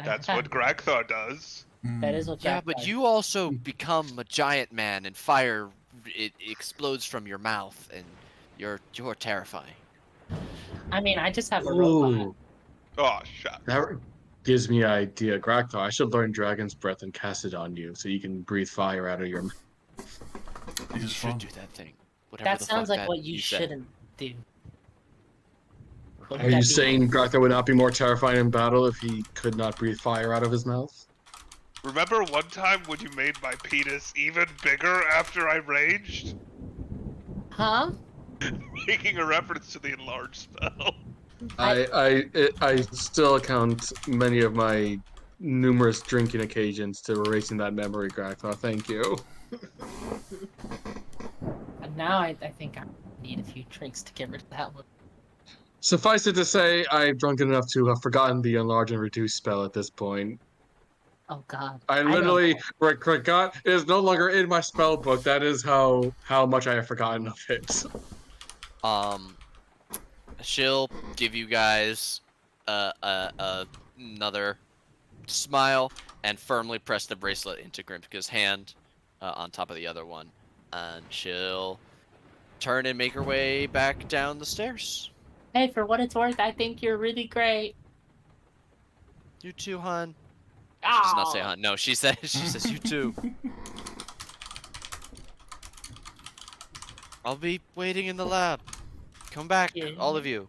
That's what Gragthar does. That is what. Yeah, but you also become a giant man, and fire it explodes from your mouth, and you're terrifying. I mean, I just have a robot. Ooh, Oh, shut. that gives me an idea. Grakthar, I should learn Dragon's Breath and cast it on you so you can breathe fire out of your mouth. You should do that thing. Whatever That the sounds fuck like that what you said. shouldn't do. Are you saying Grakthar would not be more terrifying in battle if he could not breathe fire out of his mouth? Remember one time when you made my penis even bigger after I raged? Huh? Making a reference to the enlarge spell. I still count many of my numerous drinking occasions to erasing that memory, Grakthar. Thank you. And now I think I need a few drinks to get rid of that one. Suffice it to say, I've drunken enough to have forgotten the enlarge and reduce spell at this point. Oh God! I literally forgot. It is no longer in my spell book. That is how much I have forgotten of it. She'll give you guys another smile and firmly press the bracelet into Grimska's hand on top of the other one, and she'll turn and make her way back down the stairs. Hey, for what it's worth, I think you're really great. You too, hun. Oh. She does not say hun. No, she says you too. I'll be waiting in the lab. Come back, Yeah. all of you.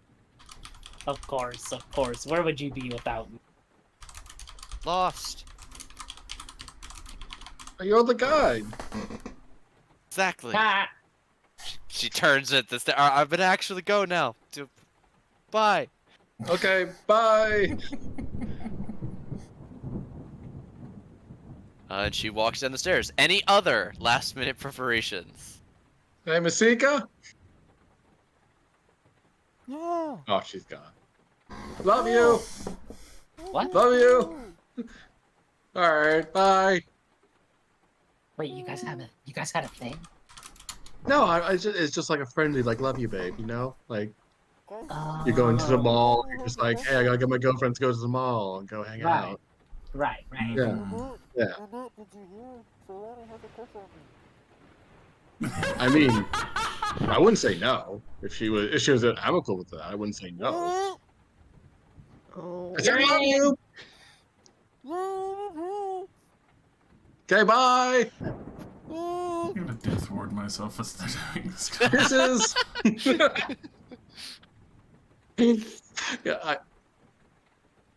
Of course, of course. Where would you be without me? Lost. You're the guide. Exactly. Ah. She turns at the stair. I'm gonna actually go now. Bye. Okay, bye. And she walks down the stairs. Any other last-minute preparations? Hey, Masika? No. Oh, she's gone. Love you. What? Love you. All right, bye. Wait, you guys had a thing? No, it's just like a friendly, like, love you, babe, you know? Like, you're going to the mall, you're just like, hey, I gotta get my girlfriend to go to the mall and go hang out. Right. Yeah. Yeah. I mean, I wouldn't say no. If she was amicable with that, I wouldn't say no. I said, love you. Okay, bye. I'm gonna death ward myself instead of doing this. Kisses. Yeah,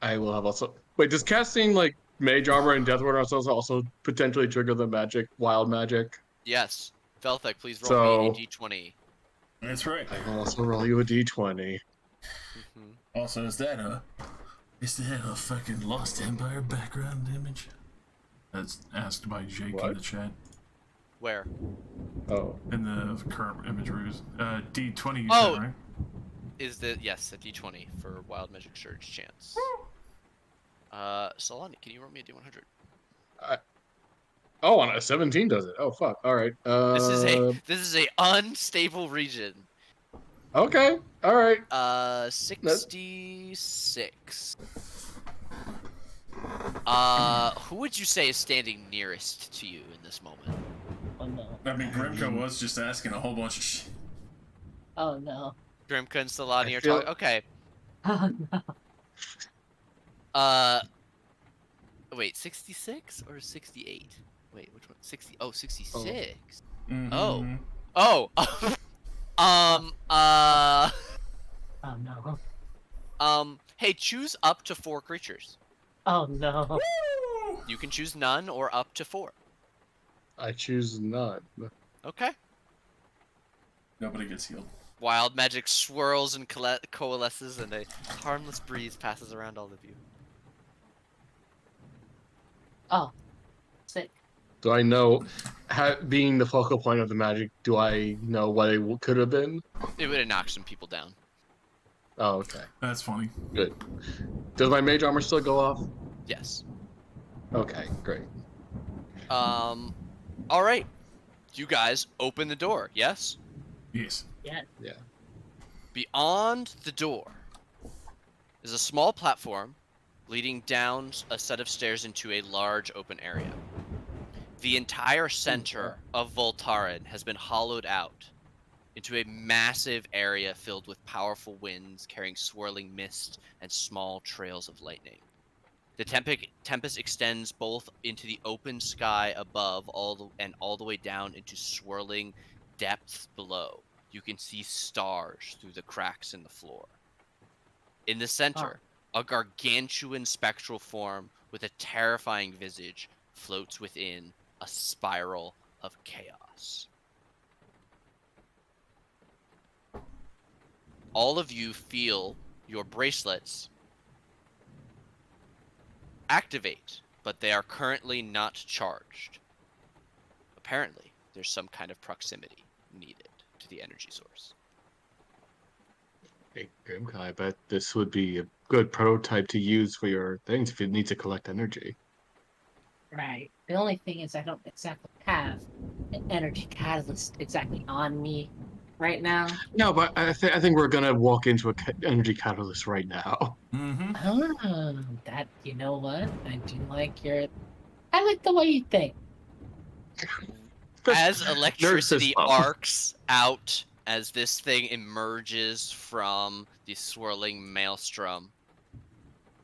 I will have also. Wait, does casting like mage armor and death ward ourselves also potentially trigger the magic, wild magic? Yes. Velthek, please roll me a d20. That's right. I will also roll you a d20. Also, is that a fucking Lost Empire background image? That's asked by Jake in the chat. Where? Oh. In the current imagery. D20 you Oh. said, right? Is the yes, a d20 for wild magic surge chance. Solani, can you roll me a d100? Oh, on a 17 does it? Oh fuck! All right. This is a unstable region. Okay. All right. 66. Who would you say is standing nearest to you in this moment? Oh no. I mean, Grimko was just asking a whole bunch of shit. Oh no. Grimka and Solani are feel- talking. Okay. Oh no. Wait, 66 or 68? Wait, which one? 60. Oh, 66. Mm-hmm. Oh. Oh. Oh no. Hey, choose up to 4 creatures. Oh no. You can choose none or up to 4. I choose none. Okay. Nobody gets healed. Wild magic swirls and coalesces, and a harmless breeze passes around all of you. Oh. Sick. Do I know, being the focal point of the magic, do I know what it could have been? It would have knocked some people down. Oh, okay. That's funny. Good. Does my mage armor still go off? Yes. Okay, great. All right. You guys open the door, yes? Yes. Yeah. Beyond the door is a small platform leading down a set of stairs into a large open area. The entire center of Voltaren has been hollowed out into a massive area filled with powerful winds carrying swirling mist and small trails of lightning. The tempest extends both into the open sky above and all the way down into swirling depths below. You can see stars through the cracks in the floor. In the center, a gargantuan spectral form with a terrifying visage floats within a spiral of chaos. All of you feel your bracelets activate, but they are currently not charged. Apparently, there's some kind of proximity needed to the energy source. Hey, Grimkai, I bet this would be a good prototype to use for your things if you need to collect energy. Right. The only thing is I don't exactly have an energy catalyst exactly on me right now. No, but I think we're gonna walk into a energy catalyst right now. Mm-hmm. That, you know what? I do like your... I like the way you think. As electricity Nerd system. arcs out, as this thing emerges from the swirling maelstrom,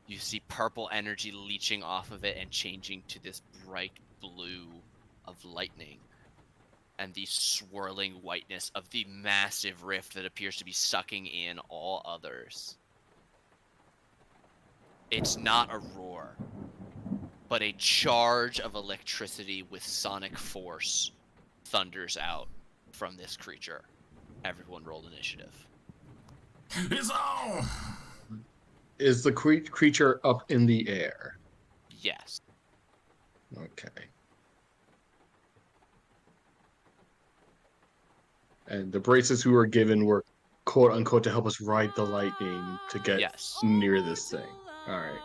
you see purple energy leeching off of it and changing to this bright blue of lightning, and the swirling whiteness of the massive rift that appears to be sucking in all others. It's not a roar, but a charge of electricity with sonic force thunders out from this creature. Everyone roll initiative. It's on! Is the creature up in the air? Yes. Okay. And the bracelets we were given were quote unquote to help us ride the lightning to get Yes. near this thing. Alright.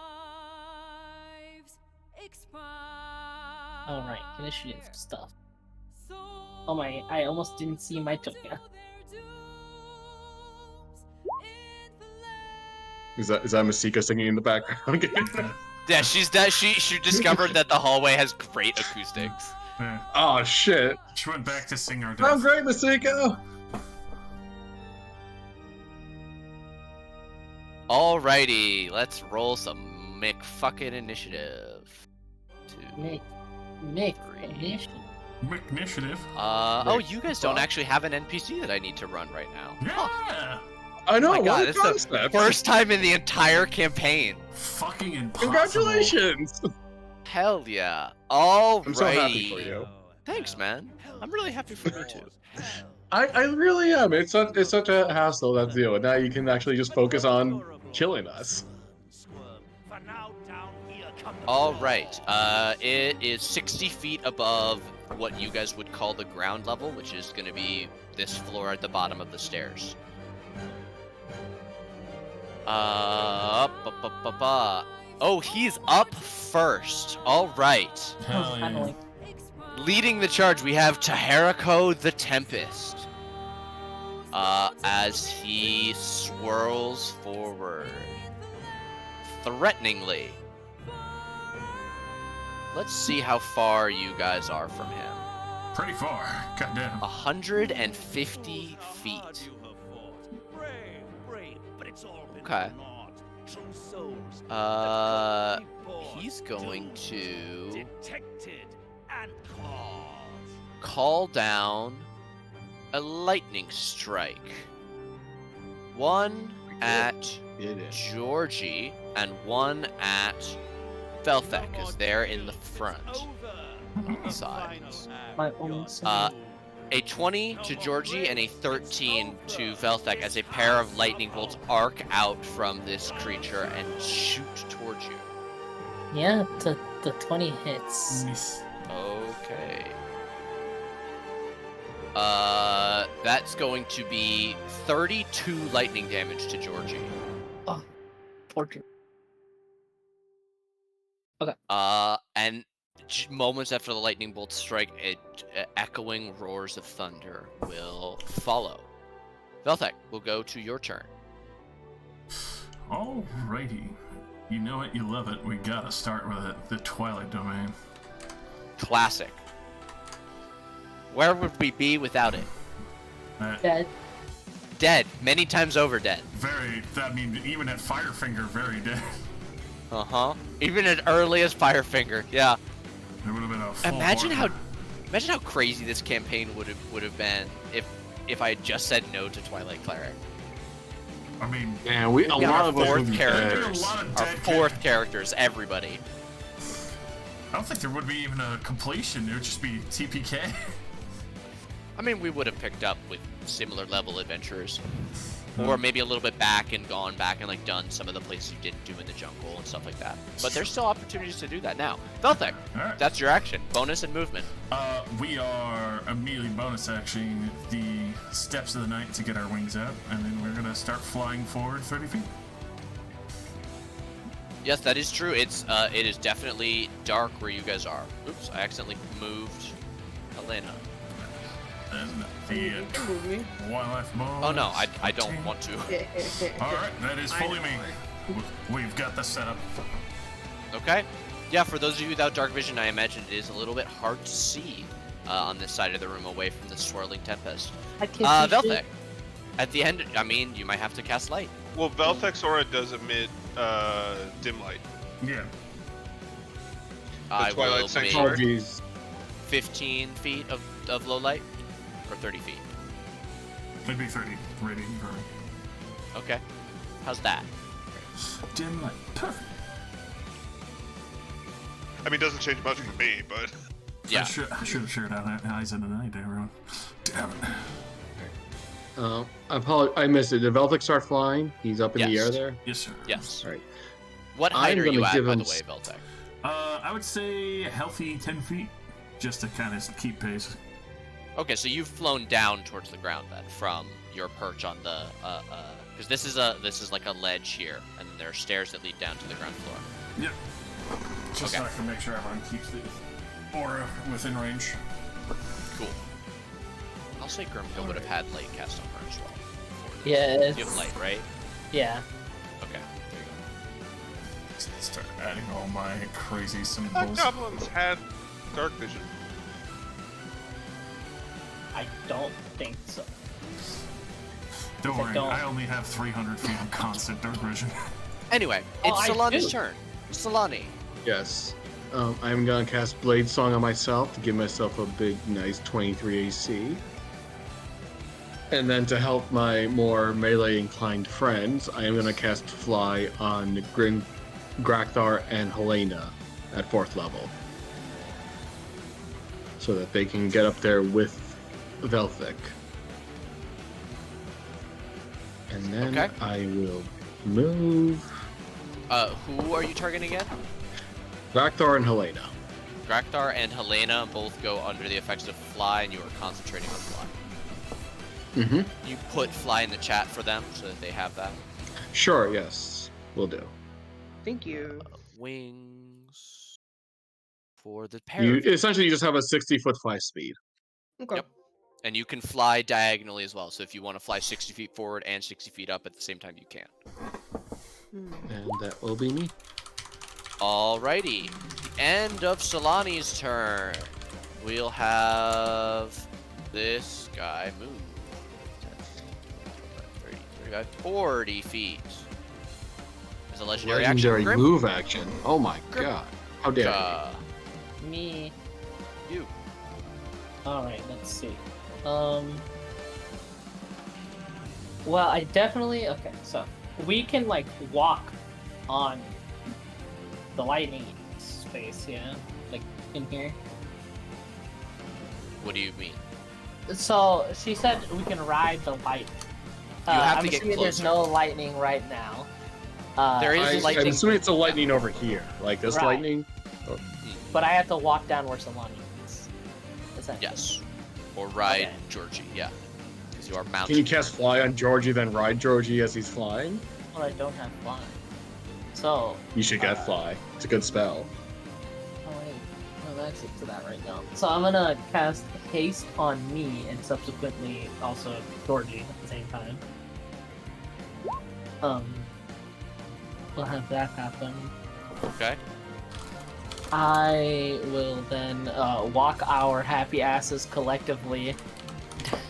Alright, initiative stuff. Oh my, I almost didn't see my token. Is that Masika singing in the background? Yeah, she discovered that the hallway has great acoustics. Yeah. Oh shit. She went back to sing our I'm death. great, Masika! Alrighty, let's roll some McFucking initiative. Make Three. initiative. Initiative. Oh, you guys don't actually have an NPC that I need to run right now. Yeah! I know, Oh my what god, a it's the concept! first time in the entire campaign. Fucking impossible. Congratulations! Hell yeah. Alrighty. I'm so happy for you. Thanks, man. I'm really happy for you too. I really am. It's such a hassle, that deal. And now you can actually just focus on killing us. Alright, it is 60 feet above what you guys would call the ground level, which is going to be this floor at the bottom of the stairs. Oh, he's up first. Alright. Hell yeah. Finally. Leading the charge, we have Tahariko the Tempest. As he swirls forward. Threateningly. Let's see how far you guys are from him. Pretty far. Goddamn. 150 feet. Okay. He's going to call down a lightning strike. One at It is. Georgie and one at Velthek, because they're in the front sides. My own son. A 20 to Georgie and a 13 to Velthek as a pair of lightning bolts arc out from this creature and shoot towards you. Yeah, the 20 hits. Nice. Okay. That's going to be 32 lightning damage to Georgie. Portrait. And moments after the lightning bolts strike, echoing roars of thunder will follow. Velthek, we'll go to your turn. Alrighty. You know it, you love it. We gotta start with it. The Twilight Domain. Classic. Where would we be without it? Dead. Dead. Many times over dead. Very, I mean, even at Firefinger, very dead. Uh-huh. Even as early as Firefinger, yeah. There would have been a full Imagine horde. how crazy this campaign would have been if I had just said no to Twilight Cleric. I mean, Man, a Yeah, lot our of us would fourth be characters. A lot of Our dead fourth characters, everybody. I don't think there would be even a completion. It would just be TPK. I mean, we would have picked up with similar level adventurers. Or maybe a little bit back and gone back and like done some of the places you didn't do in the jungle and stuff like that. But there's still opportunities to do that now. Velthek, Alright. that's your action. Bonus and movement. We are immediately bonus actioning the Steps of the Night to get our wings out, and then we're gonna start flying forward 30 feet. Yes, that is true. It is definitely dark where you guys are. Oops, I accidentally moved Elena. And the wildlife mode. Oh no, I don't want to. Alright, that is fully me. We've got the setup. Okay. Yeah, for those of you without dark vision, I imagine it is a little bit hard to see on this side of the room away from the swirling tempest. I can't see Velthek, shit. at the end, I mean, you might have to cast light. Well, Velthek's aura does emit dim light. Yeah. I Twilight will Sanctuary. Oh, make jeez. 15 feet of low light, or 30 feet. Maybe 30 radiant burn. Okay. How's that? Dim light. Perfect. I mean, it doesn't change much for me, but Yeah. I should have shared out Eyes in the Night, everyone. Damn it. I missed it. Did Velthek start flying? He's up in the Yes. air there? Yes, sir. Yes. Right. What height I'm are you gonna at, give by him the way, Veltek? I would say a healthy 10 feet, just to kind of keep pace. Okay, so you've flown down towards the ground then, from your perch on the because this is like a ledge here, and there are stairs that lead down to the ground floor. Yep. Just Okay. so I can make sure everyone keeps the aura within range. Cool. I'll say Grimhill would have had light cast on her as well. before this. Yes. You have light, right? Yeah. Okay. There you go. Start adding all my crazy I thought symbols. goblins had dark vision. I don't think so. Don't worry, don't. I only have 300 feet of constant dark vision. Anyway, Oh, it's I Solani's do. turn. Solani. Yes. I'm gonna cast Blade Song on myself to give myself a big, nice 23 AC. And then to help my more melee-inclined friends, I am gonna cast Fly on Grakthar and Helena at 4th level. So that they can get up there with Velthek. And then Okay. I will move Who are you targeting again? Grakthar and Helena. Grakthar and Helena both go under the effects of Fly, and you are concentrating on Fly. Mm-hmm. You put Fly in the chat for them so that they have that. Sure, yes. Will do. Thank you. Wings for the pair. You of you. essentially just have a 60-foot fly speed. Okay. Yep. And you can fly diagonally as well. So if you want to fly 60 feet forward and 60 feet up at the same time, you can. And that will be me. Alrighty. The end of Solani's turn. We'll have this guy move. 10, 30, 35, 40 feet. As a legendary, Legendary action. move action. Oh my Grim- god. How dare you. Me. You. Alright, let's see. Well, I definitely... Okay, so we can, like, walk on the lightning space, yeah? Like, in here. What do you mean? So, she said we can ride the light. You have I'm to get assuming there's closer. no lightning right now. There is I'm lightning. assuming it's a lightning over here. Like this Right. lightning. But I have to walk down where Solani is. Essentially. Yes. Or ride Okay. Georgie, yeah. Because you are Can mounted. you cast Fly on Georgie, then ride Georgie as he's flying? Well, I don't have flying. So, You should get Fly. It's a good spell. oh wait, no, that's it to that right now. So I'm gonna cast haste on me and subsequently also Georgie at the same time. we'll have that happen. Okay. I will then walk our happy asses collectively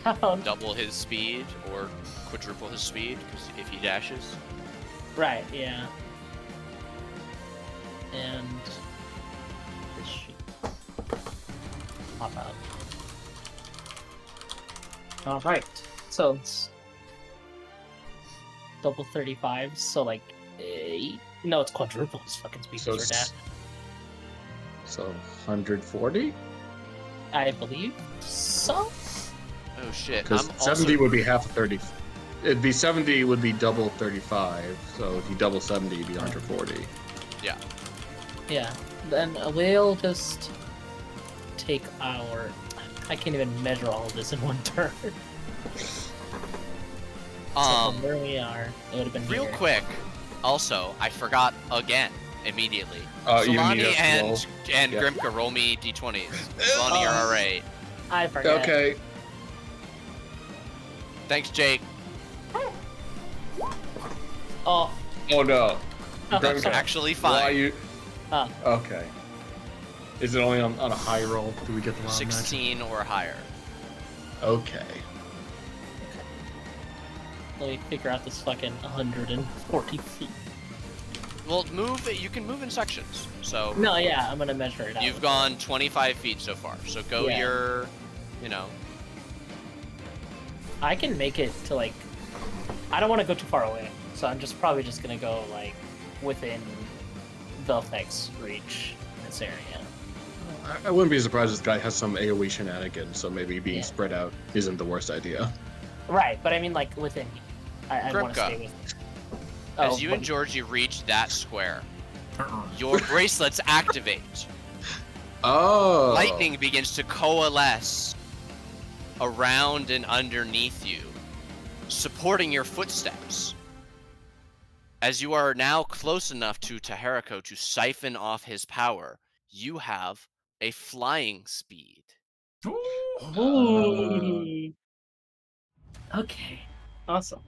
down. Double his speed or quadruple his speed, because if he dashes. Right, yeah. And this sheet. Pop out. Alright, so it's double 35, so like 8. No, it's quadruple his fucking speed So because we're it's- dash. So 140? I believe so. Oh shit! Because I'm 70 also... would be half of 30. It'd be 70 would be double 35. So if you double 70, it'd be 140. Yeah. Then we'll just take our. I can't even measure all of this in one turn. So from where we are, it would have been Real here. quick, also, I forgot again immediately. You need Solani us to and roll? and Yeah. Grimka, roll me d20s. Solani, you're alright. I forget. Okay. Thanks, Jake. Oh. Oh no. Oh, Grimka, sorry. Actually Why fine. you? Oh. Okay. Is it only on a high roll? Do we get the wild magic? 16 or higher. Okay. Let me figure out this fucking 140 feet. Well, move. You can move in sections. So No, yeah, I'm gonna measure it out. you've gone 25 feet so far. So go Yeah. your, you know. I can make it to like. I don't want to go too far away, so I'm just probably just gonna go like within Veltec's reach in this area. I wouldn't be surprised if this guy has some AoE shenanigans, so maybe being Yeah. spread out isn't the worst idea. Right, but I mean like within. I want to Grimka, stay with. As you but- and Georgie reach that square, Uh-uh. your bracelets activate. Oh. Lightning begins to coalesce around and underneath you, supporting your footsteps. As you are now close enough to Tahariko to siphon off his power, you have a flying speed. Ooh. Okay. Awesome.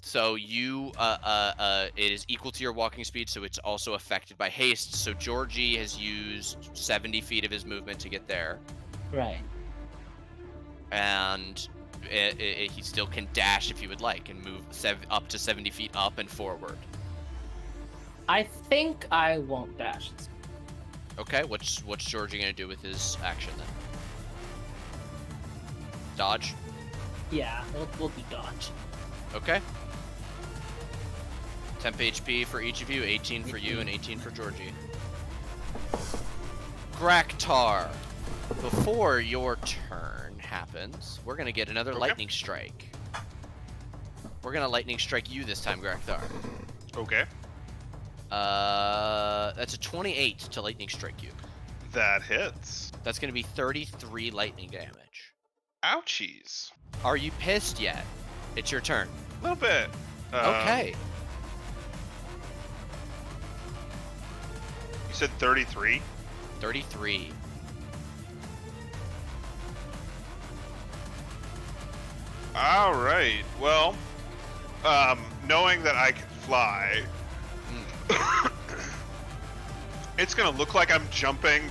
So you, it is equal to your walking speed, so it's also affected by haste. So Georgie has used 70 feet of his movement to get there, Right. and he still can dash if he would like and move up to 70 feet up and forward. I think I won't dash. Okay, what's Georgie gonna do with his action then? Dodge. Yeah, we'll do dodge. Okay. Temp HP for each of you, 18 for you and 18 for Georgie. Graktar, before your turn happens, we're gonna get another Okay. lightning strike. We're gonna lightning strike you this time, Graktar. Okay. That's a 28 to lightning strike you. That hits. That's gonna be 33 lightning damage. Ouchies. Are you pissed yet? It's your turn. A little bit. Okay. You said 33? 33. All right. Well, knowing that I can fly, it's gonna look like I'm jumping,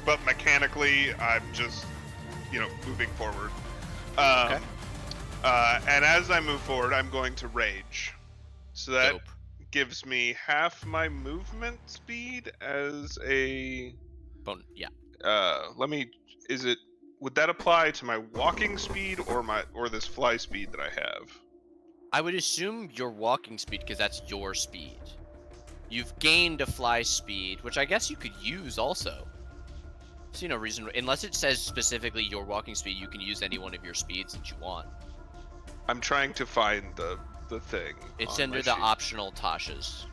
but mechanically I'm just, moving forward. Okay. And as I move forward, I'm going to rage. So that Dope. gives me half my movement speed as a. Yeah. Would that apply to my walking speed or this fly speed that I have? I would assume your walking speed, because that's your speed. You've gained a fly speed, which I guess you could use also. See no reason, unless it says specifically your walking speed, you can use any one of your speeds that you want. I'm trying to find the thing. It's on under my the sheet. optional Tasha's.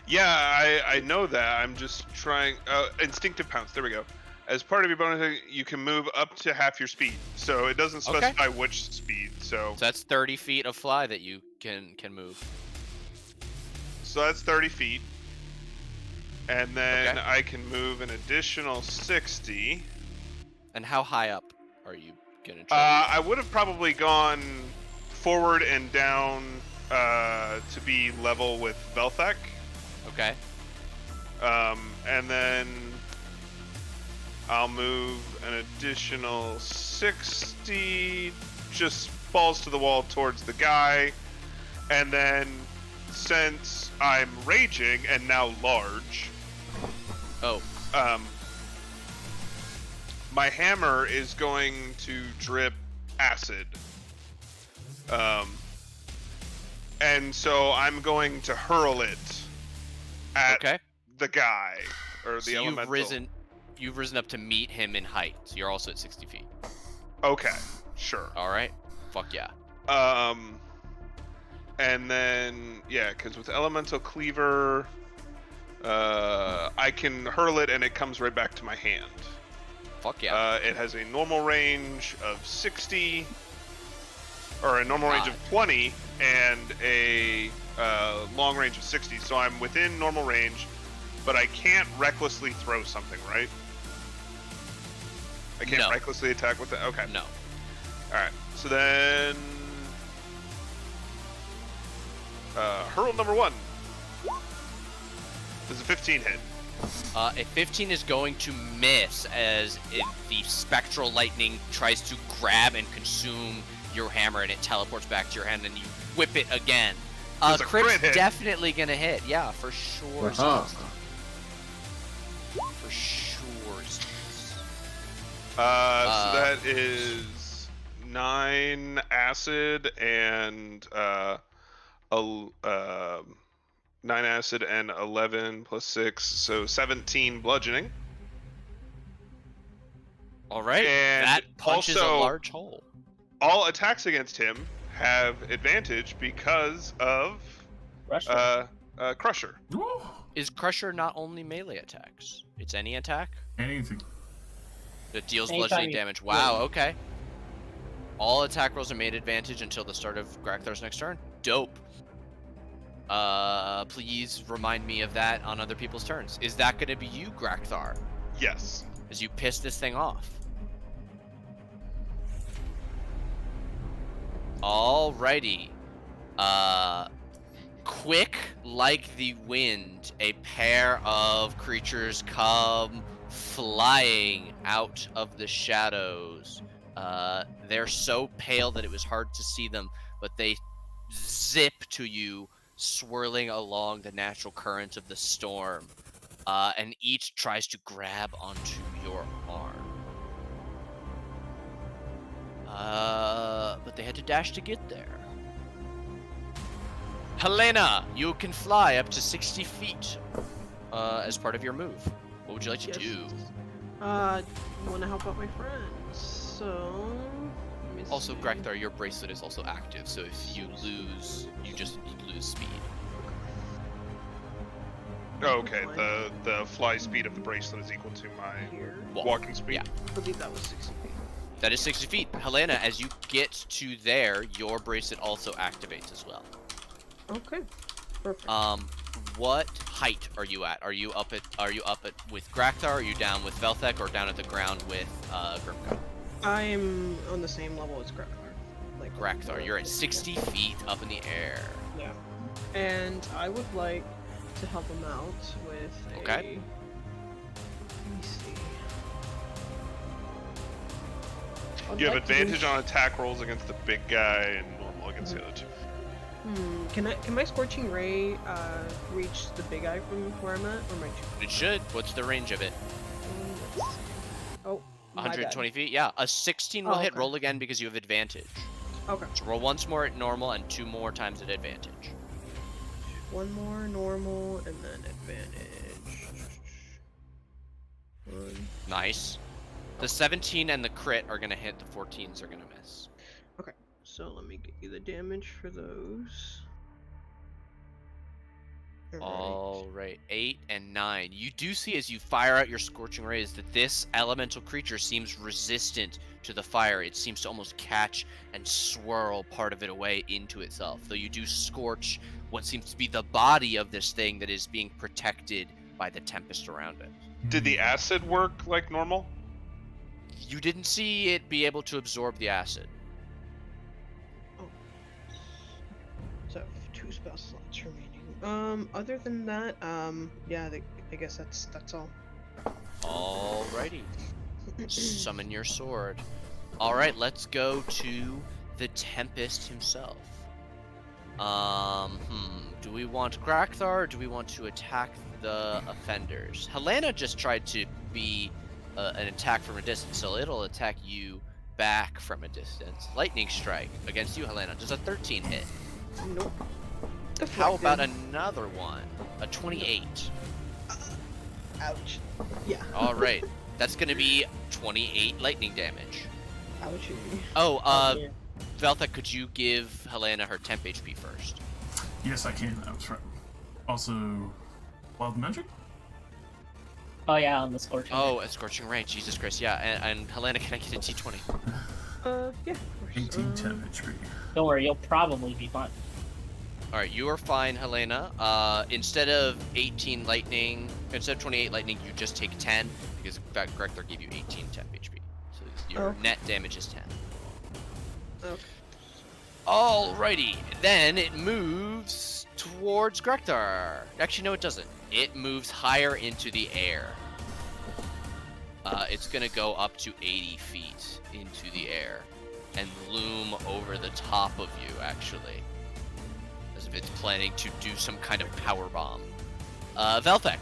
Yeah, I know that. I'm just trying. Instinctive pounce. There we go. As part of your bonus, you can move up to half your speed. So it doesn't Okay. specify which speed. So So that's 30 feet of fly that you can move. that's 30 feet. And then Okay. I can move an additional 60. And how high up are you gonna try? I would have probably gone forward and down to be level with Velthek. Okay. And then I'll move an additional 60, just balls to the wall towards the guy. And then, since I'm raging and now large, my hammer is going to drip acid. And so I'm going to hurl it at the guy, or the elemental. You've risen up to meet him in height. So you're also at 60 feet. Okay, sure. All right. Fuck yeah. And then, yeah, because with Elemental Cleaver, I can hurl it and it comes right back to my hand. Fuck yeah. It has a normal range of 60, or a normal range of 20, and a long range of 60. So I'm within normal range, but I can't recklessly throw something, right? I can't recklessly attack with it? Okay. No. Alright, so then... hurl number 1. Does a 15 hit? A 15 is going to miss as the spectral lightning tries to grab and consume your hammer, and it teleports back to your hand, and you whip it again. Crit's definitely gonna hit. Yeah, for sure. For sure. So that is 9 acid and 9 acid and 11 plus 6, so 17 bludgeoning. All right. And that punches also, a large hole. All attacks against him have advantage because of Crusher. Is Crusher not only melee attacks? It's any attack? Anything. That deals bludgeoning damage. Wow, okay. All attack rolls are made advantage until the start of Grakthar's next turn. Dope. Please remind me of that on other people's turns. Is that going to be you, Grakthar? Yes. As you piss this thing off. Alrighty. Quick like the wind, a pair of creatures come flying out of the shadows. They're so pale that it was hard to see them, but they zip to you, swirling along the natural current of the storm, and each tries to grab onto your arm. But they had to dash to get there. Helena, you can fly up to 60 feet as part of your move. What would you like to do? Want to help out my friends, so... Also, Grakthar, your bracelet is also active, so if you lose, you just lose speed. Oh, okay, the fly speed of the bracelet is equal to my walking speed? Yeah. I believe that was 60 feet. That is 60 feet. Helena, as you get to there, your bracelet also activates as well. Okay, perfect. What height are you at? Are you up at with Grakthar? Are you down with Velthek, or down at the ground with Grimka? I'm on the same level as Grakthar. Grakthar, you're at 60 feet up in the air. Yeah. And I would like to help him out with Okay. Let me see. You have advantage on attack rolls against the big guy and normal against the other two. Can my Scorching Ray reach the big eye from where I'm at, or am I too? It should. What's the range of it? Let's see. Oh, 120 feet? Yeah. A 16 will hit. Okay. Roll again because you have advantage. Okay. So roll once more at normal and 2 more times at advantage. One more normal and then advantage. Nice. The 17 and the crit are going to hit. The 14s are going to miss. Okay. So let me get you the damage for those. All right, 8 and 9. You do see as you fire out your Scorching Rays that this elemental creature seems resistant to the fire. It seems to almost catch and swirl part of it away into itself, though you do scorch what seems to be the body of this thing that is being protected by the tempest around it. Did the acid work like normal? You didn't see it be able to absorb the acid. So spell slots remaining. Other than that, yeah, I guess that's all. Alrighty. Summon your sword. Alright, let's go to the Tempest himself. Do we want Grakthar or do we want to attack the offenders? Helena just tried to be an attack from a distance, so it'll attack you back from a distance. Lightning Strike against you, Helena. Does a 13 hit? Nope. How about Deflected. another one? A 28. Ouch. Yeah. Alright, that's gonna be 28 lightning damage. Ouchie. Oh, Yeah. Veltha, could you give Helena her temp HP first? Yes, I can. I was right. Also, wild magic. Oh yeah, on the scorching. Oh, a Scorching Ray, Jesus Christ, yeah. And Helena, can I get a D20? Yeah, of course. 18 temp HP. Don't worry, you'll probably be fine. Alright, you are fine, Helena. Instead of 28 lightning, you just take 10, because in fact, Grekthar gave you 18 temp HP. So your Okay. net damage is 10. Okay. Alrighty, then it moves towards Grekthar. Actually, no, it doesn't. It moves higher into the air. It's gonna go up to 80 feet into the air and loom over the top of you, actually. As if it's planning to do some kind of power bomb. Velthek.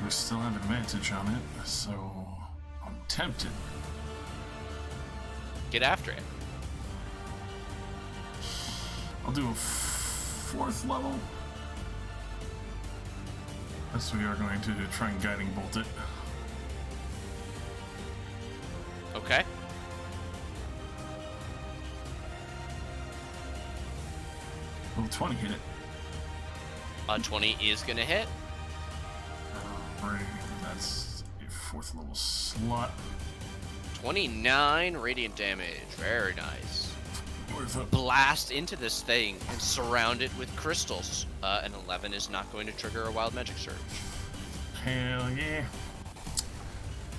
We still have advantage on it, so I'm tempted. Get after it. I'll do a 4th level. Yes, we are going to try and guiding bolt it. Okay. Well, 20 hit it. 20 is gonna hit. Right, that's a 4th level slot. 29 radiant damage. Very nice. Worth it. Blast into this thing and surround it with crystals. An 11 is not going to trigger a wild magic surge. Hell yeah.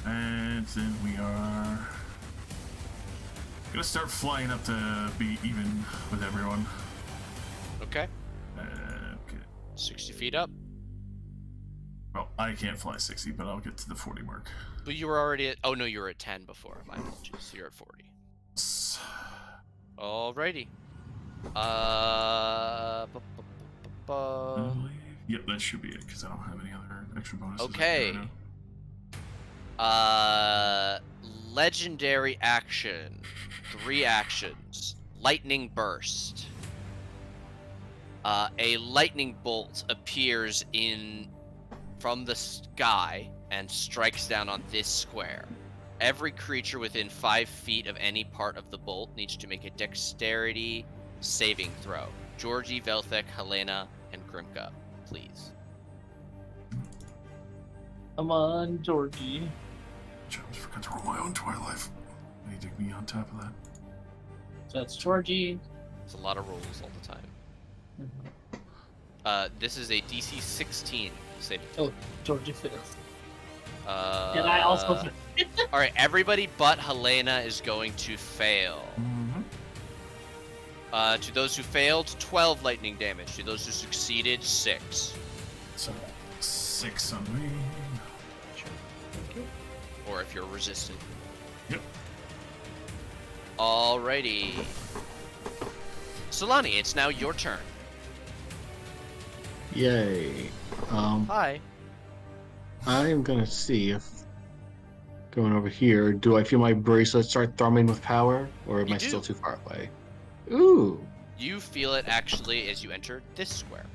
And then we are gonna start flying up to be even with everyone. Okay. Okay. 60 feet up. Well, I can't fly 60, but I'll get to the 40 mark. But you were already at... Oh, no, you were at 10 before. My apologies. So you're at 40. Alrighty. Yep, that should be it, because I don't have any other extra bonuses. Okay. Legendary action. 3 actions. Lightning Burst. A lightning bolt appears from the sky and strikes down on this square. Every creature within 5 feet of any part of the bolt needs to make a dexterity saving throw. Georgie, Velthek, Helena, and Grimka, please. Come on, Georgie. I almost forgot to roll my own Twilight. They dig me on top of that. So that's Georgie. It's a lot of rolls all the time. This is a DC 16 saving throw. Oh, Georgie fails. And And I also. Alright, everybody but Helena is going to fail. To those who failed, 12 lightning damage. To those who succeeded, 6. So, 6 on me. Or if you're resistant. Yep. Alrighty. Solani, it's now your turn. Yay. Hi. I am gonna see if going over here, do I feel my bracelet start thrumming with power, or am You I do. still too far away? Ooh. You feel it actually as you enter this square.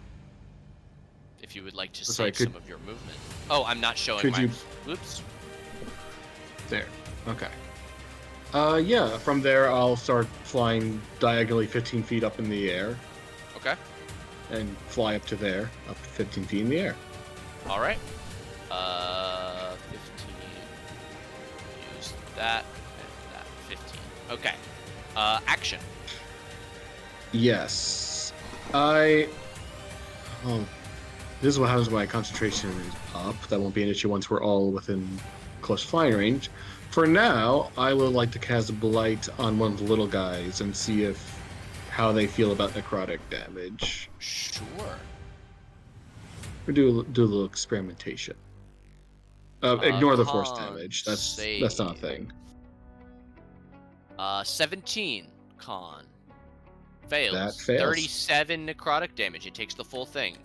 If you would like to Sorry, save some of your movement. Oh, I'm not showing could my... you- Oops. There. Okay. Yeah, from there I'll start flying diagonally 15 feet up in the air Okay. and fly up to there, up 15 feet in the air. Alright. 15. Use that and that. 15. Okay. Action. Yes. Oh, this is what happens when my concentration is up. That won't be an issue once we're all within close flying range. For now, I would like to cast Blight on one of the little guys and see how they feel about necrotic damage. Sure. Or do a little experimentation. Ignore the force Con damage. That's not a thing. 17 con. Fails. That fails. 37 necrotic damage. It takes the full thing.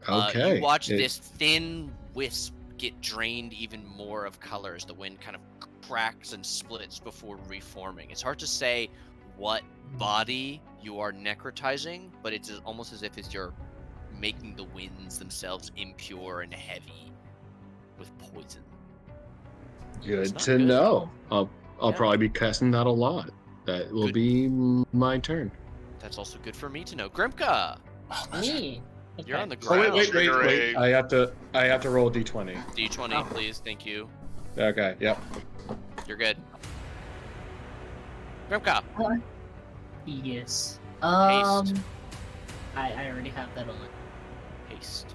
Okay. You watch this thin wisp get drained even more of color as the wind kind of cracks and splits before reforming. It's hard to say what body you are necrotizing, but it's almost as if you're making the winds themselves impure and heavy with poison. Good not to good. know. I'll Yeah. probably be casting that a lot. That will Good. be my turn. That's also good for me to know. Grimka, Oh, man. Me. you're Okay. on the Oh ground. wait! I have to roll a d20. D20, Oh. please. Thank you. Okay. Yep. You're good. Grimka. Yes. Haste. I already have that on. Haste.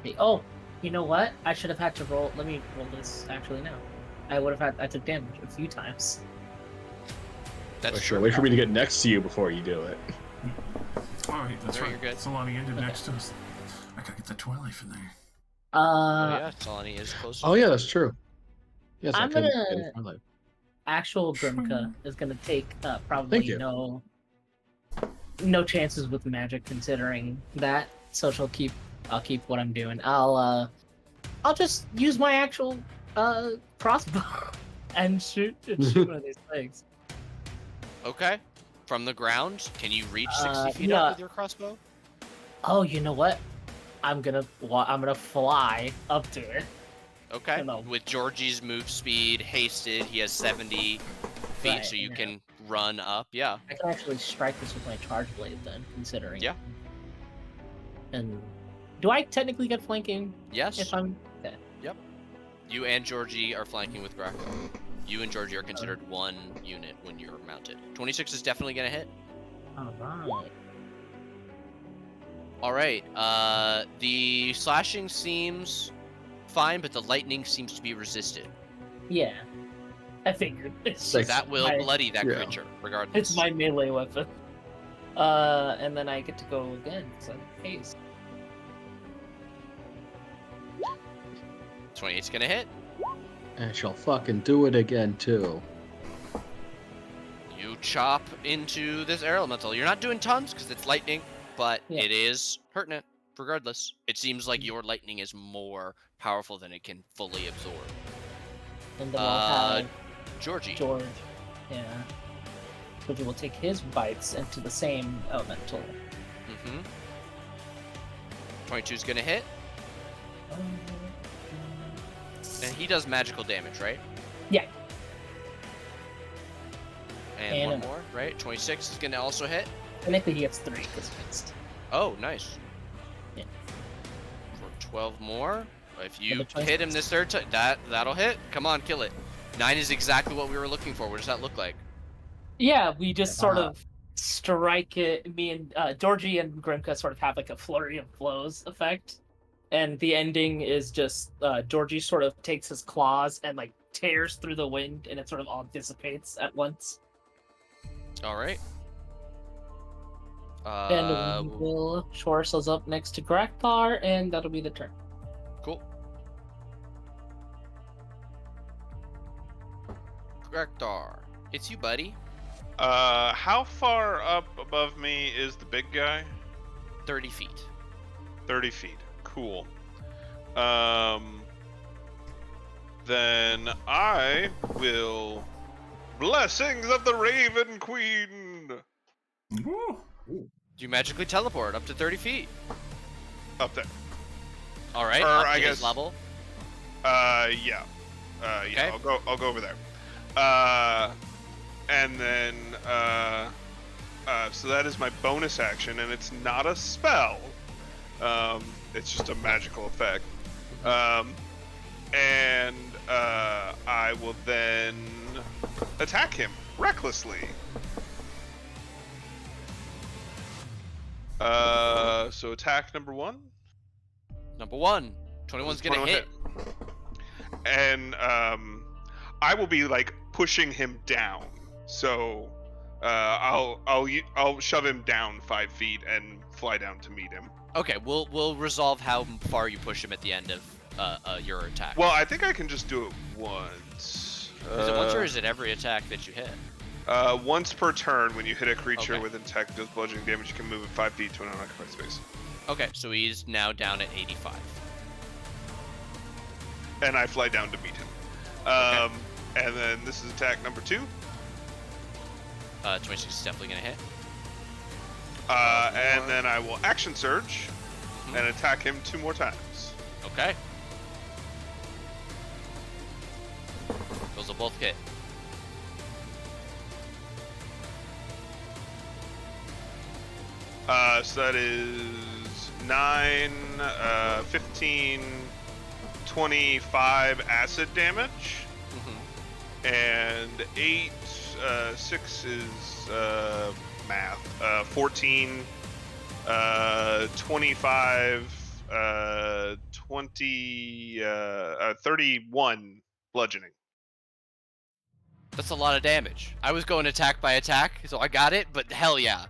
Hey, oh, you know what? I should have had to roll. Let me roll this actually now. I took damage a few times. That's Sure. true. Wait for me to get next to you before you do it. Alright, that's No, right. you're good. Solani ended next to us. I gotta get that twilight in there. Oh yeah, Solani is closer. Oh yeah, that's true. Yes, I'm I couldn't gonna- get it in my life. actual Grimka is gonna take Thank probably you. no chances with magic considering that. So I'll keep what I'm doing. I'll just use my actual crossbow and shoot one of these things. Okay. From the ground, can you reach 60 feet yeah. up with your crossbow? Oh, you know what? I'm gonna fly up to it. Okay. No. With Georgie's move speed, hasted, he has 70 feet, Right, so you yeah. can run up. Yeah. I can actually strike this with my charge blade then, considering. Yeah. And do I technically get flanking Yes. if I'm? Okay. You and Georgie are flanking with Greco. You and Georgie are considered one unit when you're mounted. 26 is definitely gonna hit. All right. All right. The slashing seems fine, but the lightning seems to be resisted. Yeah. I figured. It's So just that will my, bloody that Yeah. creature, regardless. It's my melee weapon. And then I get to go again. So haste. 28's gonna hit. I shall fucking do it again too. You chop into this air elemental. You're not doing tons because it's lightning, but Yeah. it is hurting it regardless. It seems like your lightning is more powerful than it can fully absorb. And then I'll have Georgie. George. Yeah. George will take his bites into the same elemental. Mm-hmm. 22's gonna hit, and he does magical damage, right? Yeah. And one And- more, right? 26 is gonna also hit. Technically, he gets 3 because mixed. Oh, nice. Yeah. For 12 more. If you the hit him this third time, that'll hit. Come on, kill it. 9 is exactly what we were looking for. What does that look like? Yeah, we just sort of strike it. Me and Georgie and Grimka sort of have like a flurry of blows effect, and the ending is just Georgie sort of takes his claws and like tears through the wind, and it sort of all dissipates at once. All right. And we will shore ourselves up next to Grakthar, and that'll be the turn. Cool. Grekdar, it's you, buddy. How far up above me is the big guy? 30 feet. 30 feet. Cool. Then I will... Blessings of the Raven Queen! Woo. Do you magically teleport up to 30 feet? Up there. All right. Or Up to I his guess- level. Yeah. Okay. Yeah, I'll go over there. And then, so that is my bonus action, and it's not a spell. It's just a magical effect. And I will then attack him recklessly. So attack number 1. Number 1. 21's gonna 21 hit. and I will be like pushing him down. So I'll shove him down 5 feet and fly down to meet him. Okay, we'll resolve how far you push him at the end of your attack. Well, I think I can just do it once. Is it once or is it every attack that you hit? Once per turn, when you hit a creature Okay. with an attack that does bludgeoning damage, you can move it 5 feet to an unoccupied space. Okay, so he's now down at 85. And I fly down to meet him. Okay. And then this is attack number 2. 26 is definitely gonna hit. And then I will action surge and attack him 2 more times. Okay. Those will both hit. So that is 9, 15, 25 acid damage. And 8, 6 is math. 14, 25, 20, 31 bludgeoning. That's a lot of damage. I was going attack by attack, so I got it, but hell yeah.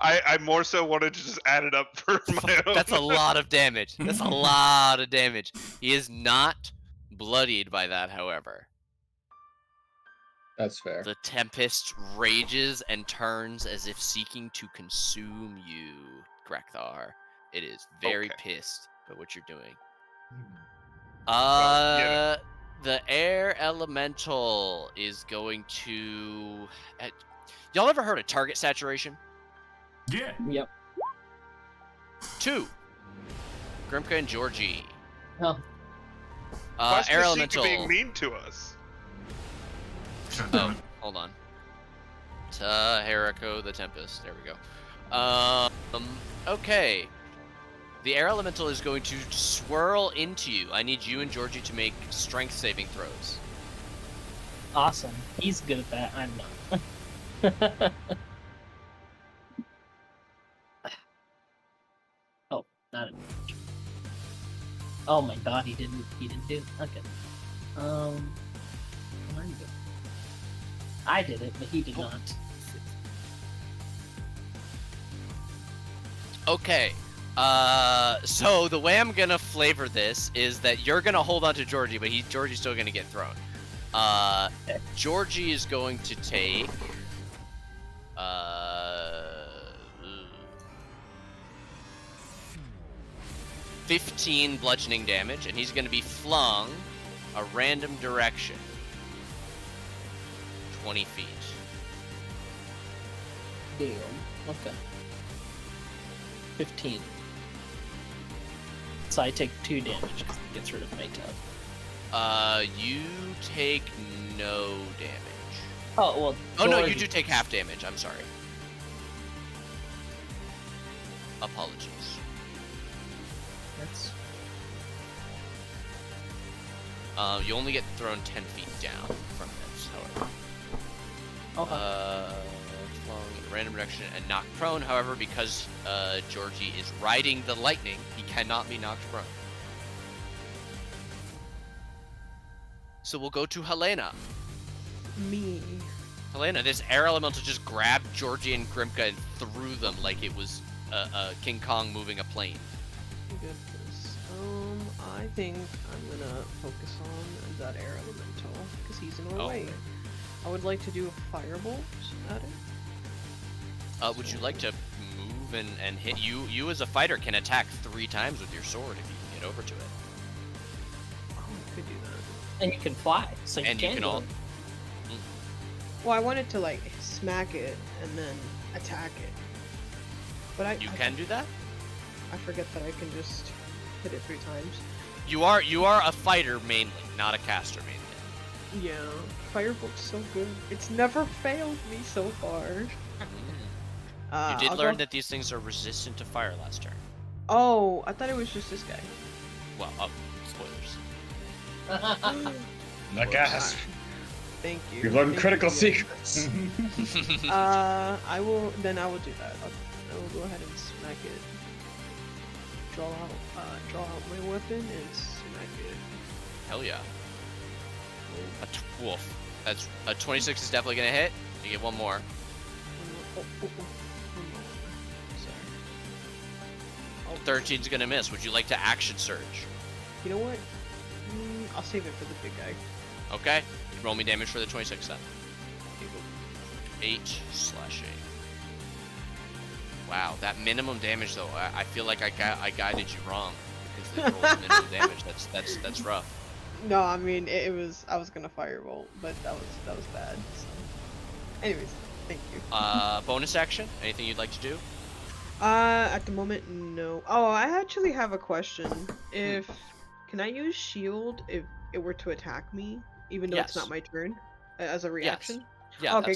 I more so wanted to just add it up for my own. That's a lot of damage. That's a lot of damage. He is not bloodied by that, however. That's fair. The Tempest rages and turns as if seeking to consume you, Grekthar. It is very pissed by what you're doing. The air elemental is going to... Y'all ever heard of target saturation? Yeah. Yep. 2. Grimka and Georgie. Oh. Watch Air the elemental. Sheik being mean to us. God damn Oh, it. hold on. Taherico the Tempest. There we go. Okay. The air elemental is going to swirl into you. I need you and Georgie to make strength saving throws. Awesome. He's good at that. I'm not. Oh, not it. Oh my god, he didn't do it. Okay. I'm good. I did it, but he did not. Okay. So the way I'm gonna flavor this is that you're gonna hold on to Georgie, but Georgie's still gonna get thrown. Georgie is going to take 15 bludgeoning damage, and he's gonna be flung a random direction. 20 feet. Damn. Okay. 15. So I take 2 damage because it gets rid of my tub. You take no damage. Oh, well. Oh no, you Georgie- do take half damage. I'm sorry. Apologies. That's... You only get thrown 10 feet down from this, however. Okay. Flung in a random direction and knocked prone. However, because Georgie is riding the lightning, he cannot be knocked prone. So we'll go to Helena. Me. Helena, this air elemental just grabbed Georgie and Grimka and threw them like it was King Kong moving a plane. Goodness. I think I'm gonna focus on that air elemental because he's in our way. Okay. I would like to do a firebolt at it. Would you like to move and hit you? You as a fighter can attack 3 times with your sword if you can get over to it. Oh, I could do that. And you can fly, so you And you can can do all- it. Well, I wanted to like smack it and then attack it, but You can do that? I forget that I can just hit it 3 times. You are a fighter mainly, not a caster mainly. Yeah, firebolt's so good. It's never failed me so far. You did I'll learn go- that these things are resistant to fire last turn. Oh, I thought it was just this guy. Well, spoilers. The gasp. Thank you. You've learned Thank critical you. secrets. I will do that. I will go ahead and smack it. Draw out my weapon and smack it. Hell yeah. Wolf. That's a 26 is definitely gonna hit. You get one more. Oh, one more. Sorry. 13's gonna miss. Would you like to action surge? You know what? I'll save it for the big guy. Okay. Roll me damage for the 26 then. 8 slashing. Wow, that minimum damage though. I feel like I guided you wrong because the roll minimum damage. That's rough. No, I mean it was. I was gonna firebolt, but that was bad. So. Anyways, thank you. Bonus action? Anything you'd like to do? At the moment, no. Oh, I actually have a question. Can I use shield if it were to attack me, even though it's not my turn, as a reaction? Yeah, Okay,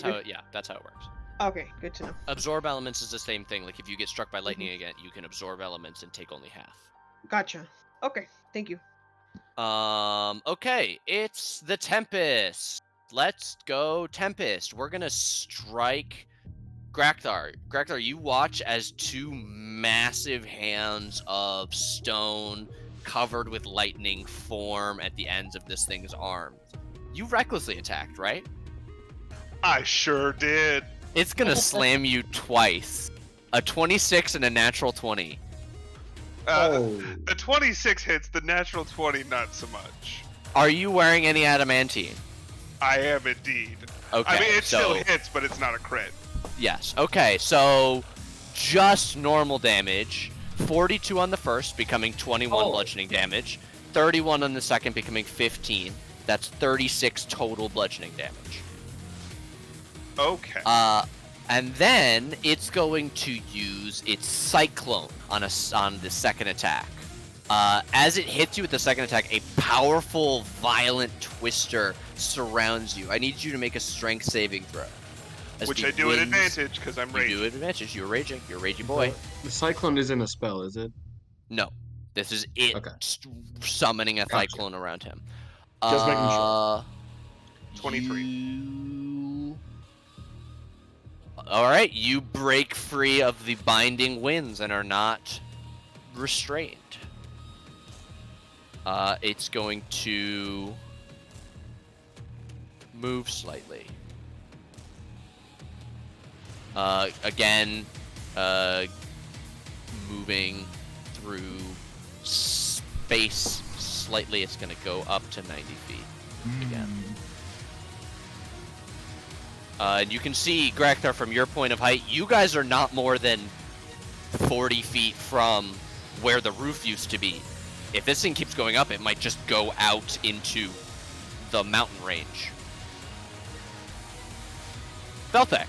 that's how it works. Okay, good to know. Absorb elements is the same thing. Like if you get struck by lightning again, you can absorb elements and take only half. Gotcha. Okay, thank you. Okay, it's the Tempest. Let's go, Tempest. We're gonna strike Grakthar. Grakthar, you watch as two massive hands of stone covered with lightning form at the ends of this thing's arms. You recklessly attacked, right? I sure did. It's gonna slam you twice. A 26 and a natural 20. The 26 hits, the natural 20 not so much. Are you wearing any adamantine? I am indeed. Okay, I mean, it so still hits, but it's not a crit. yes. Okay, so just normal damage. 42 on the first, becoming 21 bludgeoning damage. 31 on the second, becoming 15. That's 36 total bludgeoning damage. Okay. And then it's going to use its Cyclone on the second attack. As it hits you with the second attack, a powerful, violent twister surrounds you. I need you to make a strength saving throw. Which I do at advantage because I'm raging. You do at advantage. You're raging. You're a ragey boy. The cyclone isn't a spell, is it? No. This is it summoning a cyclone around him. Just making sure. 23. Alright, you break free of the binding winds and are not restrained. It's going to move slightly. Again, moving through space slightly. It's going to go up to 90 feet again. And you can see, Grakthar, from your point of height, you guys are not more than 40 feet from where the roof used to be. If this thing keeps going up, it might just go out into the mountain range. Velthek.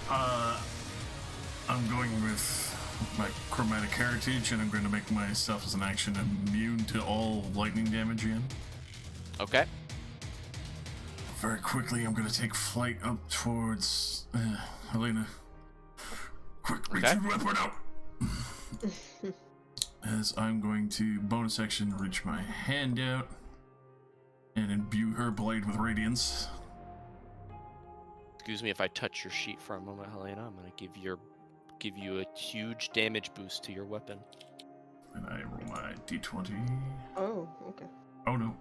I'm going with my chromatic heritage, and I'm going to make myself as an action immune to all lightning damage again. Okay. Very quickly, I'm going to take flight up towards Helena. Quick, reach your weapon out! As I'm going to bonus action reach my hand out and imbue her blade with radiance. Excuse me if I touch your sheet for a moment, Helena. I'm going to give you a huge damage boost to your weapon. And I roll my d20. Oh, okay. Oh no.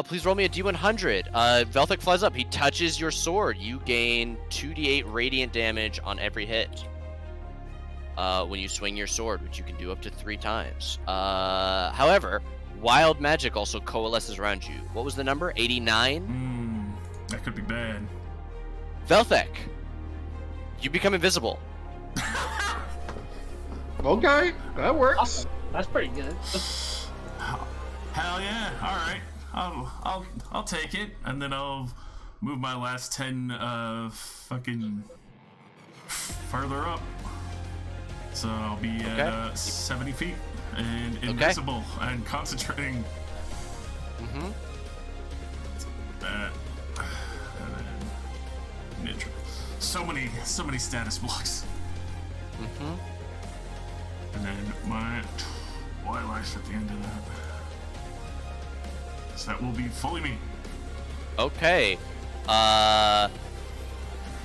Please roll me a d100. Velthek flies up. He touches your sword. You gain 2d8 radiant damage on every hit. When you swing your sword, which you can do up to 3 times. However, wild magic also coalesces around you. What was the number? 89? That could be bad. Velthek, you become invisible. Okay, that works. Awesome. That's pretty good. Hell yeah! All right, I'll take it, and then I'll move my last 10 fucking further up. So I'll be at 70 feet and invisible and concentrating. That and then ninja. So many status blocks. And then my twilight at the end of that. So that will be fully me. Okay.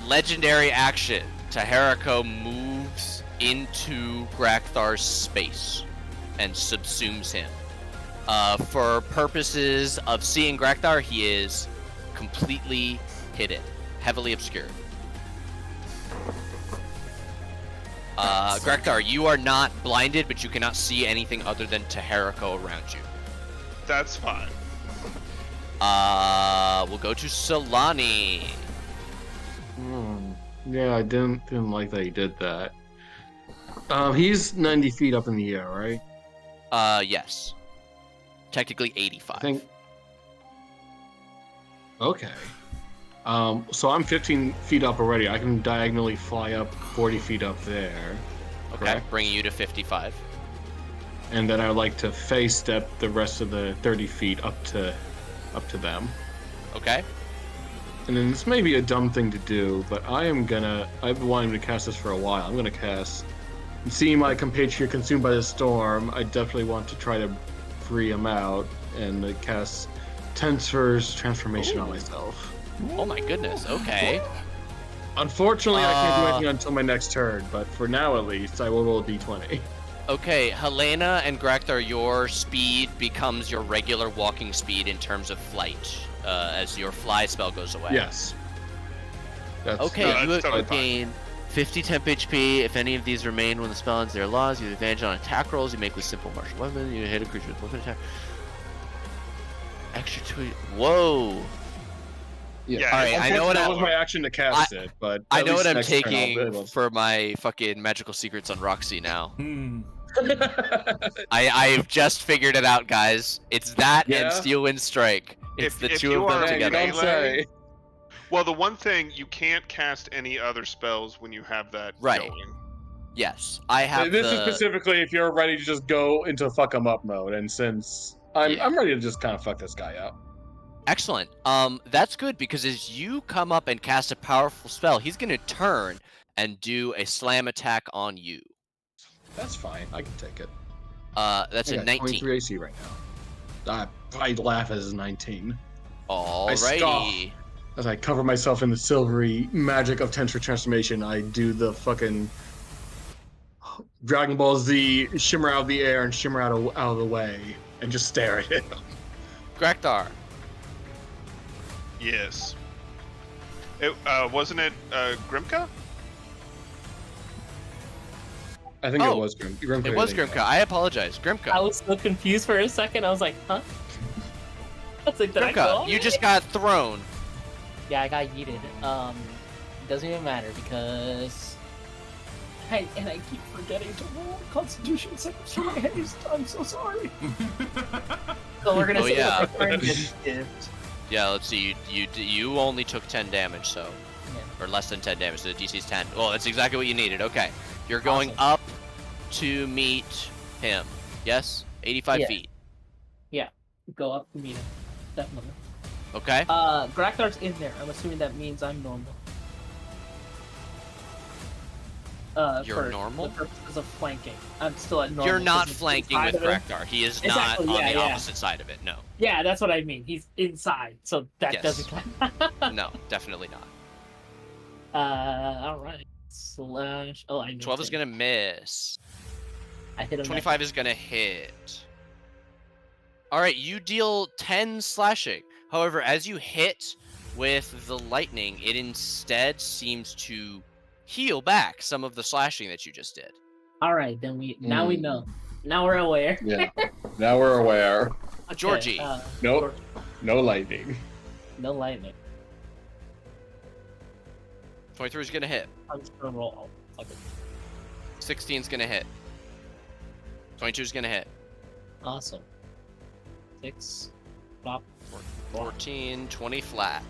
Legendary action. Tahariko moves into Grakthar's space and subsumes him. For purposes of seeing Grakthar, he is completely hidden, heavily obscured. Grakthar, you are not blinded, but you cannot see anything other than Teheriko around you. That's fine. We'll go to Solani. Yeah, I didn't like that he did that. He's 90 feet up in the air, right? Yes. Technically 85. I think. Okay. So I'm 15 feet up already. I can diagonally fly up 40 feet up there. Okay, correct? bringing you to 55. And then I'd like to phase step the rest of the 30 feet up to them. Okay. And then this may be a dumb thing to do, but I've been wanting to cast this for a while. I'm gonna cast. Seeing my compatriot consumed by the storm, I definitely want to try to free him out and cast Tensor's transformation on myself. Oh my goodness, okay. Unfortunately, I can't do anything until my next turn, but for now at least, I will roll a d20. Okay, Helena and Grakthar, your speed becomes your regular walking speed in terms of flight, as your fly spell goes away. Yes. Okay, you that's totally gain 50 temp HP. If any of these remain when the spell ends their laws, you have advantage on attack rolls you make with simple martial weapon. You hit a creature with weapon attack. Extra tweet. Whoa. Yeah. All right, I know what that was my action to cast it, but I at know least what I'm next turn taking for my fucking magical secrets on Roxy now. Hmm. I've just figured it out, guys. It's that Yeah? and Steel Wind Strike. It's the If two you of them are together. Don't melee- say. Well, the one thing, you can't cast any other spells when you have that Right. going. Yes, I have This is the... specifically if you're ready to just go into fuck 'em up mode, and since I'm ready to just kind of fuck this guy up. Excellent. That's good because as you come up and cast a powerful spell, he's going to turn and do a slam attack on you. That's fine. I can take it. That's I a got 19. 23 AC right now. I laugh as 19. Alrighty. As I cover myself in the silvery magic of Tensor Transformation, I do the fucking Dragon Ball Z shimmer out of the air and shimmer out of the way and just stare at him. Grakthar. Yes. Wasn't it Grimka? I think Oh, it was Grimka. It was Grimka. I apologize. Grimka. I was so confused for a second. I was like, huh? I was like, did I go Grimka, you just got thrown. Yeah, I got yeeted. Doesn't even matter because I keep forgetting to roll Constitution saves for my haste. I'm so sorry. So we're gonna Oh, say yeah. that my friend gets gift. Yeah, let's see. You only took 10 damage, so... Yeah. Or less than 10 damage, so the DC's 10. Well, that's exactly what you needed. Okay. You're going Awesome. up to meet him. Yes? 85 Yeah. feet. Go up to meet him. Definitely. Okay? Graktar's in there. I'm assuming that means I'm normal. You're for normal? the purposes of flanking. I'm still at normal. You're not 'cause it's flanking with inside of him. Graktar. He is Exactly, not on yeah, the yeah. opposite side of it. No. Yeah, that's what I mean. He's inside, so that Yes. doesn't count. No, definitely not. Alright. Slash. Oh, I know. 12 is going to miss. I hit him. 25 is going to hit. Alright, you deal 10 slashing. However, as you hit with the lightning, it instead seems to heal back some of the slashing that you just did. Alright, then now we know. Now we're aware. Yeah. Now we're aware. Okay, Georgie. Nope. No lightning. No lightning. 23 is going to hit. I'm just gonna roll. Fuck it. 16 is going to hit. 22 is going to hit. Awesome. 6. Flop. 14, 20 flat.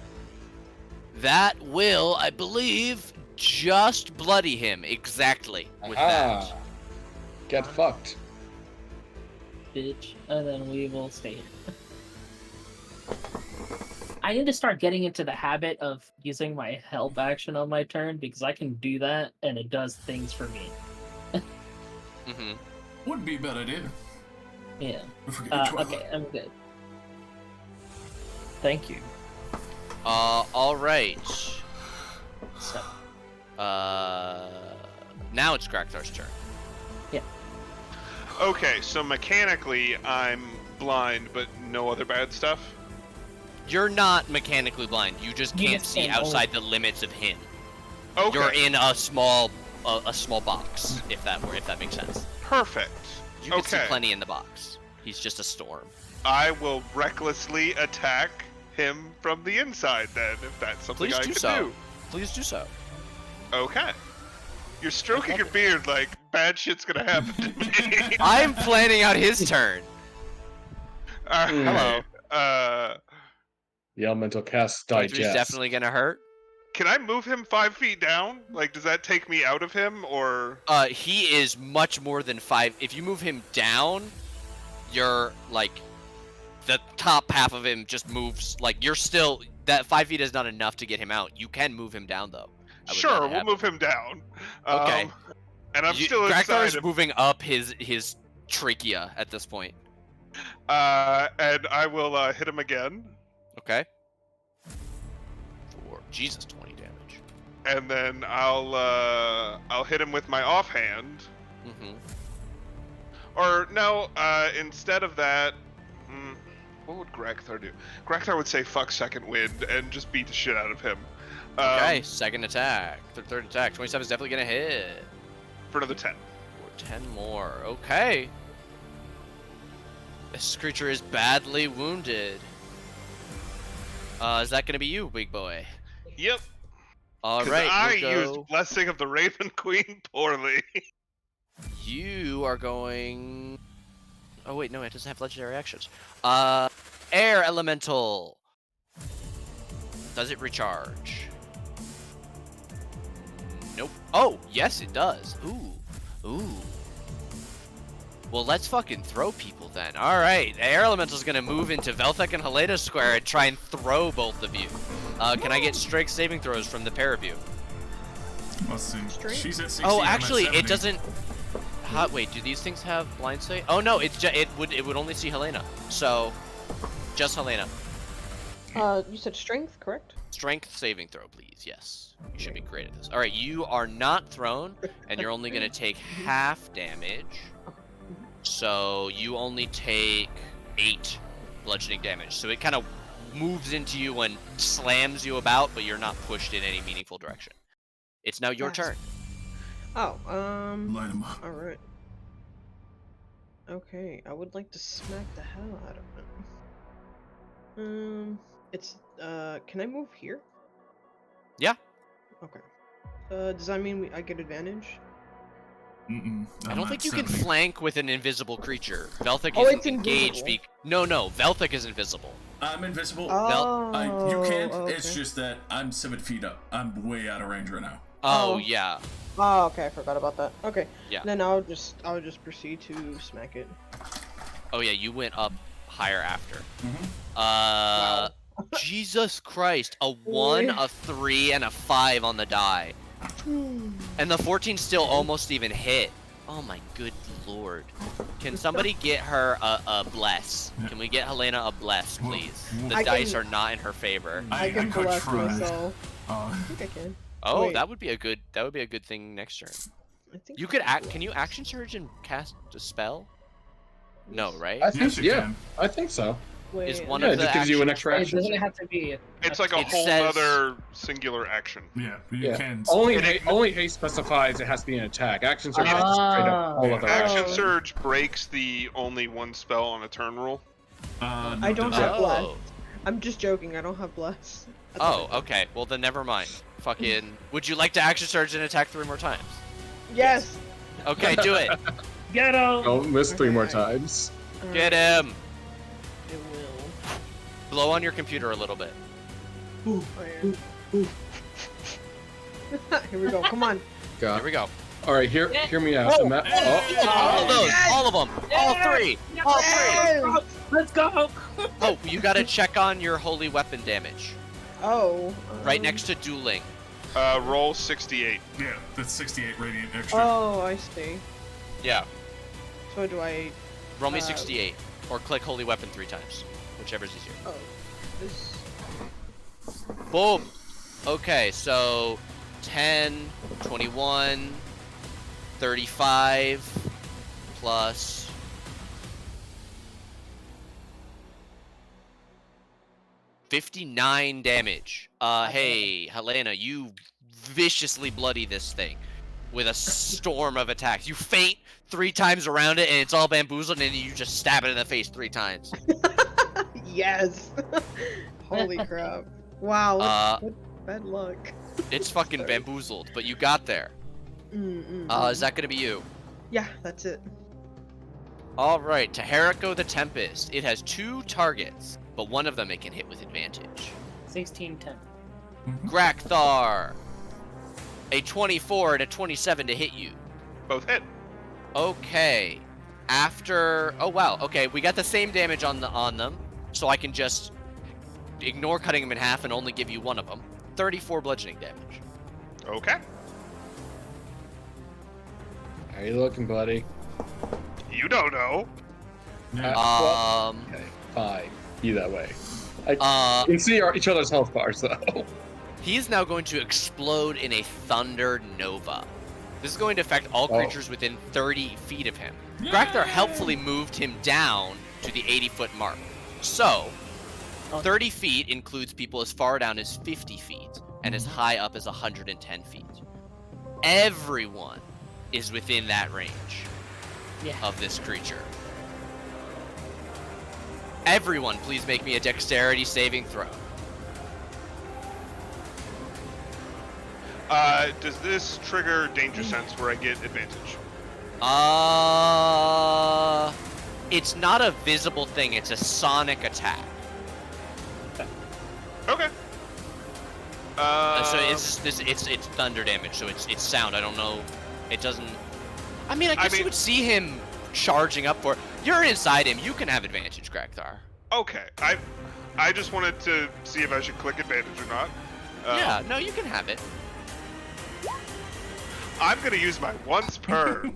That will, I believe, just bloody him exactly with that. Get fucked. Bitch. And then we will stay here. I need to start getting into the habit of using my help action on my turn because I can do that and it does things for me. Mm-hmm. Would be a bad idea. Yeah. If we're getting 12. Okay, I'm good. Thank you. All right. So, Now it's Graktar's turn. Okay, so mechanically, I'm blind, but no other bad stuff? You're not mechanically blind. You just You can't just see can't outside the limits of him. Okay. You're in a small box, if that makes sense. Perfect. You can see Okay. plenty in the box. He's just a storm. I will recklessly attack him from the inside then, if that's something Please I do can so. do. Please do so. Okay. You're stroking your beard like bad shit's gonna happen to me. I'm planning out his turn. Alright, Hello. The elemental cast 23's digest. definitely gonna hurt. Can I move him 5 feet down? Like, does that take me out of him, or? He is much more than 5. If you move him down, you're like, the top half of him just moves. Like, you're still, that 5 feet is not enough to get him out. You can move him down though. Sure, we'll move him down. Okay. And I'm still Grakthar inside is him. moving up his trachea at this point. And I will hit him again. Okay. For Jesus, 20 damage. And then I'll hit him with my offhand. Mm-hmm. Or no, instead of that, what would Grakthar do? Grakthar would say "fuck second wind" and just beat the shit out of him. Okay, second attack. Third attack. 27 is definitely gonna hit. For another 10. For 10 more. Okay. This creature is badly wounded. Is that gonna be you, big boy? Yep. All 'Cause right. I we'll used go. Blessing of the Raven Queen poorly. You are going. Oh wait, no, it doesn't have legendary actions. Air elemental. Does it recharge? Nope. Oh, yes, it does. Ooh. Well, let's fucking throw people then. All right, Air Elemental's gonna move into Velthek and Helena Square and try and throw both of you. Can I get strength saving throws from the pair of you? Let's see. Straight? She's at 60. Oh, I'm at actually, 70. it doesn't. Wait, do these things have blind sight? Oh no, it would only see Helena. So, just Helena. You said strength, correct? Strength saving throw, please. Yes, you should be great at this. All right, you are not thrown, and you're only gonna take half damage. So you only take 8 bludgeoning damage. So it kind of moves into you and slams you about, but you're not pushed in any meaningful direction. It's now your Yes. turn. Oh, Light him up. alright. Okay, I would like to smack the hell out of it. It's, can I move here? Yeah. Okay. Does that mean I get advantage? I don't think you can flank with an invisible creature. Velthek Oh, isn't it's engaged. invisible. No, Velthek is invisible. I'm invisible. Oh, You can't. okay. It's just that I'm 7 feet up. I'm way out of range right now. Oh, Oh. yeah. Oh, okay, I forgot about that. Okay. Yeah. Then I'll just proceed to smack it. Oh, yeah, you went up higher after. Mhm. Jesus Christ. A 1, a 3, and a 5 on the die. And the 14 still almost even hit. Oh my good lord. Can somebody get her a bless? Can we get Helena a bless, please? The I dice can- are not in her favor. I can could bless try. myself. Uh, I think I can. Oh, Wait. that would be a good thing next turn. I think You I could can can you bless. action surge and cast a spell? No, right? I think, yes, you yeah, can. I think so. Wait, Is one Yeah, of it the just gives you an actions- extra It action. doesn't have to be. It's like a It whole says- other singular action. Yeah, you Yeah. can. Only haste specifies it has to be an attack. Action surge is straight up all other Action actions. Surge breaks the only one spell on a turn rule. No, I don't it doesn't. have bless. Oh. I'm just joking. I don't have bless. That's Oh, all I okay. Well then never mind. Fucking would you like to action surge and attack 3 more times? have. Yes. Okay, do it. Get him! Don't miss 3 more Okay. times. Get him. It will. Blow on your computer a little bit. Oh, yeah. Here we go. Come on. Here God. we go. All right, hear me out. Oh. All of those, all of them, all 3, all 3. Yes! Let's go! Oh, you gotta check on your holy weapon damage. Oh. Right next to dueling. Roll 68. Yeah, that's 68 radiant extra. Oh, I see. Yeah. So do I? Roll me 68, or click holy weapon 3 times, whichever's easier. Oh, this. Boom. Okay, so 10, 21, 35, plus 59 damage. Hey, Helena, you viciously bloody this thing with a storm of attacks. You feint 3 times around it, and it's all bamboozled, and then you just stab it in the face 3 times. Yes. Holy crap. Wow. What bad luck. It's fucking Sorry. bamboozled, but you got there. Is that gonna be you? Yeah, that's it. Alright, Tahariko the Tempest. It has 2 targets, but one of them it can hit with advantage. 16, 10. Grakthar. A 24 and a 27 to hit you. Both hit. Okay. After... Oh, wow. Okay, we got the same damage on them, so I can just ignore cutting them in half and only give you one of them. 34 bludgeoning damage. Okay. How you looking, buddy? You don't know. Yeah. Okay, fine. Either way. We can see each other's health bars, though. He is now going to explode in a Thunder Nova. This is going to affect all creatures within 30 feet of him. Grakthar helpfully moved him down to the 80-foot mark. So, 30 feet includes people as far down as 50 feet, and as high up as 110 feet. Everyone is within that range of this creature. Everyone, please make me a dexterity saving throw. Does this trigger danger sense where I get advantage? It's not a visible thing, it's a sonic attack. Okay. So it's thunder damage, so it's sound. I don't know. It doesn't. I mean, I guess you would see him charging up for. You're inside him. You can have advantage, Grakthar. Okay. I just wanted to see if I should click advantage or not. Yeah. No, you can have it. I'm gonna use my once per.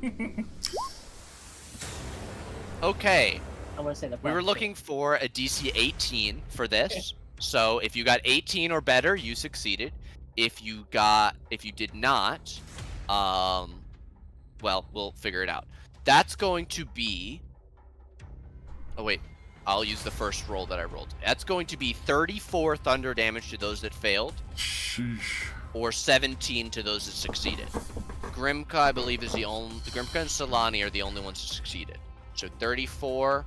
Okay. I want to say the. We were looking for a DC 18 for this. So if you got 18 or better, you succeeded. If you did not, well, we'll figure it out. That's going to be. Oh wait, I'll use the first roll that I rolled. That's going to be 34 thunder damage to those that failed, or 17 to those that succeeded. Grimka, I believe, is the only. Grimka and Solani are the only ones who succeeded. So 34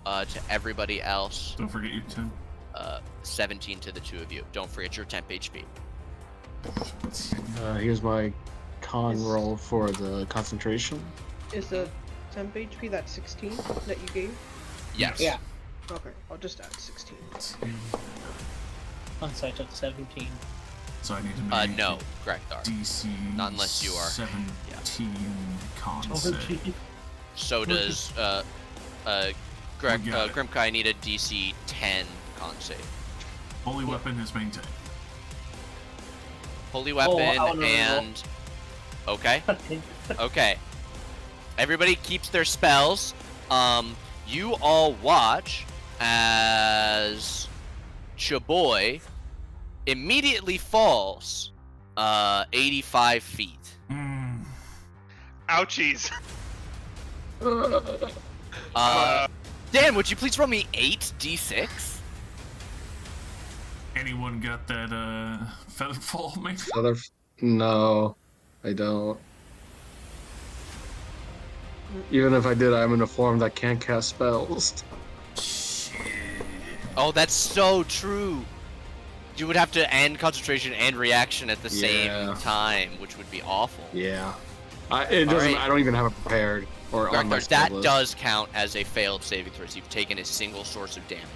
to everybody else. Don't forget your 10. 17 to the 2 of you. Don't forget your temp HP. Here's my con roll for the concentration. Is the temp HP that 16 that you gave? Yes. Yeah. Okay, I'll just add 16. So I took 17. So I need to make No, Grakthar. DC Not unless you are. 17 con save. So does Grimka. I need a DC 10 con save. Holy weapon is maintained. Holy weapon and okay. Okay. Everybody keeps their spells. You all watch as Chaboy immediately falls 85 feet. Ouchies. Dan, would you please roll me 8d6? Anyone got that feather fall, mate? No, I don't. Even if I did, I'm in a form that can't cast spells. Oh, that's so true. You would have to end concentration and reaction at the same time, which would be awful. Yeah. It doesn't. Right. I don't even have it prepared or on my spell that list. does count as a failed saving throw. So you've taken a single source of damage.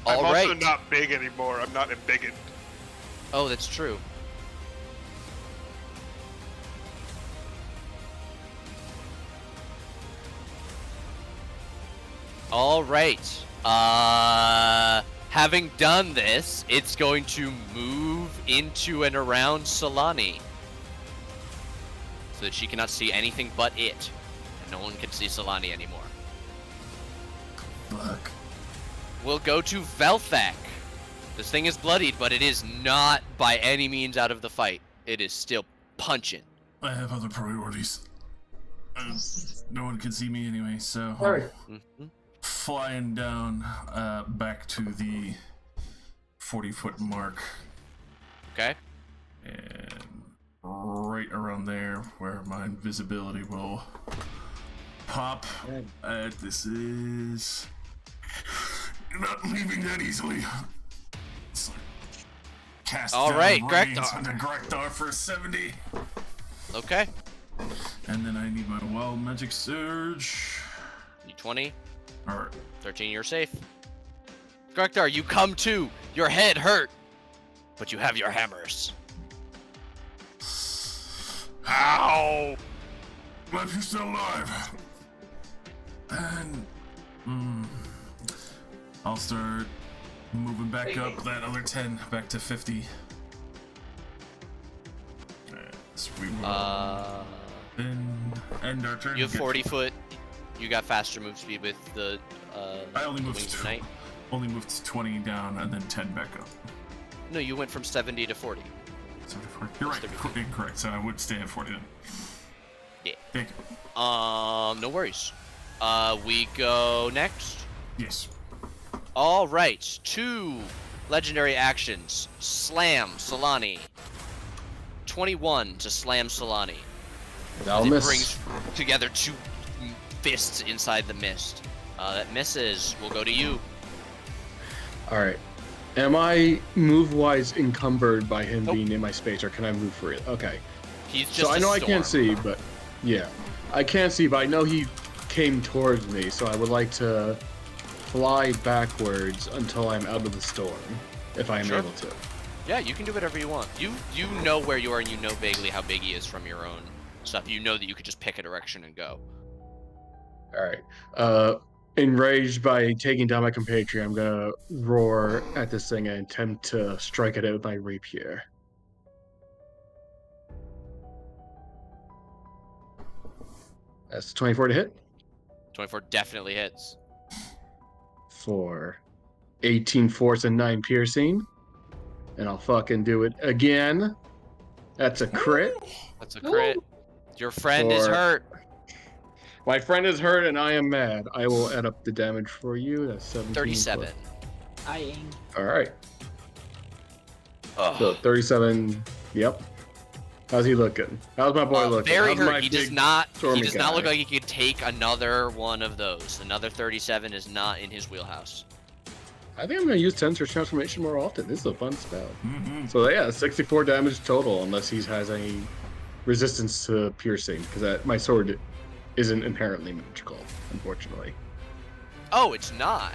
I'm also not big anymore. I'm not embiggened. Oh, that's true. All right. Having done this, it's going to move into and around Solani, so that she cannot see anything but it, and no one can see Solani anymore. Fuck. We'll go to Velthek. This thing is bloodied, but it is not by any means out of the fight. It is still punching. I have other priorities. No one can see me anyway, so... flying down back to the 40-foot mark. Okay. And right around there where my invisibility will pop. This is... You're not leaving that easily. So, cast All down right, Rains Grekdar. onto Grekdar for 70. Okay. And then I need my Wild Magic Surge. You 20. Alright. 13, you're safe. Grekdar, you come to. Your head hurt. But you have your hammers. Ow! Glad you're still alive. And I'll start moving back up that other 10 back to 50. Yes, we will then end our turn. You have 40 foot. You got faster move speed with the I only moved Wings of to Night. only moved 20 down and then 10 back up. No, you went from 70 to 40. 74. You're right. Incorrect. So I would stay at 40 then. Yeah. Thank you. No worries. We go next. Yes. All right, 2 legendary actions. Slam Solani. 21 to slam Solani. That'll It miss. brings together 2 fists inside the mist. That misses. We'll go to you. Alright. Am I move-wise encumbered by him Nope. being in my space, or can I move free? Okay. He's just So I a know I storm. can't see, but... Yeah. I can't see, but I know he came towards me, so I would like to fly backwards until I'm out of the storm, if I am Sure. able to. Yeah, you can do whatever you want. You know where you are and you know vaguely how big he is from your own stuff. You know that you could just pick a direction and go. Alright. Enraged by taking down my compatriot, I'm gonna roar at this thing and attempt to strike at it with my rapier. That's 24 to hit. 24 definitely hits. For 18 force and 9 piercing. And I'll fucking do it again. That's a crit. That's a crit. Your friend is For- hurt. My friend is hurt and I am mad. I will add up the damage for you. That's 17. 37. I aim. Alright. Ugh. So 37. Yep. How's he looking? How's my boy looking? Very How's my hurt. He does big not. He stormy does not look guy? like he could take another one of those. Another 37 is not in his wheelhouse. I think I'm gonna use Tensor Transformation more often. This is a fun spell. Mm-hmm. So yeah, 64 damage total, unless he has any resistance to piercing, because my sword isn't inherently magical, unfortunately. Oh, it's not.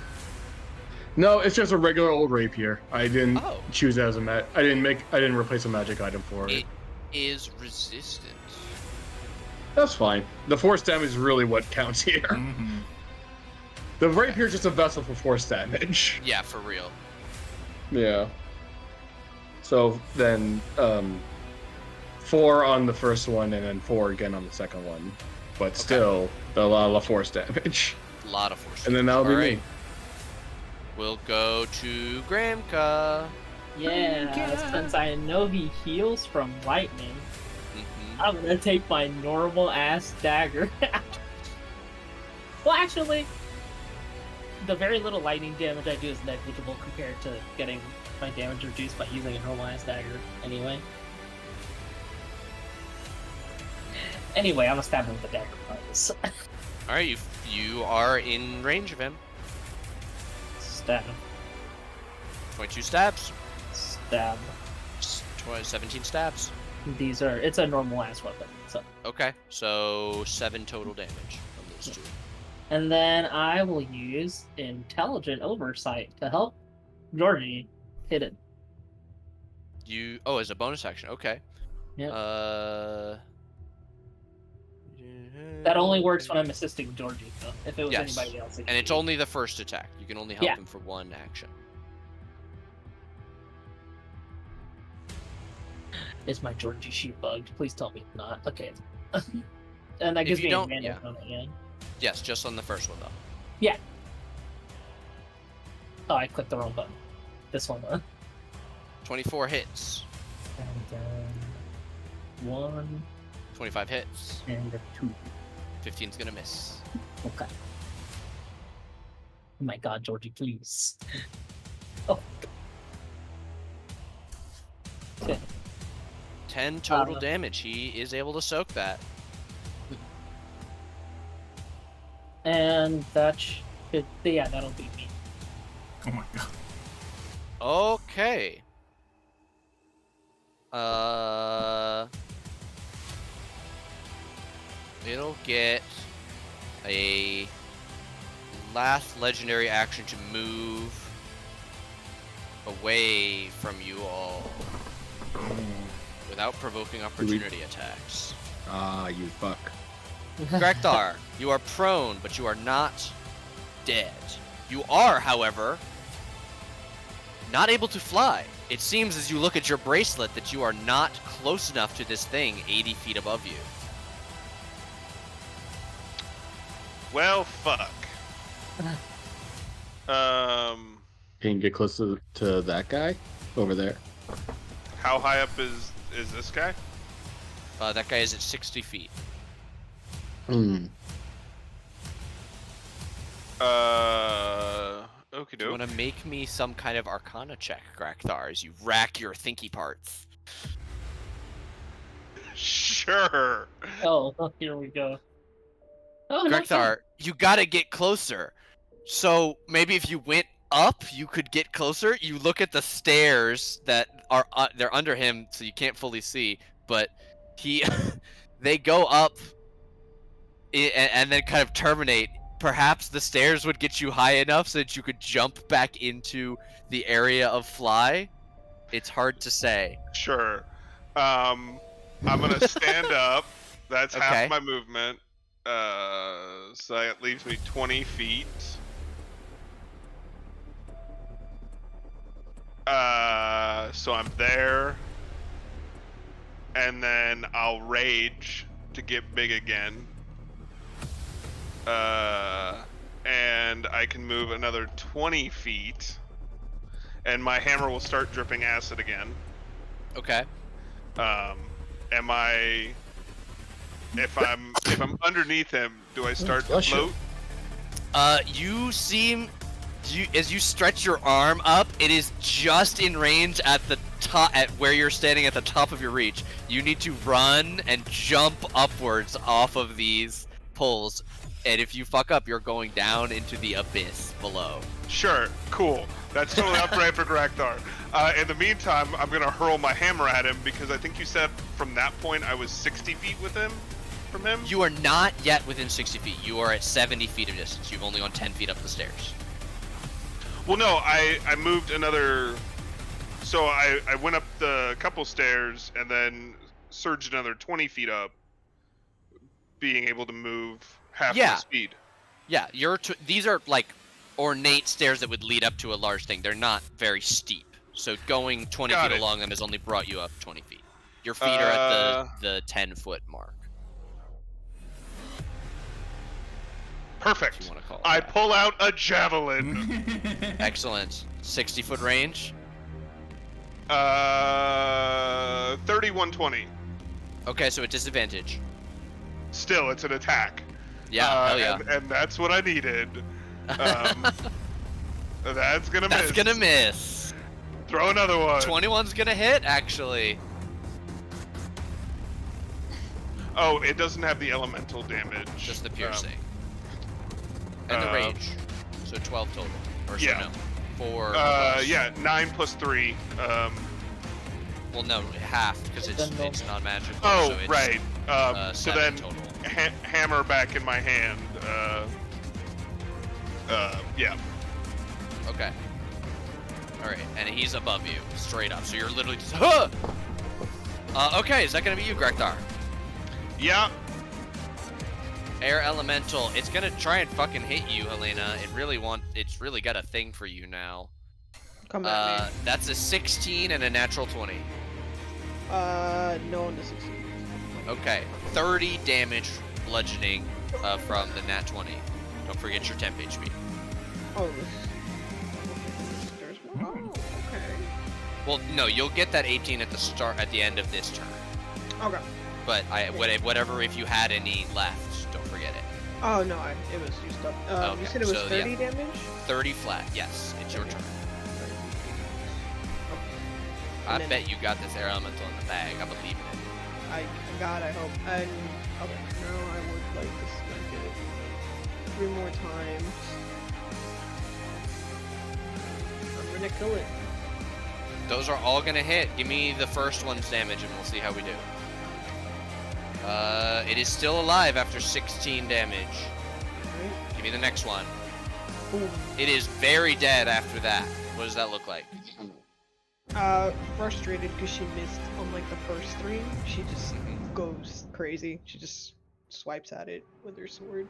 No, it's just a regular old rapier. I didn't Oh. choose it as a I didn't replace a magic item for it. It is resistant. That's fine. The force damage is really what counts here. Mm-hmm. The rapier is just a vessel for force damage. Yeah, for real. Yeah. So then, 4 on the first one, and then 4 again on the second one. But still, a lot of force damage. A lot of force. And then that'll be Alright. me. We'll go to Gramka. Yeah, since I know he heals from lightning, Mhm. I'm gonna take my normal ass dagger. Well, actually, the very little lightning damage I do is negligible compared to getting my damage reduced by using a normal ass dagger anyway. Anyway, I'm gonna stab him with the dagger parts. Alright, you are in range of him. Stab. 22 stabs. Stab. 17 stabs. It's a normal ass weapon, so. Okay, so 7 total damage from those 2. And then I will use Intelligent Oversight to help Georgie hit it. As a bonus action, okay. Yep. That That only works when I'm assisting Georgie, though. If it was Yes. anybody else. And it's only the first attack. You can only help Yeah. him for 1 action. Is my Georgie sheet bugged? Please tell me it's not. Okay. And that If gives you me don't- advantage yeah. on it, yeah. Yes, just on the first one though. Yeah. Oh, I clicked the wrong button. This one, 24 hits. And 1 25 hits. and a 2. 15's gonna miss. Okay. my God, Georgie, please. Oh. 10 total damage. He is able to soak that. And that should, yeah, that'll be me. Oh my god. Okay. It'll get a last legendary action to move away from you all without provoking opportunity attacks. Ah, you fuck. Grekthar, you are prone, but you are not dead. You are, however, not able to fly. It seems as you look at your bracelet that you are not close enough to this thing 80 feet above you. Well, fuck. Can you get close to that guy over there? How high up is this guy? That guy is at 60 feet. Hmm. Okie Do you doke. want to make me some kind of Arcana check, Grekthar, as you rack your thinky parts? Sure. Oh, here we go. Oh, no, Grekthar, you gotta get closer. So maybe if you went up, you could get closer. You look at the stairs that are they're under him, so you can't fully see. But they go up and then kind of terminate. Perhaps the stairs would get you high enough so that you could jump back into the area of fly. It's hard to say. Sure. I'm gonna stand up. That's Okay. half my movement. So that leaves me 20 feet. So I'm there. And then I'll rage to get big again. And I can move another 20 feet. And my hammer will start dripping acid again. Okay. Am I... If I'm underneath him, do I start to Bless you. float? You seem... as you stretch your arm up, it is just in range at the top, at where you're standing at the top of your reach. You need to run and jump upwards off of these poles, and if you fuck up, you're going down into the abyss below. Sure, cool. That's totally upright for Grakthar. In the meantime, I'm gonna hurl my hammer at him because I think you said from that point I was 60 feet with him, from him? You are not yet within 60 feet. You are at 70 feet of distance. You've only gone 10 feet up the stairs. Well, no, I moved another... So I went up the couple stairs and then surged another 20 feet up, being able to move half Yeah. the speed. Yeah, these are like ornate stairs that would lead up to a large thing. They're not very steep. So going 20 Got feet it. along them has only brought you up 20 feet. Your feet are at the 10-foot mark. If Perfect. you want to call it I that. pull out a javelin. Excellent. 60-foot range. 3120. Okay, so a disadvantage. Still, it's an attack. Yeah, hell yeah. And that's what I needed. That's gonna miss. That's gonna miss. Throw another one. 21's gonna hit, actually. Oh, it doesn't have the elemental damage. Just the piercing. And the rage. So 12 total. Or so yeah. no. 4. Yeah, 9 plus 3. Well, no, half, because it's non-magical. Oh, so it's, right. So 7 then, total. hammer back in my hand. Yeah. Okay. Alright, and he's above you, straight up. So you're literally just, huh! Okay, is that gonna be you, Grekthar? Yeah. Air Elemental. It's gonna try and fucking hit you, Helena. It's really got a thing for you now. Come at me. That's a 16 and a natural 20. No on the 16. Okay, 30 damage bludgeoning from the nat 20. Don't forget your temp HP. Oh, there's one. Oh, okay. Well, no, you'll get that 18 at the end of this turn. Okay. But whatever, if you had any left, don't forget it. Oh no, it was used up. You Okay, said it was so, 30 yeah. damage? 30 flat. Yes, it's your turn. And I then- bet you got this air elemental in the bag. I believe in it. God, I hope. And okay, now I would like to spend it 3 more times. I'm gonna kill it. Those are all gonna hit. Give me the first one's damage and we'll see how we do. It is still alive after 16 damage. Right? Give me the next one. Boom. It is very dead after that. What does that look like? Frustrated because she missed on like the first 3. She just goes crazy. She just swipes at it with her sword.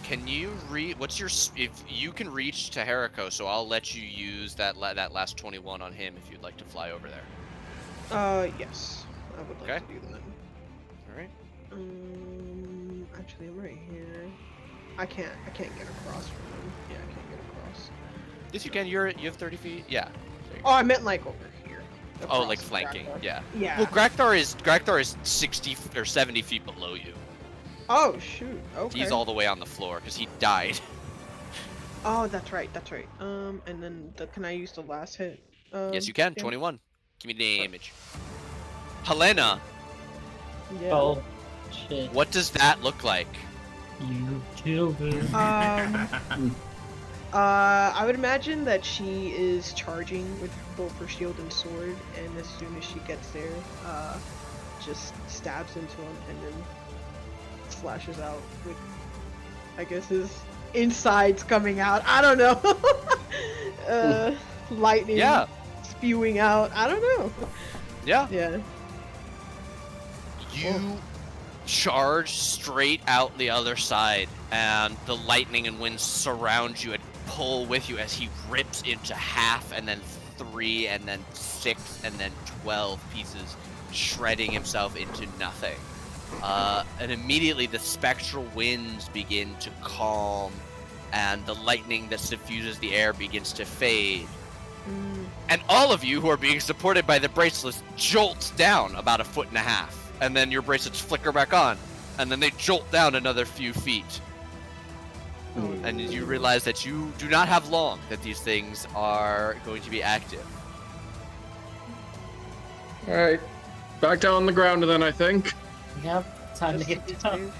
Can you what's your, if you can reach to Heriko, so I'll let you use that last 21 on him if you'd like to fly over there. Yes. I would like Okay. to do that. Alright. Actually, I'm right here. I can't get across from him. Yeah, I can't get across. Yes, you can. You have 30 feet. Yeah. There you go. Oh, I meant like over here. Oh, Across like from flanking. Drakthar. Yeah. Yeah. Well, Grakthar is 60 or 70 feet below you. Oh shoot. Okay. He's all the way on the floor because he died. Oh, that's right. That's right. And then can I use the last hit? Yes, you can. yeah. 21. Give me the damage. Helena, Yeah. Oh, shit. what does that look like? You killed her. I would imagine that she is charging with both her shield and sword, and as soon as she gets there, just stabs into him and then slashes out with, I guess, his insides coming out. I don't know. Lightning Yeah. spewing out. I don't know. Yeah. Yeah. You charge straight out the other side, and the lightning and wind surround you and pull with you as he rips into half, and then 3, and then 6, and then 12 pieces, shredding himself into nothing. And immediately the spectral winds begin to calm, and the lightning that suffuses the air begins to fade. And all of you who are being supported by the bracelets jolt down about 1.5 feet, and then your bracelets flicker back on, and then they jolt down another few feet. And you realize that you do not have long that these things are going to be active. Alright. Back down on the ground then, I think. Yep, time to Just get to be down. safe.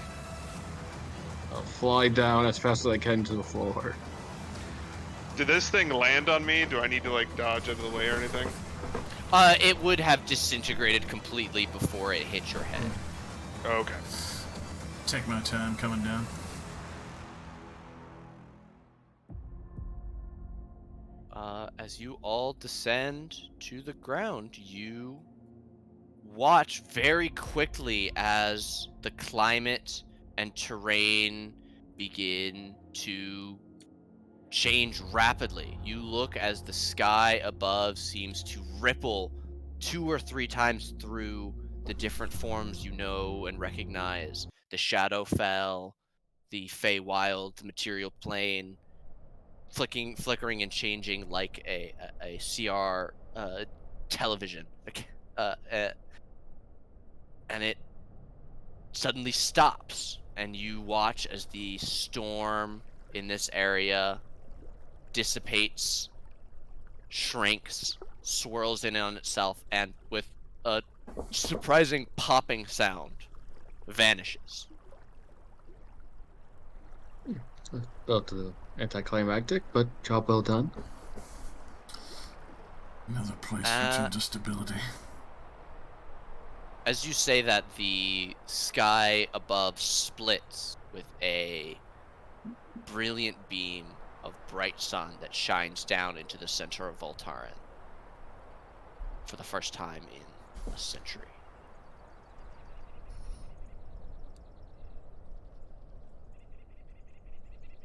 I'll fly down as fast as I can to the floor. Did this thing land on me? Do I need to like dodge out of the way or anything? It would have disintegrated completely before it hit your head. Okay. Take my time coming down. As you all descend to the ground, you watch very quickly as the climate and terrain begin to change rapidly. You look as the sky above seems to ripple 2 or 3 times through the different forms you know and recognize. The Shadowfell, the Feywild, the Material Plane, flickering and changing like a CR television. And it suddenly stops, and you watch as the storm in this area dissipates, shrinks, swirls in on itself, and with a surprising popping sound, vanishes. About the anticlimactic, but job well done. Another place for gentle stability. As you say that, the sky above splits with a brilliant beam of bright sun that shines down into the center of Voltaren for the first time in a century.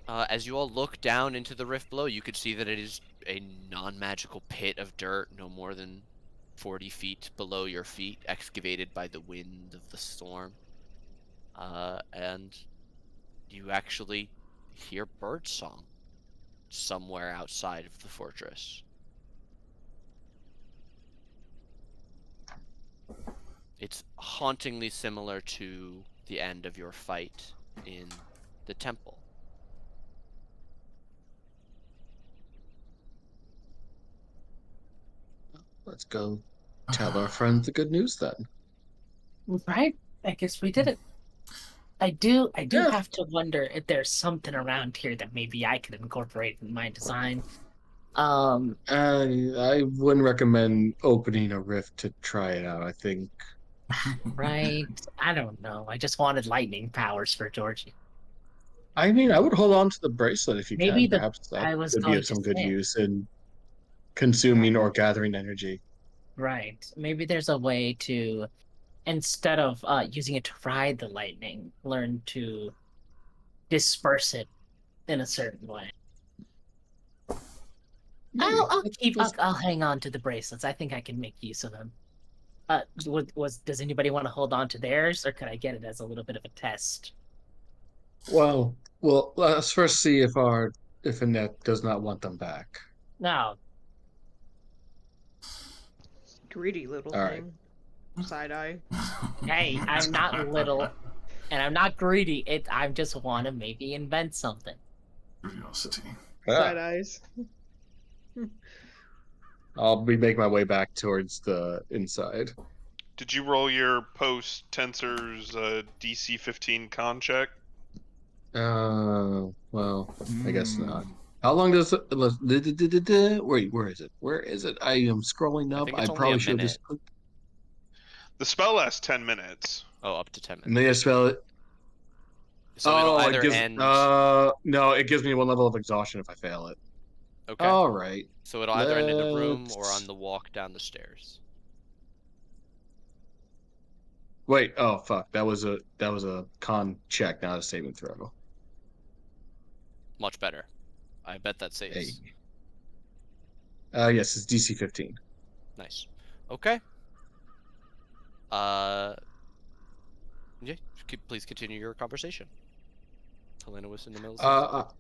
As you all look down into the rift below, you could see that it is a non-magical pit of dirt no more than 40 feet below your feet, excavated by the wind of the storm. And you actually hear birdsong somewhere outside of the fortress. It's hauntingly similar to the end of your fight in the temple. Let's go tell our friends the good news then. Right? I guess we did it. I do Yeah. have to wonder if there's something around here that maybe I could incorporate in my design. I wouldn't recommend opening a rift to try it out. I think. Right? I don't know. I just wanted lightning powers for Georgie. I mean, I would hold on to the bracelet if you Maybe can. Perhaps that I was could be going of to some good say, use in consuming or gathering energy. right. Maybe there's a way to, instead of using it to ride the lightning, learn to disperse it in a certain way. Maybe. I'll hang on to the bracelets. I think I can make use of them. Does anybody want to hold on to theirs, or could I get it as a little bit of a test? Well, let's first see if Annette does not want them back. No. Greedy little All right. thing. Side eye. Hey, I'm not little, and I'm not greedy. I just want to maybe invent something. Curiosity. Side eyes. I'll be making my way back towards the inside. Did you roll your post tensors DC 15 con check? Well, I guess not. How long does it? Wait, where is it? Where is it? I am scrolling I up. think I it's only a probably should have minute. just clicked. The spell lasts 10 minutes. Oh, up to 10 And they minutes. spell it. So it'll Oh, either it gives. end. No, it gives me one level of exhaustion if I fail it. Okay. All right. So it'll either end in the room or Let's- on the walk down the stairs. Wait. Oh, fuck. That was a con check, not a saving throw. Much better. I bet that Hey. saves. Yes, it's DC 15. Nice. Okay. Yeah. Please continue your conversation. Helena was in the middle of something.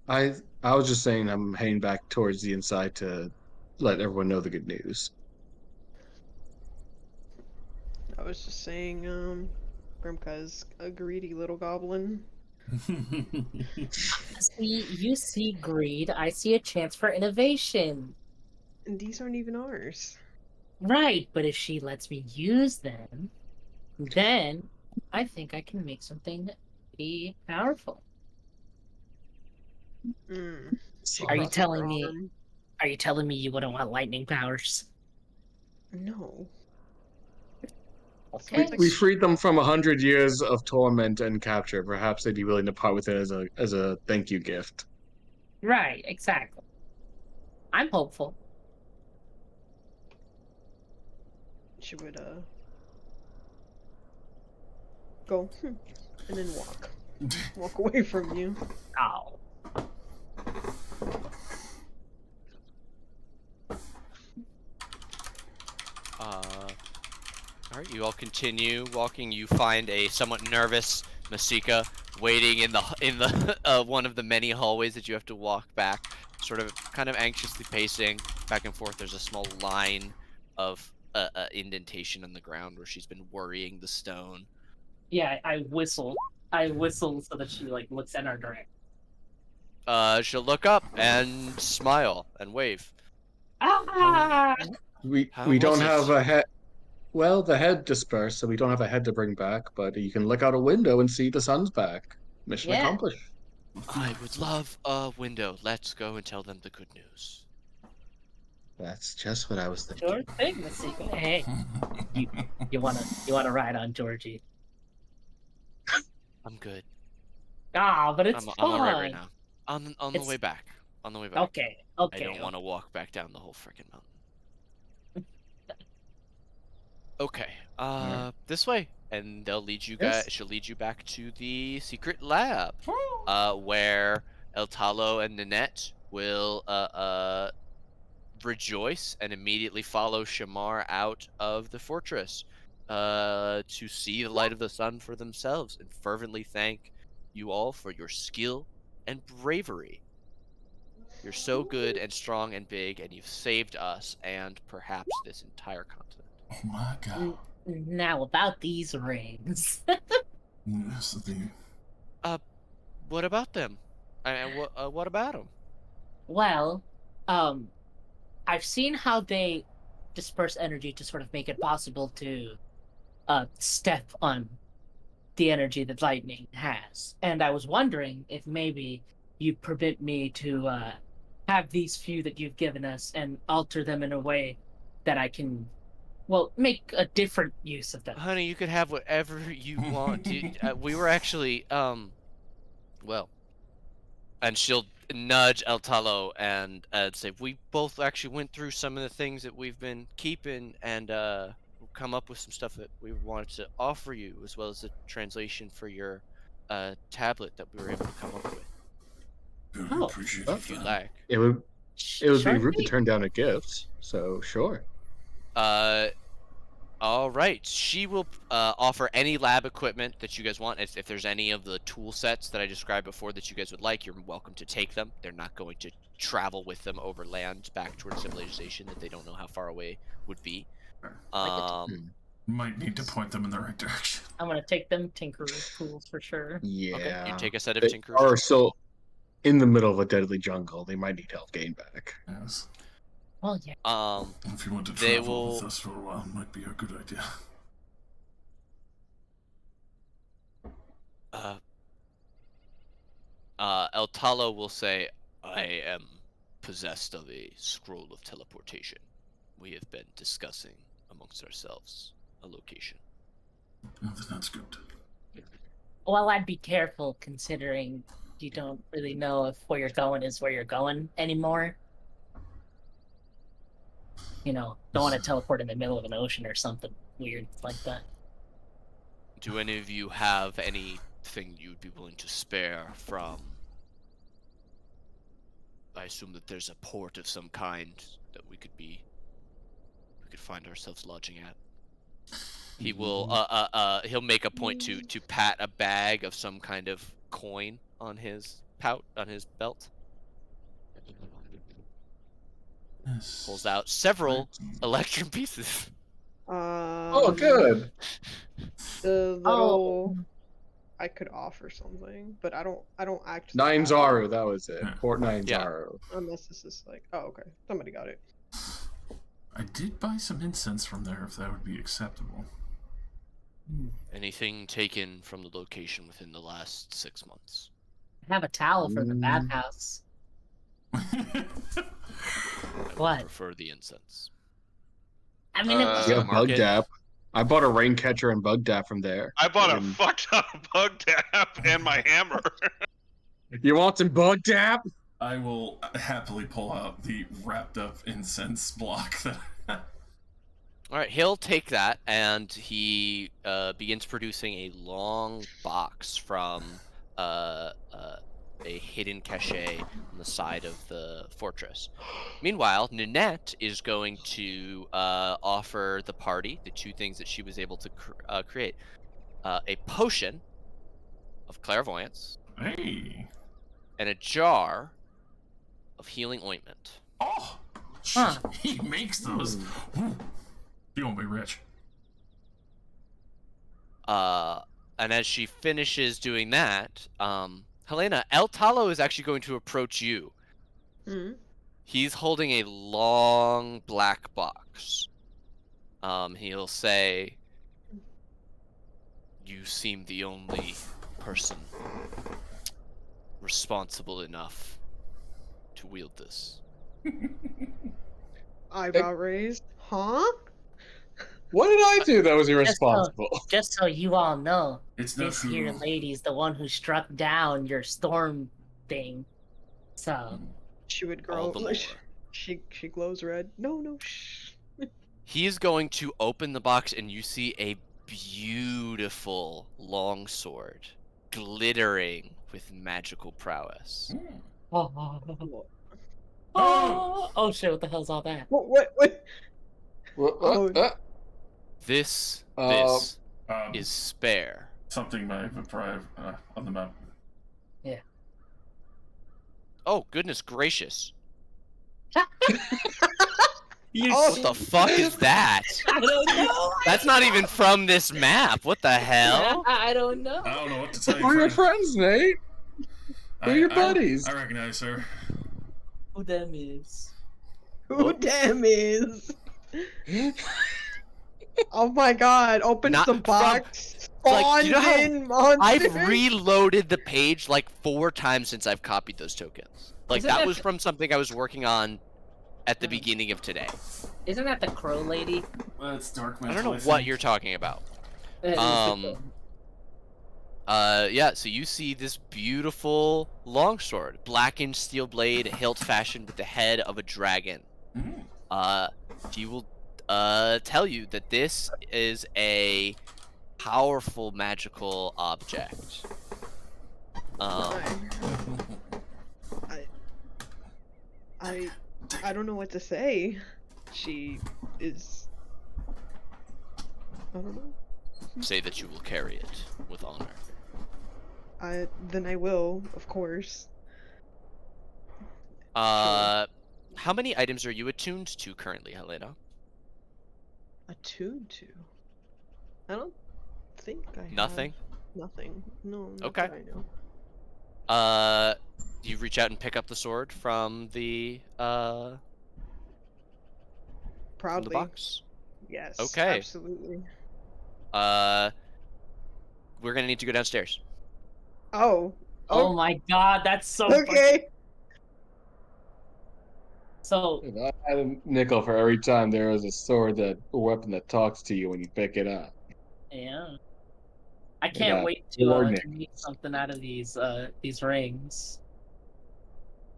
I was just saying I'm heading back towards the inside to let everyone know the good news. I was just saying, Grimka's a greedy little goblin. You see greed. I see a chance for innovation. And these aren't even ours. Right, but if she lets me use them, then I think I can make something be powerful. Are you telling me? Are you telling me you wouldn't want lightning powers? No. Okay. We freed them from 100 years of torment and capture. Perhaps they'd be willing to part with it as a thank you gift. Right, exactly. I'm hopeful. She would go and then walk away from you. Oh. All right, you all continue walking. You find a somewhat nervous Masika waiting in the one of the many hallways that you have to walk back, sort of kind of anxiously pacing back and forth. There's a small line of indentation on the ground where she's been worrying the stone. Yeah, I whistle. I whistle so that she looks in our direction. She'll look up and smile and wave. Ah! We How don't was it? have a head. Well, the head dispersed, so we don't have a head to bring back. But you can look out a window and see the sun's back. Mission Yeah. accomplished. I would love a window. Let's go and tell them the good news. That's just what I was thinking. Sure thing, Masika. Hey, you wanna ride on Georgie? I'm good. Ah, but it's I'm fun. alright right now. On the way back. On the way back. Okay. I don't want to walk back down the whole frickin' mountain. Okay. This way, and they'll lead you guys. Yes. She'll lead you back to the secret lab, where El Talo and Nanette will rejoice and immediately follow Shamar out of the fortress, to see the light of the sun for themselves and fervently thank you all for your skill and bravery. You're so good and strong and big, and you've saved us and perhaps this entire continent. Oh my god. Now about these rings. Yes, the What about them? And what about them? Well, I've seen how they disperse energy to sort of make it possible to step on the energy that lightning has. And I was wondering if maybe you'd permit me to have these few that you've given us and alter them in a way that I can, well, make a different use of them. Honey, you could have whatever you want. We were actually, well, and she'll nudge El Talo and say, we both actually went through some of the things that we've been keeping and we'll come up with some stuff that we wanted to offer you, as well as a translation for your tablet that we were able to come up with, Very Oh. appreciative. if you like. It would Sure be rude to thing. turn down a gift. So sure. All right. She will offer any lab equipment that you guys want. If there's any of the tool sets that I described before that you guys would like, you're welcome to take them. They're not going to travel with them over land back towards civilization that they don't know how far away would be. Might need to point them in the right direction. I'm gonna take them tinker tools for sure. Yeah. Okay, you take a set of They tinkers. are still in the middle of a deadly jungle. They might need help getting back. Yes. Well, yeah. If you want to They travel will- with us for a while, might be a good idea. El Talo will say, I am possessed of a scroll of teleportation. We have been discussing amongst ourselves a location. Oh, then that's good. Well, I'd be careful considering you don't really know if where you're going is where you're going anymore. You know, don't want to teleport in the middle of an ocean or something weird like that. Do any of you have anything you'd be willing to spare from... I assume that there's a port of some kind that we could find ourselves lodging at. He will he'll make a point to pat a bag of some kind of coin on his belt. Yes. Pulls out several electrum pieces. Oh, good. The little I could offer something, but I don't actually Nine have it, Zaru, that was it. Yeah. Port Nine Yeah. Zaru. unless this is like, oh, okay, somebody got it. I did buy some incense from there, if that would be acceptable. Anything taken from the location within the last 6 months? I have a towel for the bathhouse. I would What? prefer the incense. I mean, it's Yeah, Market. Bug Dap. I bought a rain catcher and Bug Dap from there. I bought a And- fuck ton of bug tap and my hammer. You want some Bug Dap? I will happily pull out the wrapped up incense block that. All right, he'll take that and he begins producing a long box from a hidden cache on the side of the fortress. Meanwhile, Ninette is going to offer the party the two things that she was able to create: a potion of clairvoyance Hey. and a jar of healing ointment. Oh. Huh. He makes those. Ooh. You won't be rich. And as she finishes doing that, Helena, El Talo is actually going to approach you. Hmm. He's holding a long black box. He'll say, "You seem the only person responsible enough to wield this." Eyebrow raised. Huh? What did I do that was irresponsible? just so you all know, It's not this here true. lady's the one who struck down your storm thing. So, She would All grow. the more. She glows red. No, shh. He is going to open the box, and you see a beautiful longsword, glittering with magical prowess. oh shit! What the hell's all that? What? Oh. This Um, is spare. something I've arrived on the map. Oh, goodness gracious. You What the fuck is that? I don't know. That's not even from this map. What the hell? I don't know. I don't know what to tell you. We're your friend. friends, Nate. We're your buddies. I recognize her. Who them is? Who Whoops. damn is? Oh my god, opens Not the from- box, like, spawns you know how in monsters. I've reloaded the page like 4 times since I've copied those tokens. Like, Isn't that that was from something I was working on at the Mhm. beginning of today. Isn't that the crow lady? Well, it's dark I metal. don't know think. what you're talking about. It is the crow. Yeah, so you see this beautiful longsword, blackened steel blade, hilt fashioned with the head of a dragon. Mm. She will tell you that this is a powerful magical object. Fine. I don't know what to say. She is. I don't know. Say that you will carry it with honor. Then I will, of course. How many items are you attuned to currently, Helena? Attuned to? I don't think I have. Nothing? Nothing. No, not Okay. that I know. Do you reach out and pick up the sword from the Proudly. box? Yes. Okay. Absolutely. We're gonna need to go downstairs. Oh. Oh my god, that's so funny. Okay. So If I had a nickel for every time there was a sword that a weapon that talks to you when you pick it up. yeah. I It can't got wait four to make something out of these rings.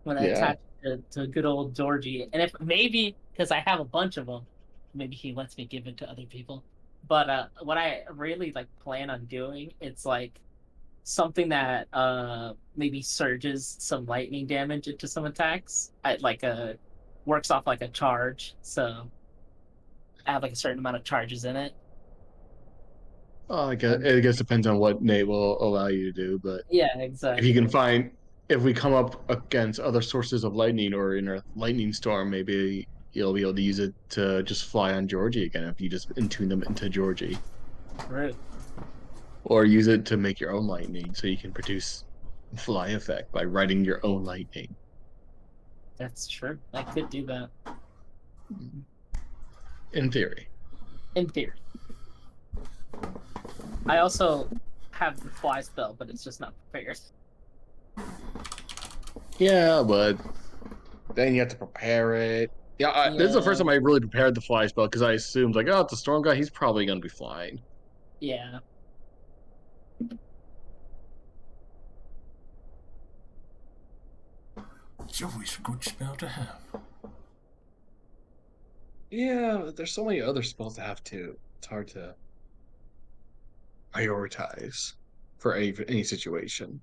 When I Yeah. attach it to good old Georgie. And if maybe because I have a bunch of them, maybe he lets me give it to other people. But what I really like plan on doing, it's like something that maybe surges some lightning damage into some attacks. Works off like a charge, so I have like a certain amount of charges in it. Oh, I guess depends on what Nate will allow you to do, but Yeah, if exactly. you can find, if we come up against other sources of lightning or in a lightning storm, maybe you'll be able to use it to just fly on Georgie again if you just intune them into Georgie. True. Or use it to make your own lightning so you can produce fly effect by writing your own lightning. That's true. I could do that. In theory. In theory. I also have the fly spell, but it's just not prepared. Yeah, but then you have to prepare it. Yeah, this is the first Yeah. time I really prepared the fly spell because I assumed, like, oh, it's a storm guy, he's probably going to be flying. Yeah. It's always a good spell to have. Yeah, but there's so many other spells to have too. It's hard to prioritize for any situation.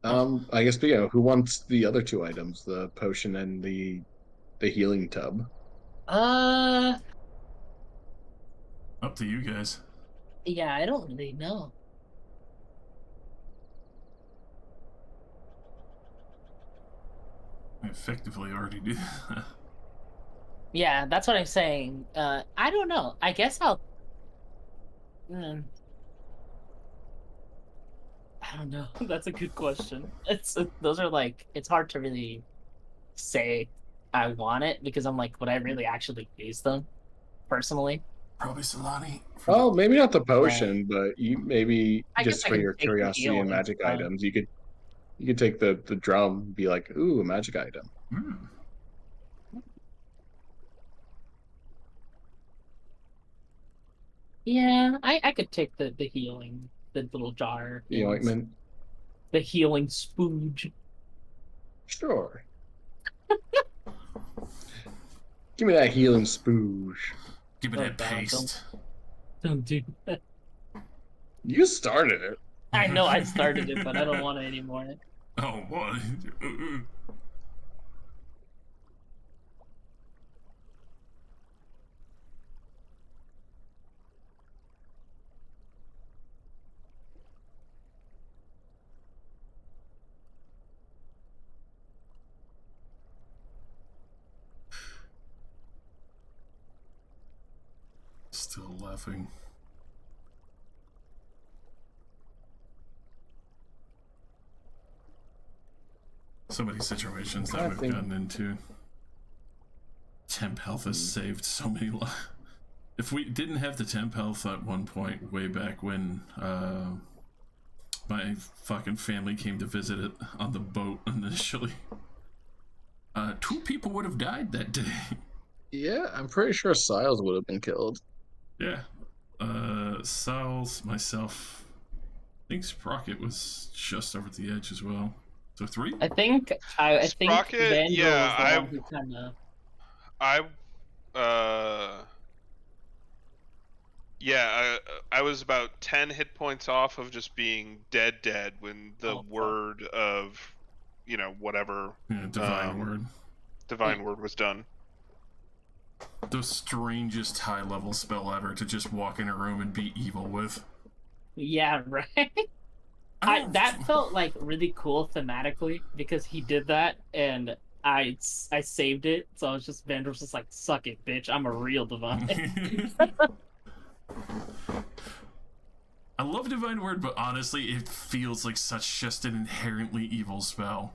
I guess, but yeah, who wants the other two items, the potion and the healing tub? Uh, Up to you guys. yeah, I don't really know. I effectively already do. Yeah, that's what I'm saying. I don't know. I guess I'll. I don't know. That's a good question. Those are like it's hard to really say I want it because I'm like, would I really actually use them personally? Probably Solani. Oh, maybe not the potion, but you maybe I guess just I for can your take the curiosity and heal magic instead. items, you could take the drum and be like, ooh, a magic item. Yeah, I could take the healing, the little jar, The ointment. the healing spooge. Sure. Give me that healing spooge. Give me Oh, that God, paste. Don't do that. You started it. I know I started it, but I don't want it anymore. Oh, boy. Still laughing. So many situations that I we've think- gotten into. Temp health has saved so many lives. If we didn't have the temp health at one point, way back when my fucking family came to visit it on the boat initially, 2 people would have died that day. Yeah, I'm pretty sure Siles would have been killed. Yeah. Siles, myself, I think Sprocket was just over the edge as well. So 3? I think Sprocket, Vandal yeah, is the one who kind of. I was about 10 hit points off of just being dead when the Oh, fuck. word of, whatever Yeah, Divine Word. divine word was done. The strangest high-level spell ever to just walk in a room and be evil with. Yeah, right. That felt like really cool thematically because he did that, and I saved it. So I was just Vandal's just like, suck it, bitch. I'm a real divine. I love Divine Word, but honestly, it feels like such just an inherently evil spell.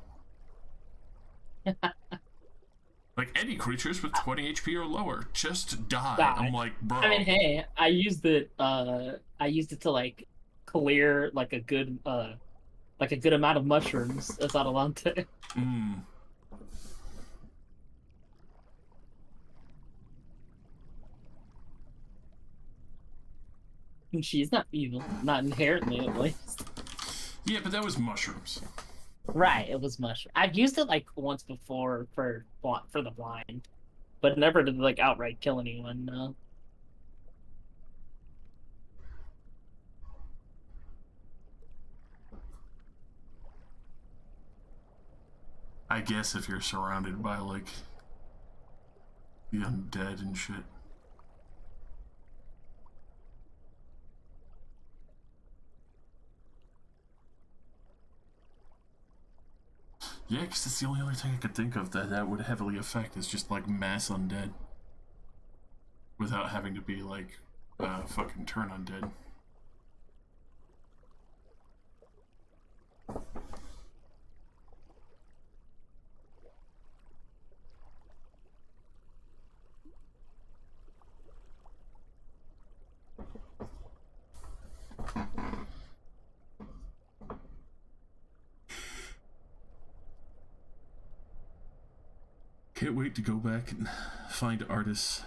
Like, any creatures with 20 HP or lower, just die. Die. I'm like, bro. I mean, hey, I used it to like clear like a good amount of mushrooms as Adelante. And she's not evil, not inherently at least. Yeah, but that was mushrooms. Right, it was mushroom. I've used it like once before for the blind, but never to like outright kill anyone. No. I guess if you're surrounded by, like, the undead and shit. Yeah, because that's the only other thing I could think of that would heavily affect is just, like, mass undead. Without having to be, like, fucking turn undead. Can't wait to go back and find artists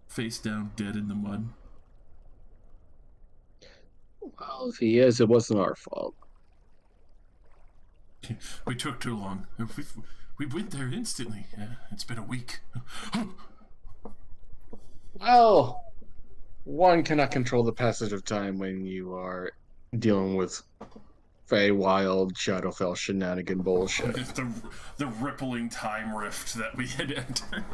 face down dead in the mud. Well, if he is, it wasn't our fault. We took too long. We went there instantly. It's been a week. Well, one cannot control the passage of time when you are dealing with Feywild, Shadowfell shenanigan bullshit. the rippling time rift that we had entered.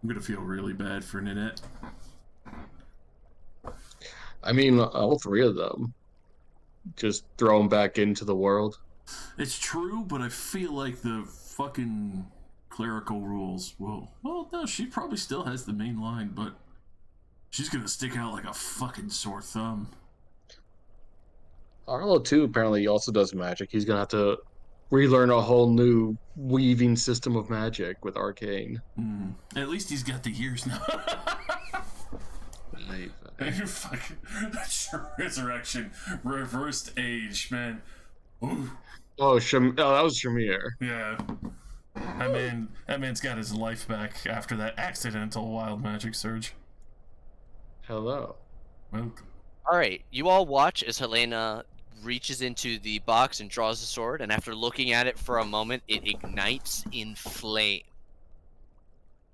I'm gonna feel really bad for Ninette. I mean, all 3 of them. Just throw them back into the world. It's true, but I feel like the fucking clerical rules will... Well, no, she probably still has the main line, but she's gonna stick out like a fucking sore thumb. Arlo, too, apparently also does magic. He's gonna have to relearn a whole new weaving system of magic with Arcane. At least he's got the years now. Fucking resurrection, reversed age, man. Ooh. Oh, that was Shamir. Yeah. That man's got his life back after that accidental wild magic surge. Hello. Welcome. Alright, you all watch as Helena reaches into the box and draws the sword, and after looking at it for a moment, it ignites in flame.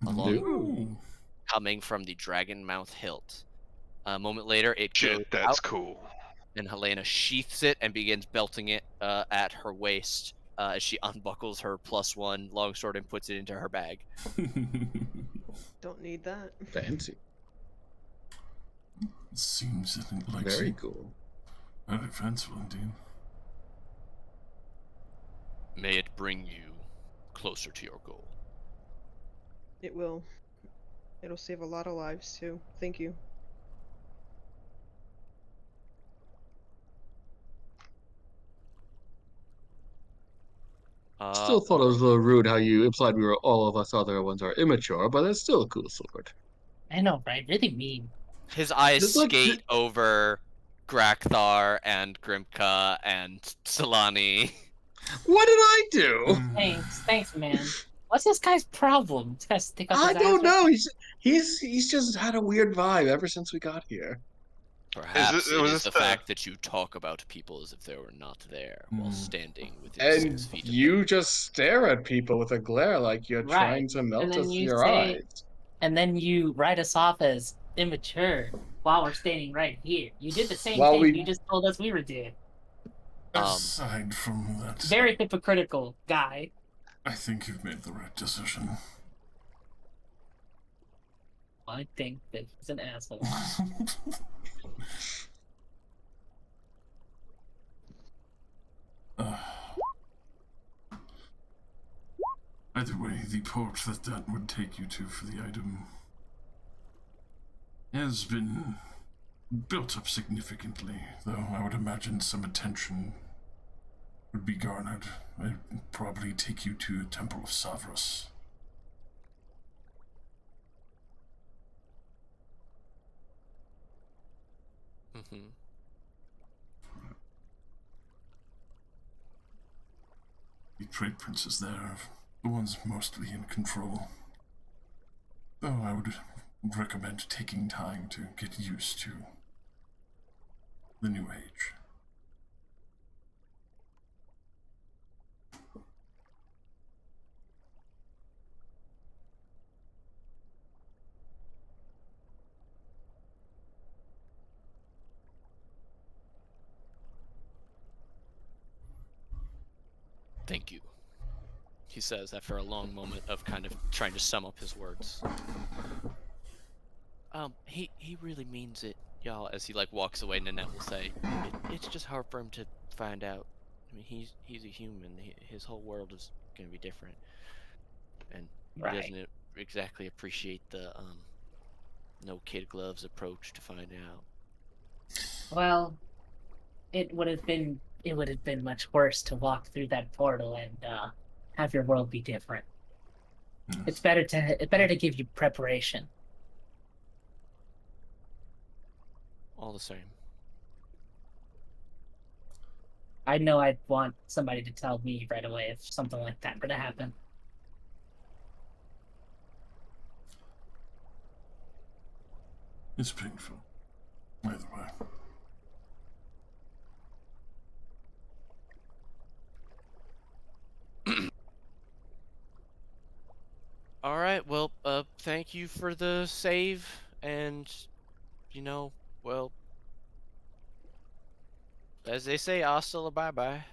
Ooh. Coming from the dragon mouth hilt. A moment later, it goes Shit, that's out, cool. and Helena sheaths it and begins belting it at her waist as she unbuckles her +1 longsword and puts it into her bag. Don't need that. Fancy. Seems like Very cool. Very fanciful indeed. May it bring you closer to your goal. It will. It'll save a lot of lives too. Thank you. Still thought it was a little rude how you implied we were all of us other ones are immature, but it's still a cool sword. I know, right? Really mean. His eyes Just like skate over Grakthar and Grimka and Solani. What did I do? Thanks, man. What's this guy's problem? This guy's stick up I his don't ass right know. He's just had a weird vibe ever since we got here. Perhaps it was is this the fact that you talk about people as if they were not there while standing within And 6 feet of you them. just stare at people with a glare like you're Right. trying to And melt then us you your say, eyes. and then you write us off as immature while we're standing right here. You did the same While thing you we just told us we were doing. Aside from that, Very hypocritical guy. I think you've made the right decision. I think that he's an asshole. Either way, the port that would take you to for the item has been built up significantly, though I would imagine some attention would be garnered. I'd probably take you to a Temple of Savras. Mm-hmm. The trade princes there are the ones mostly in control. Though I would recommend taking time to get used to the new age. Thank you, he says after a long moment of kind of trying to sum up his words. He really means it, y'all. As he like walks away, Nanette will say, "It's just hard for him to find out. I mean, he's a human. His whole world is gonna be different, and he Right. doesn't exactly appreciate the no kid gloves approach to find out." Well, it would have been much worse to walk through that portal and have your world be different. It's better to give you preparation. All the same. I know I'd want somebody to tell me right away if something like that were to happen. It's painful. Either way. All right. Well, thank you for the save, and well, as they say, hasta la bye bye.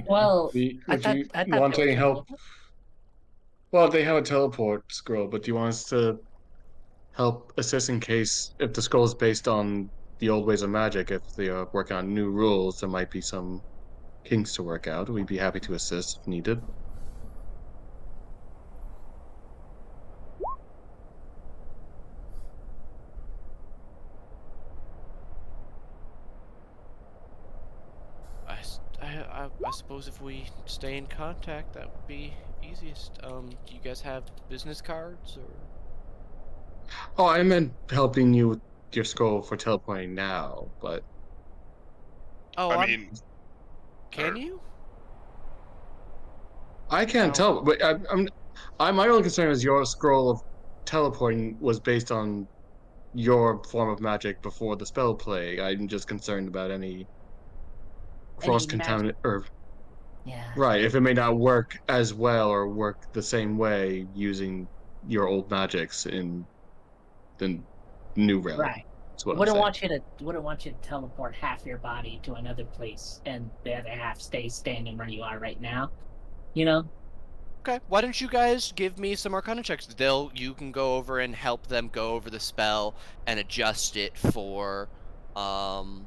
Well, I Would thought you I thought want they any were help? Well, they have a teleport scroll, but do you want us to help assist in case if the scroll is based on the old ways of magic, if they are working on new rules, there might be some kinks to work out. We'd be happy to assist if needed. I suppose if we stay in contact, that would be easiest. Do you guys have business cards or? Oh, I meant helping you with your scroll for teleporting now, but Oh, I mean, Can you? I can't tell. But my only concern is your scroll of teleporting was based on your form of magic before the spell plague. I'm just concerned about any cross magic. contaminant or Yeah. right, if it may not work as well or work the same way using your old magics in the new realm. Right. That's what I'm Wouldn't saying. want you to teleport half your body to another place and the other half stays standing where you are right now. You know? Okay. Why don't you guys give me some Arcana checks? You can go over and help them go over the spell and adjust it for the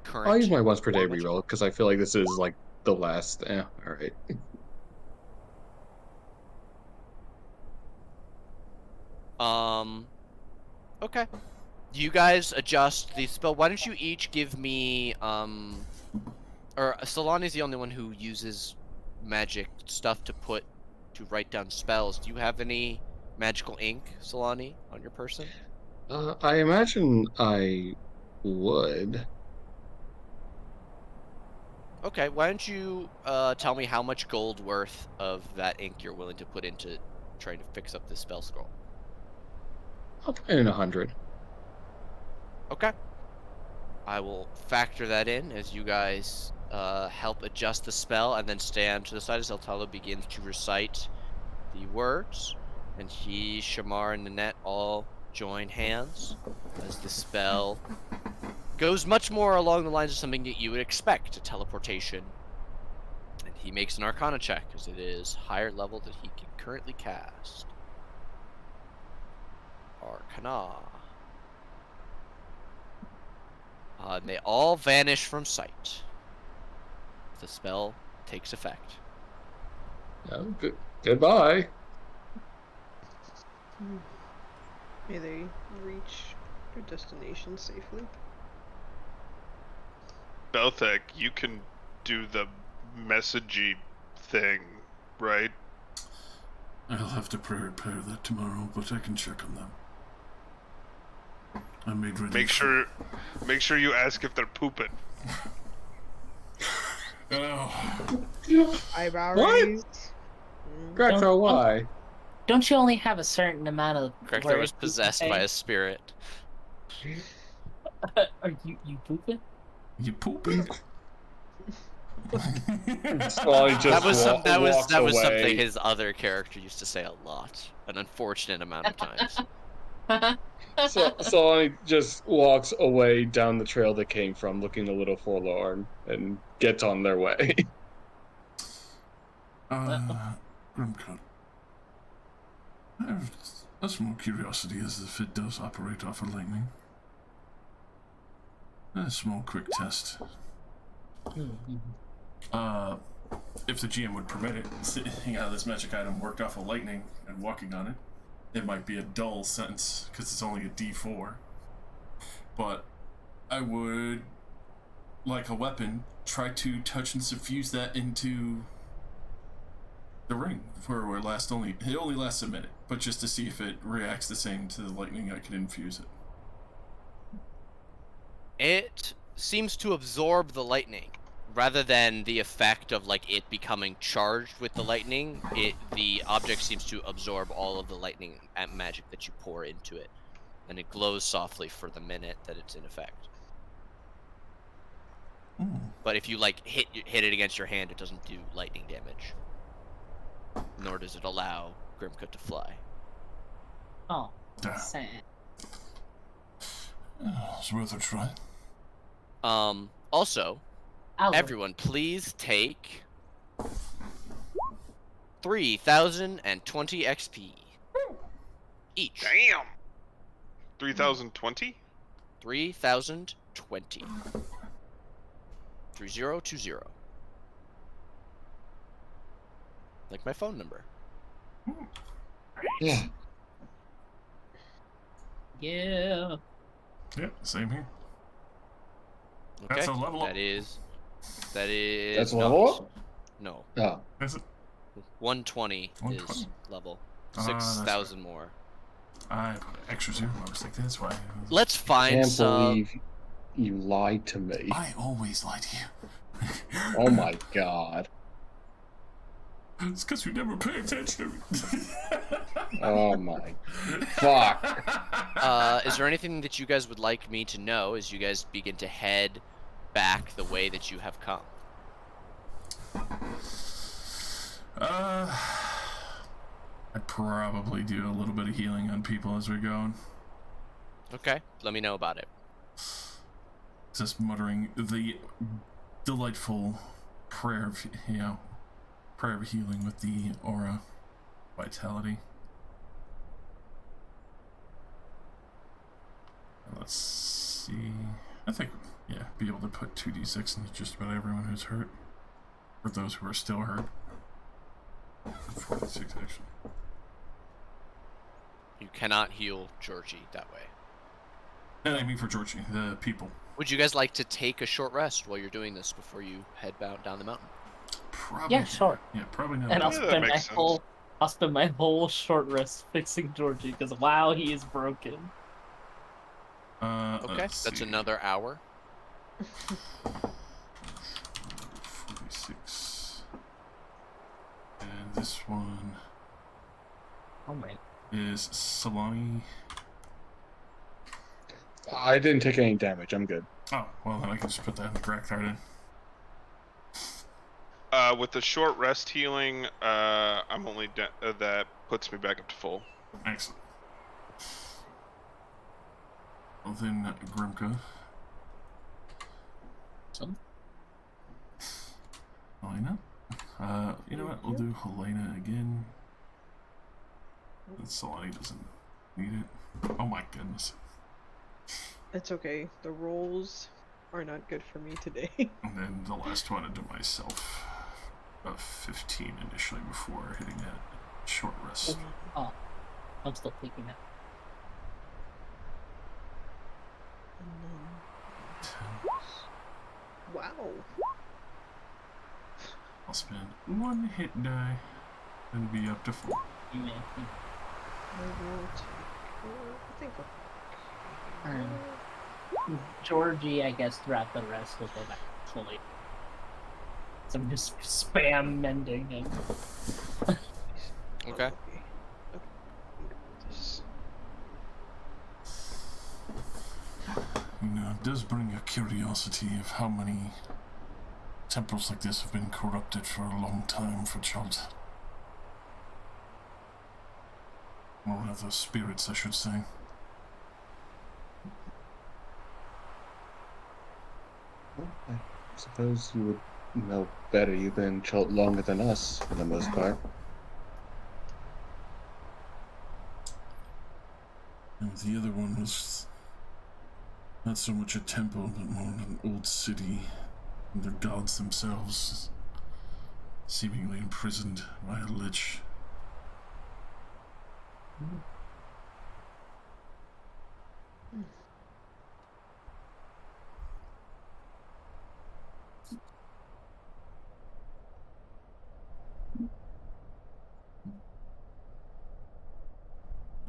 current. I'll use my once per day magic. reroll because I feel like this is like the last. All right. Okay. You guys adjust the spell. Why don't you each give me or Solani's the only one who uses magic stuff to write down spells. Do you have any magical ink, Solani, on your person? I imagine I would. Okay, why don't you tell me how much gold worth of that ink you're willing to put into trying to fix up this spell scroll? I'll put in 100. Okay. I will factor that in as you guys help adjust the spell, and then stand to the side as Eltalo begins to recite the words, and he, Shamar, and Nanette all join hands as the spell goes much more along the lines of something that you would expect, a teleportation. And he makes an Arcana check, as it is higher level that he can currently cast. Arcana. And they all vanish from sight. The spell takes effect. Oh, goodbye. May they reach their destination safely. Belthek, you can do the messagey thing, right? I'll have to prepare that tomorrow, but I can check on them. I made ready. Make sure you ask if they're pooping. Oh. Eyebrow What? raised. Gregor, why? Don't you only have a certain amount of? Gregor was words you can possessed say? by a spirit. Are you pooping? You pooping? Slowly just That was walks away. something his other character used to say a lot, an unfortunate amount of times. So I just walks away down the trail they came from, looking a little forlorn, and gets on their way. Grimcut. I have a small curiosity as if it does operate off of lightning. A small quick test. If the GM would permit it, seeing how this magic item worked off of lightning and walking on it, it might be a dull sentence because it's only a D4. But I would, like a weapon, try to touch and suffuse that into the ring where it only lasts a minute, but just to see if it reacts the same to the lightning, I could infuse it. It seems to absorb the lightning rather than the effect of like it becoming charged with the lightning. The object seems to absorb all of the lightning magic that you pour into it, and it glows softly for the minute that it's in effect. But if you like hit it against your hand, it doesn't do lightning damage. Nor does it allow Grimcut to fly. Oh, Yeah. sad. It's worth a try. Also, Ow. everyone, please take 3,020 XP each. Damn. 3,020? 3,020. 3020. Like my phone number. Yeah. Yeah. Yep, same here. Okay. That's a level up. That is. That's no, level up? No. Oh. Is it? 120 is 120. level. That's 6,000 more. I put an extra 0. I was like, that's why. Let's I find can't some. believe you lied to me. I always lie to you. Oh my god. It's because you never pay attention. Oh my. Fuck. Is there anything that you guys would like me to know as you guys begin to head back the way that you have come? I'd probably do a little bit of healing on people as we're going. Okay, let me know about it. Just muttering the delightful prayer of, prayer of healing with the aura vitality. Let's see. I think, yeah, be able to put 2d6 into just about everyone who's hurt. Or those who are still hurt. 46 actually. You cannot heal Georgie that way. I mean for Georgie, the people. Would you guys like to take a short rest while you're doing this before you head down the mountain? Probably. Yeah, sure. Yeah, probably not. And I'll Yeah, that spend my makes sense. whole short rest fixing Georgie because wow, he is broken. Okay, Let's that's see. another hour. 46. And this one Oh my. is Salami. I didn't take any damage. I'm good. Oh, well then I can just put that in the correct card in. With the short rest healing, I'm only that puts me back up to full. Excellent. Well then, Grimka. Some. Helena. You know what? We'll do Helena again. Solani doesn't need it. Oh my goodness. It's okay. The rolls are not good for me today. And then the last one I do myself. 15 initially before hitting that short rest. Oh, I'm still thinking that. Wow. I'll spend 1 hit die and be up to 4. You may. I will take, I think Georgie, I guess, throughout the rest will go back fully. So I'm just spam mending him. Okay. You know, it does bring a curiosity of how many temples like this have been corrupted for a long time for Chult. Or rather, spirits, I should say. Well, I suppose you would know better. You've been in Chult longer than us, for the most part. And the other one was not so much a temple, but more an old city. And the gods themselves seemingly imprisoned by a lich.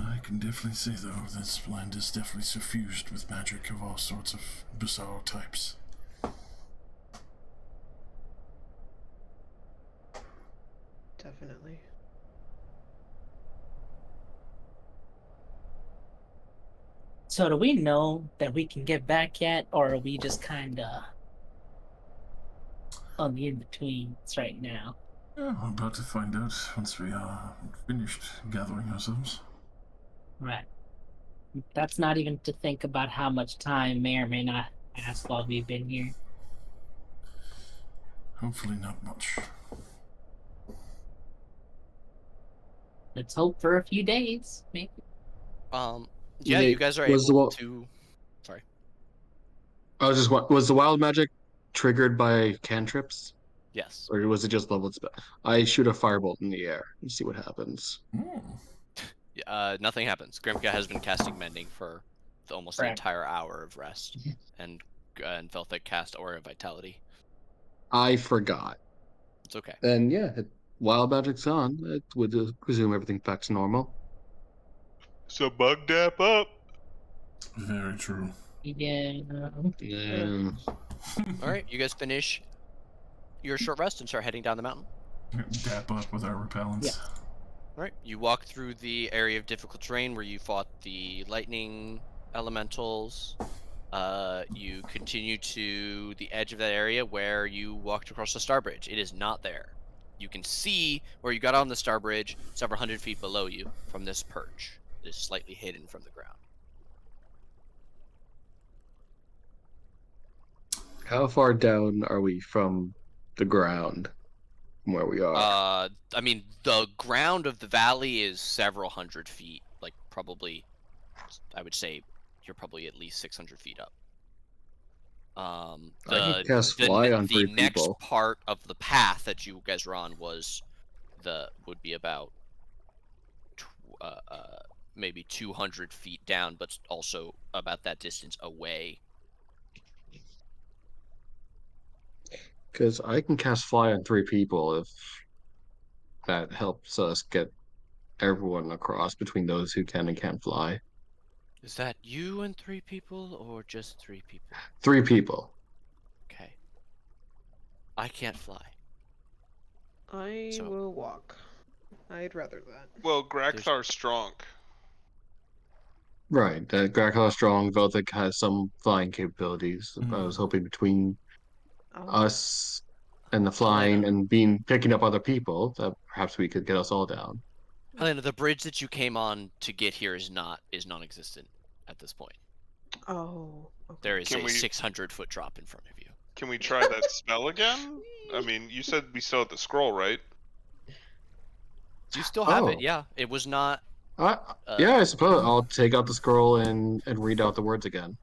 I can definitely say, though, this land is definitely suffused with magic of all sorts of bizarre types. definitely. So do we know that we can get back yet, or are we just kinda on the in-betweens right now? Yeah, I'm about to find out once we are finished gathering ourselves. Right. That's not even to think about how much time may or may not pass while we've been here. Hopefully not much. Let's hope for a few days, maybe. Yeah, Nate, you guys are was able the to. Sorry. I was just was the wild magic triggered by cantrips, Yes. or was it just leveled spell? I shoot a firebolt in the air and see what happens. Nothing happens. Grimka has been casting mending for almost the Right. entire hour of rest, and Velthek cast Aura of Vitality. I forgot. It's okay. Then yeah, wild magic's on. It would resume everything back to normal. So bug dap up. Very true. Yeah. Yeah. All right, you guys finish your short rest and start heading down the mountain. Dap up with our repellents. Yeah. All right, you walk through the area of difficult terrain where you fought the lightning elementals. You continue to the edge of that area where you walked across the star bridge. It is not there. You can see where you got on the star bridge several hundred feet below you from this perch. It is slightly hidden from the ground. How far down are we from the ground from where we are? I mean, the ground of the valley is several hundred feet. Like, probably, I would say you're probably at least 600 feet up. I can cast the fly on the 3 next people. part of the path that you guys were on would be about maybe 200 feet down, but also about that distance away. Because I can cast fly on 3 people if that helps us get everyone across between those who can and can't fly. Is that you and 3 people, or just 3 people? 3 people. Okay. I can't fly. I So- will walk. I'd rather that. Well, Grakthar's strong. Right. Dracula Strong, Velthic has some flying capabilities. I was hoping between Oh. us and the flying Helena. and picking up other people that perhaps we could get us all down. Helena, the bridge that you came on to get here is non-existent at this point. Oh. Okay. There is Can a we- 600-foot drop in front of you. Can we try that spell again? I mean, you said we still had the scroll, right? You still have it, Oh. yeah. It was not. Yeah, I suppose I'll take out the scroll and read out the words again.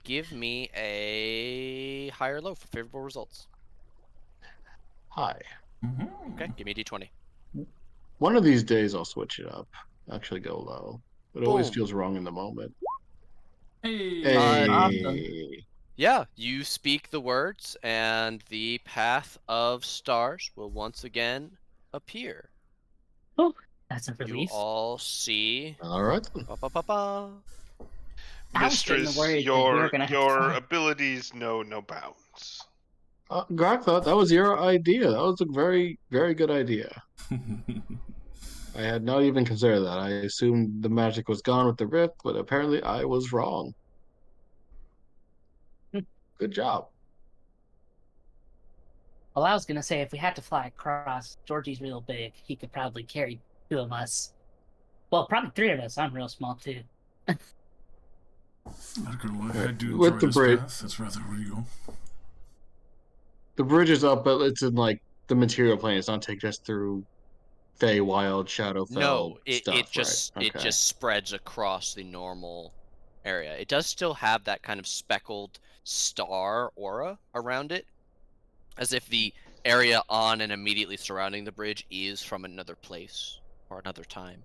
Give me a high or low for favorable results. Hi. Okay, give me a d20. One of these days I'll switch it up. Actually go low. It always Boom. feels wrong in the moment. Hey. Hey. Yeah, you speak the words, and the path of stars will once again appear. Oh, that's a You relief. all see. All right then. Ba-ba-ba-ba. I was getting Mistress, worried that we were your gonna have to your fly. abilities know no bounds. Greg thought that was your idea. That was a very, very good idea. I had not even considered that. I assumed the magic was gone with the rift, but apparently I was wrong. Good job. Well, I was gonna say if we had to fly across, Georgie's real big. He could probably carry 2 of us. Well, probably 3 of us. I'm real small too. I do With enjoy the this bridge. path. It's rather real. The bridge is up, but it's in like the material plane. It's not taking us through Feywild, Shadowfell No, stuff, it just right? it just spreads across the normal area. It does still have that kind of speckled star aura around it, as if the area on and immediately surrounding the bridge is from another place or another time.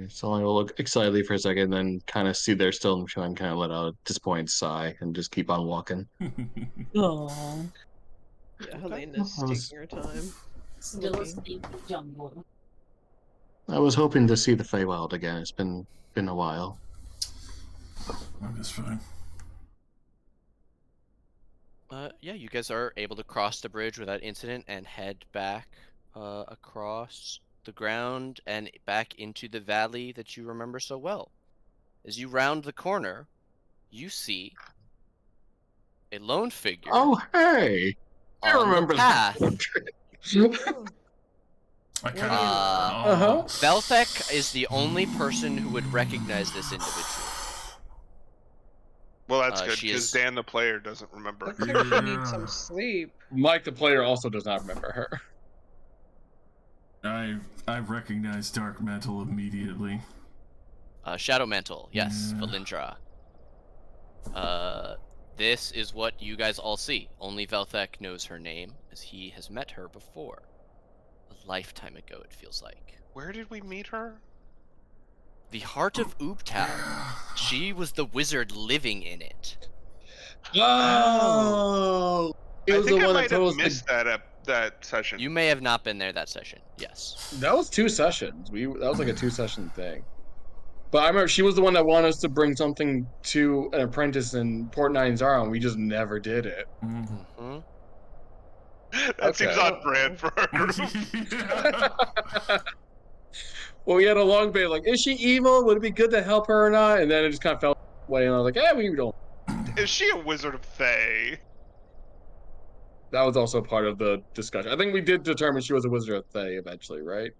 So I will look excitedly for a second, then kind of see they're still in the show and kind of let out a disappointed sigh and just keep on walking. Oh, Yeah, Okay. Helena's I was- taking her time. still a Looking. sleepy jungle. I was hoping to see the Feywild again. It's been a while. That is fine. Yeah, you guys are able to cross the bridge without incident and head back across the ground and back into the valley that you remember so well. As you round the corner, you see a lone figure Oh, hey! I on the remember path. Oh, I kind Uh, of. Velthek is the only person who would recognize this individual. Well, that's good she because is- Dan the player doesn't remember. looks like she needs Yeah. some sleep. Mike, the player, also does not remember her. I recognize Dark Mantle immediately. Shadow Mantle, yes, Yeah. Valindra. This is what you guys all see. Only Velthek knows her name, as he has met her before. A lifetime ago, it feels like. Where did we meet her? The heart of Oobtown. She was the wizard living in it. Oh! It I was think the I one that might told have us missed that session. You may have not been there that session. Yes. That was 2 sessions. That was like a 2-session thing. But I remember she was the one that wanted us to bring something to an apprentice in Port Nyanzara, and we just never did it. Mm-hmm. That seems Okay. on brand for her. Well, we had a long debate, like, is she evil? Would it be good to help her or not? And then it just kind of fell away, and I was like, we don't. Is she a wizard of Thay? That was also part of the discussion. I think we did determine she was a wizard of Thay eventually, right?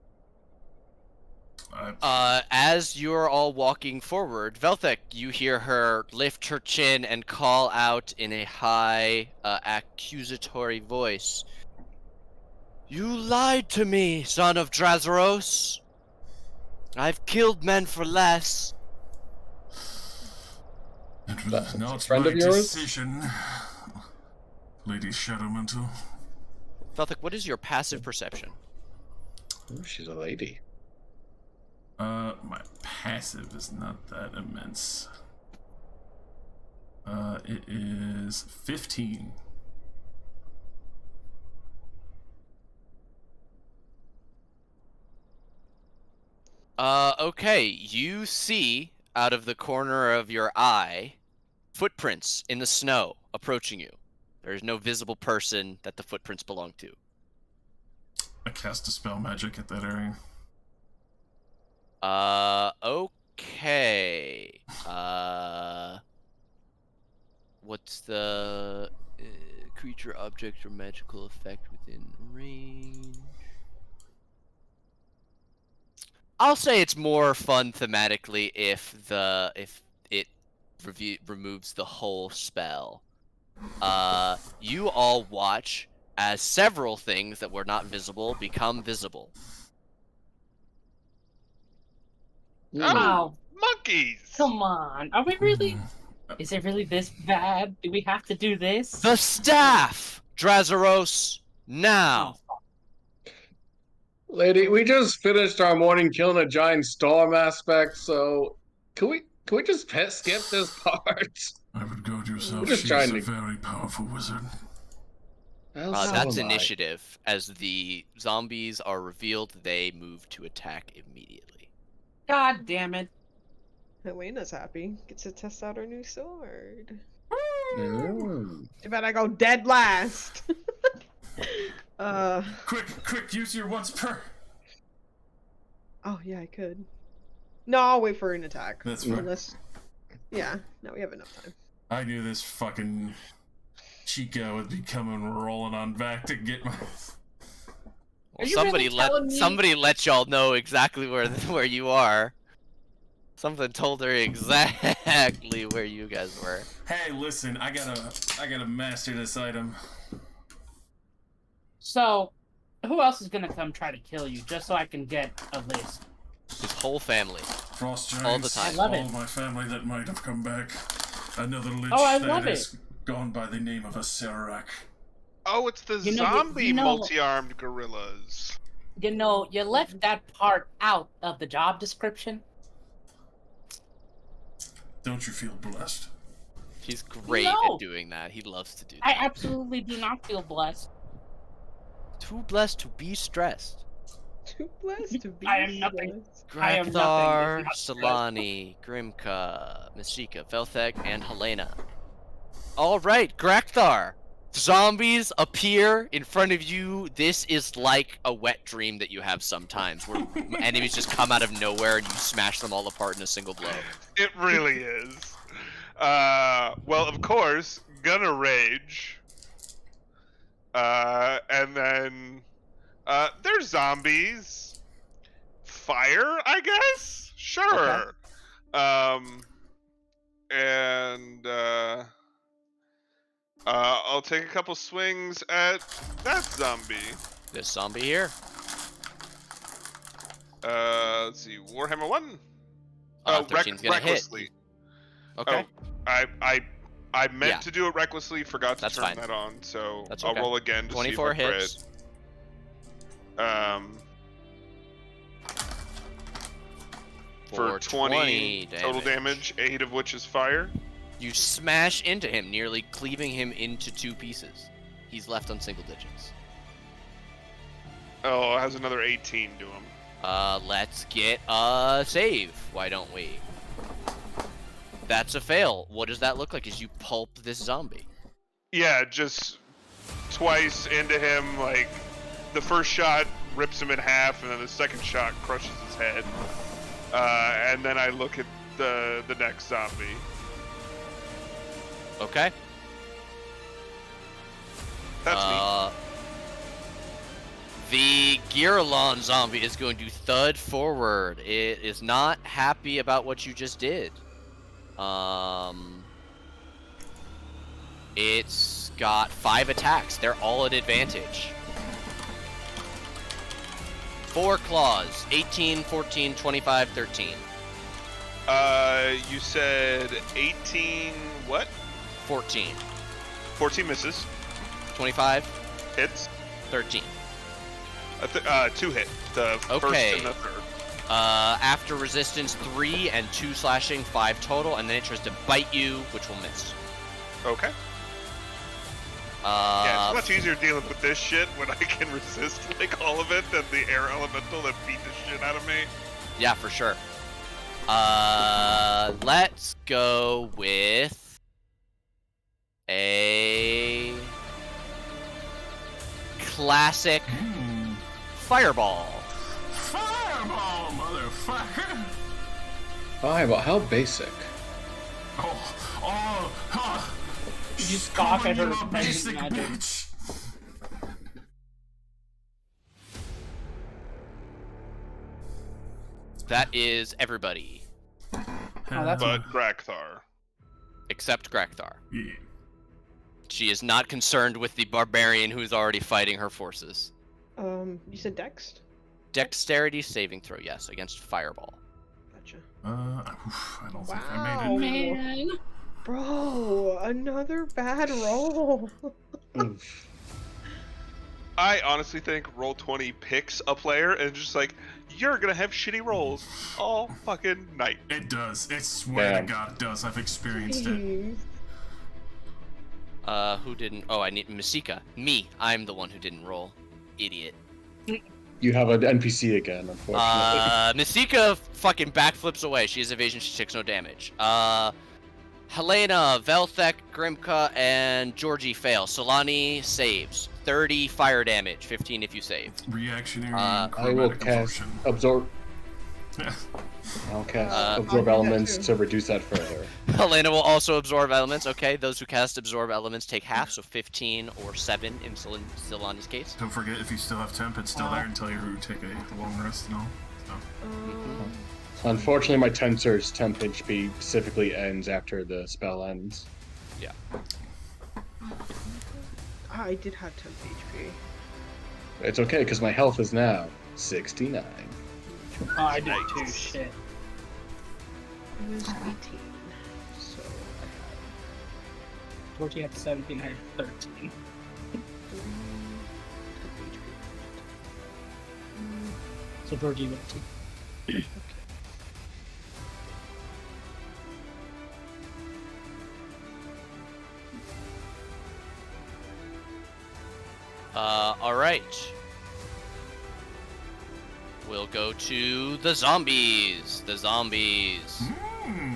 As you're all walking forward, Velthek, you hear her lift her chin and call out in a high, accusatory voice. You lied to me, son of Drazaros. I've killed men for less. It was That's a not friend my of yours? decision, Lady Shadowmantle. Velthek, what is your passive perception? Ooh, she's a lady. My passive is not that immense. It is 15. Okay, you see out of the corner of your eye footprints in the snow approaching you. There is no visible person that the footprints belong to. I cast a spell magic at that area. Okay. What's the creature, object, or magical effect within range? I'll say it's more fun thematically if it removes the whole spell. You all watch as several things that were not visible become visible. Wow. Monkeys! Come on. Are we really? Is it really this bad? Do we have to do this? The staff, Drazaros, now. Oh, Lady, we just finished our morning killing a giant storm aspect, so can we just skip this part? I would go to yourself. We're just She's trying a to- very powerful wizard. Well, so That's am I. initiative. As the zombies are revealed, they move to attack immediately. God damn it. Helena's happy. Gets to test out her new sword. Mm. Too bad I go dead last. Quick, use your once per. Oh yeah, I could. No, I'll wait for an attack. That's fine. Unless, yeah, no, we have enough time. I knew this fucking Chica would be coming rolling on back to get my. Well, Are you really telling me- somebody let y'all know exactly where you are. Something told her exactly where you guys were. Hey, listen, I gotta master this item. So, who else is gonna come try to kill you, just so I can get a list? His whole family. Frost giants, All the time. I love it. all my family that might have come back. Another lich Oh, I that love has gone by the name of a Serac. Oh, it's the You know, zombie you know- multi-armed gorillas. You know, you left that part out of the job description. Don't you feel blessed? He's great No. at doing that. He loves to do I that. absolutely do not feel blessed. Too blessed to be stressed. Too blessed to be I am nothing. stressed. I am Grakthar, nothing if not Solani, Grimka, Mishika, Velthek, and Helena. Alright, Grakthar! Zombies appear in front of you. This is like a wet dream that you have sometimes, where enemies just come out of nowhere and you smash them all apart in a single blow. It really is. Well, of course, gonna rage. And then, there's zombies. Fire, I guess? Sure. And, I'll take a couple swings at that zombie. This zombie here. Let's see, Warhammer 1. Oh, 13's gonna hit. recklessly. Okay. Oh, I meant Yeah. to do it recklessly, forgot to That's turn fine. that on, so That's I'll okay. roll again to 24 see if I crit. hits. For 20 total damage, 8 of which is fire. You smash into him, nearly cleaving him into 2 pieces. He's left on single digits. Oh, it has another 18 to him. Let's get a save. Why don't we? That's a fail. What does that look like as you pulp this zombie? Yeah, just twice into him, like, the first shot rips him in half, and then the second shot crushes his head. And then I look at the next zombie. Okay. That's The Giralon zombie is going to thud forward. It is not happy about what you just did. It's got 5 attacks. They're all at advantage. 4 claws. 18, 14, 25, 13. You said 18 what? 14. 14 misses. 25, Hits. 13. Two hit. The Okay. first and the third. After resistance, 3 and 2 slashing, 5 total, and then it tries to bite you, which will miss. Okay. Yeah, it's much easier dealing with this shit when I can resist like all of it than the air elemental that beat the shit out of me. Yeah, for sure. Let's go with a classic fireball. Fireball, motherfucker! Fireball, how basic. Oh. You just cough at her You a defending basic magic. bitch. That is everybody, Oh, that's But Grakthar. except Grakthar. Yeah. She is not concerned with the barbarian who's already fighting her forces. You said Dex? Dexterity saving throw, yes, against fireball. Gotcha. I don't think I Wow. made it. Man. Bro, another bad roll. Oof. I honestly think Roll20 picks a player and just like, you're gonna have shitty rolls all fucking night. It does. I swear Damn. to God it does. I've experienced it. Jeez. Who didn't? Oh, I need Masika. Me. I'm the one who didn't roll. Idiot. You have an NPC again, unfortunately. Masika fucking backflips away. She has evasion. She takes no damage. Helena, Velthek, Grimka, and Georgie fail. Solani saves. 30 fire damage. 15 if you save. Reactionary I will chromatic cast absorption. absorb. Yeah. I'll cast I'll absorb do that elements too. to reduce that further. Helena will also absorb elements. Okay, those who cast absorb elements take half, so 15 or 7 in Solani's case. Don't forget, if you still have temp, it's still there until you take a long rest and all. So. Unfortunately, my tensor's temp HP specifically ends after the spell ends. Yeah. I did have 10 HP. It's okay because my health is now 69. Oh, I did Nice. too. Shit. It was 18. So Georgie had 17, I had 13. I had 10 HP. So Georgie went to. Alright. We'll go to the zombies. The zombies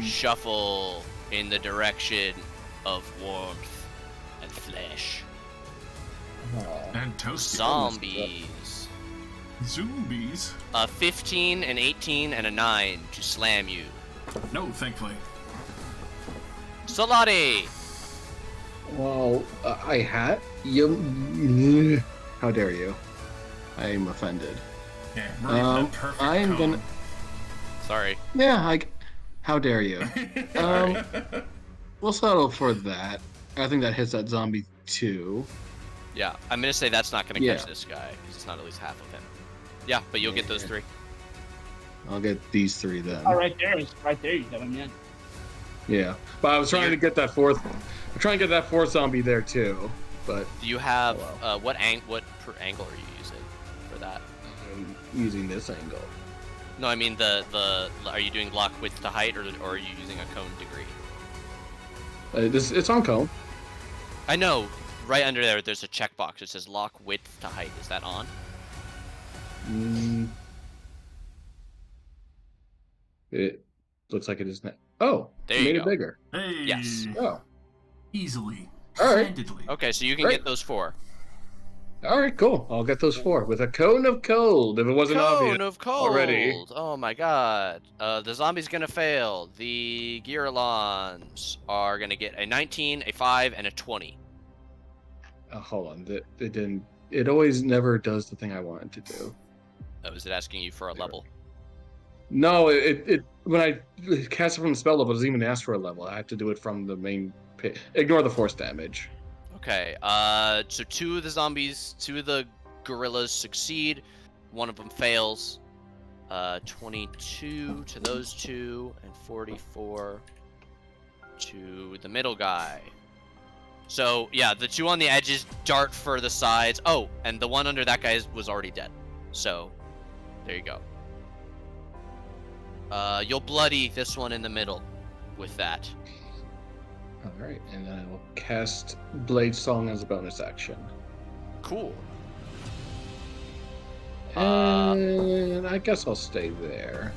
shuffle in the direction of warmth and flesh. And toasty. Zombies. Zombies. A 15, an 18, and a 9 to slam you. No, thankfully. Solani! Well, I had you. How dare you? I am offended. Yeah, we're in that perfect I am cone. gonna. Sorry. Yeah, how dare you? We'll settle for that. I think that hits that zombie too. Yeah, I'm gonna say that's not gonna Yeah. catch this guy, because it's not at least half of him. Yeah, but you'll get those 3. I'll get these 3 then. Oh, right there. Right there, you got him, yeah. Yeah, but I was trying to get that fourth. I'm trying to get that fourth zombie there too. But Do you have, Oh, what angle are you using for that? I'm using this angle. No, I mean are you doing lock width to height, or are you using a cone degree? It's on cone. I know, right under there's a checkbox that says lock width to height. Is that on? It looks like it is now. Oh, There it you made go. it bigger. Hey. Yes. Oh, Easily. All right. Handedly. Okay, so you can Great. get those 4. all right, cool. I'll get those 4 with a cone of cold. If it wasn't obvious. Cone of cold. already. Oh my god. The zombie's gonna fail. The Giralons are gonna get a 19, a 5, and a 20. Hold on. It didn't. It always never does the thing I want it to do. Oh, is it asking you for a level? No, it when I cast it from the spell level, it doesn't even ask for a level. I have to do it from the main pit. Ignore the force damage. Okay, so 2 of the gorillas succeed, 1 of them fails. 22 to those 2, and 44 to the middle guy. So, yeah, the 2 on the edges dart for the sides. Oh, and the one under that guy was already dead. So, there you go. You'll bloody this one in the middle with that. All right, and then I will cast Blade Song as a bonus action. Cool. And I guess I'll stay there.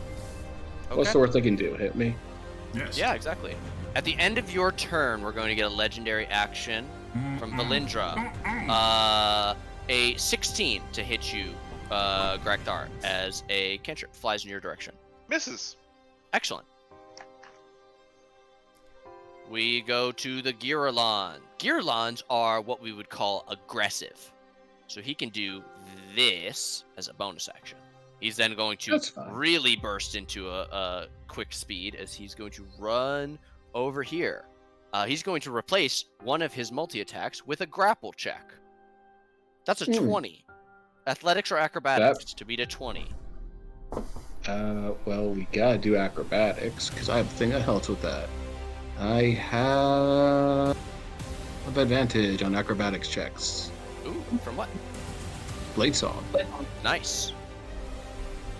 Okay. What's the worst they can do? Hit me? Yes. Yeah, exactly. At the end of your turn, we're going to get a legendary action from Valindra. A 16 to hit you, Grakthar, as a cantrip flies in your direction. Misses. Excellent. We go to the Giralon. Giralons are what we would call aggressive. So he can do this as a bonus action. He's then going to really burst into a quick speed as he's going to run over here. He's going to replace one of his multi-attacks with a grapple check. That's a 20. Athletics or acrobatics to beat a 20. Well, we gotta do acrobatics, because I have a thing that helps with that. I have advantage on acrobatics checks. Ooh, from what? Blade Song. Nice.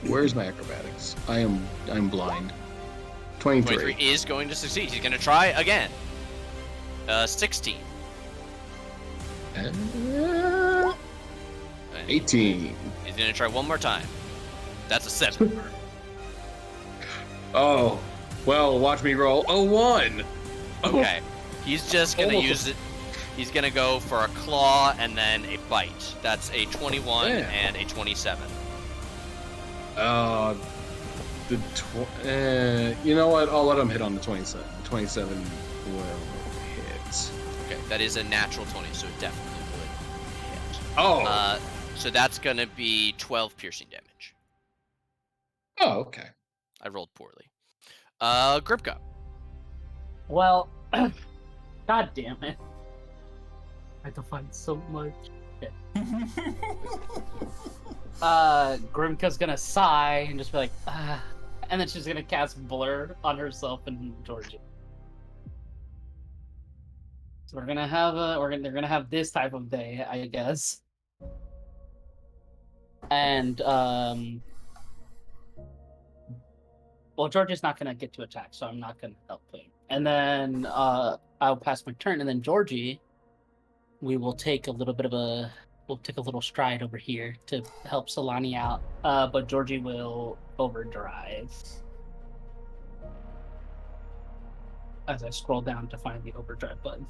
Where's my acrobatics? I'm blind. 23. 23 is going to succeed. He's going to try again. 16. 18. He's going to try one more time. That's a 7. Oh, well, watch me roll. Oh, 1. Okay. He's just going to use it. He's going to go for a claw and then a bite. That's a 21 and a 27. You know what? I'll let him hit on the 27. 27 will hit. Okay, that is a natural 20, so it definitely would hit. Oh. So that's going to be 12 piercing damage. Oh, okay. I rolled poorly. Gripka. Well, god damn it. I have to find so much. Okay. Grimka's gonna sigh and just be like, ah. And then she's gonna cast Blur on herself and Georgie. So we're gonna have they're gonna have this type of day, I guess. And well, Georgie's not gonna get to attack, so I'm not gonna help him. And then I'll pass my turn, and then Georgie, we will take a little bit of we'll take a little stride over here to help Solani out. But Georgie will overdrive. As I scroll down to find the overdrive button.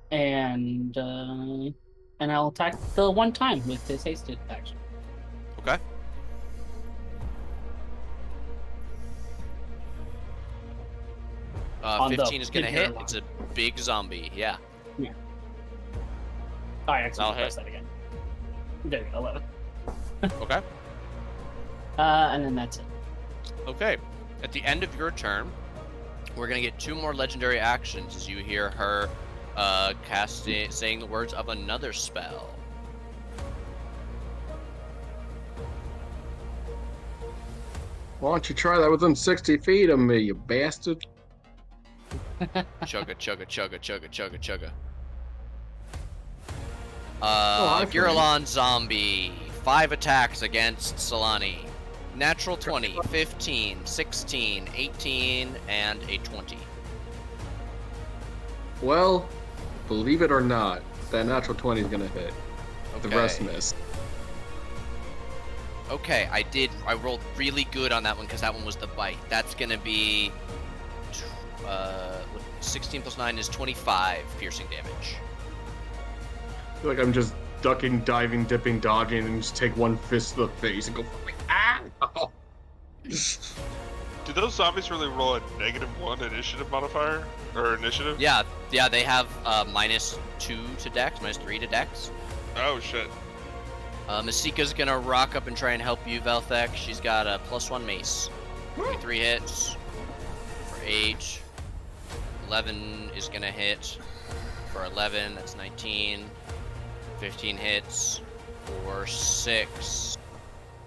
And I'll attack the one time with his hasted action. Okay. On 15 is going to hit. Giralon. It's a big zombie. Yeah. Yeah. Oh, I accidentally I'll pressed that again. There you go, 11. Okay. And then that's it. Okay. At the end of your turn, we're going to get 2 more legendary actions as you hear her saying the words of another spell. Why don't you try that within 60 feet of me, you bastard? Chugga, chugga, chugga, chugga, chugga, chugga. hi, Giralon Zombie. 5 attacks against Solani. Natural 20, 15, 16, 18, and a 20. Well, believe it or not, that natural 20 is gonna hit. The rest Okay. miss. Okay, I rolled really good on that one because that one was the bite. That's gonna be 16 plus 9 is 25 piercing damage. I feel like I'm just ducking, diving, dipping, dodging, and just take one fist to the face and go, ah! Oh. Do those zombies really roll a -1 initiative modifier? Or initiative? Yeah, they have -2 to dex, -3 to dex. Oh, shit. Masika's gonna rock up and try and help you, Velthek. She's got a +1 mace. 23 hits for 8. 11 is gonna hit for 11. That's 19. 15 hits for 6,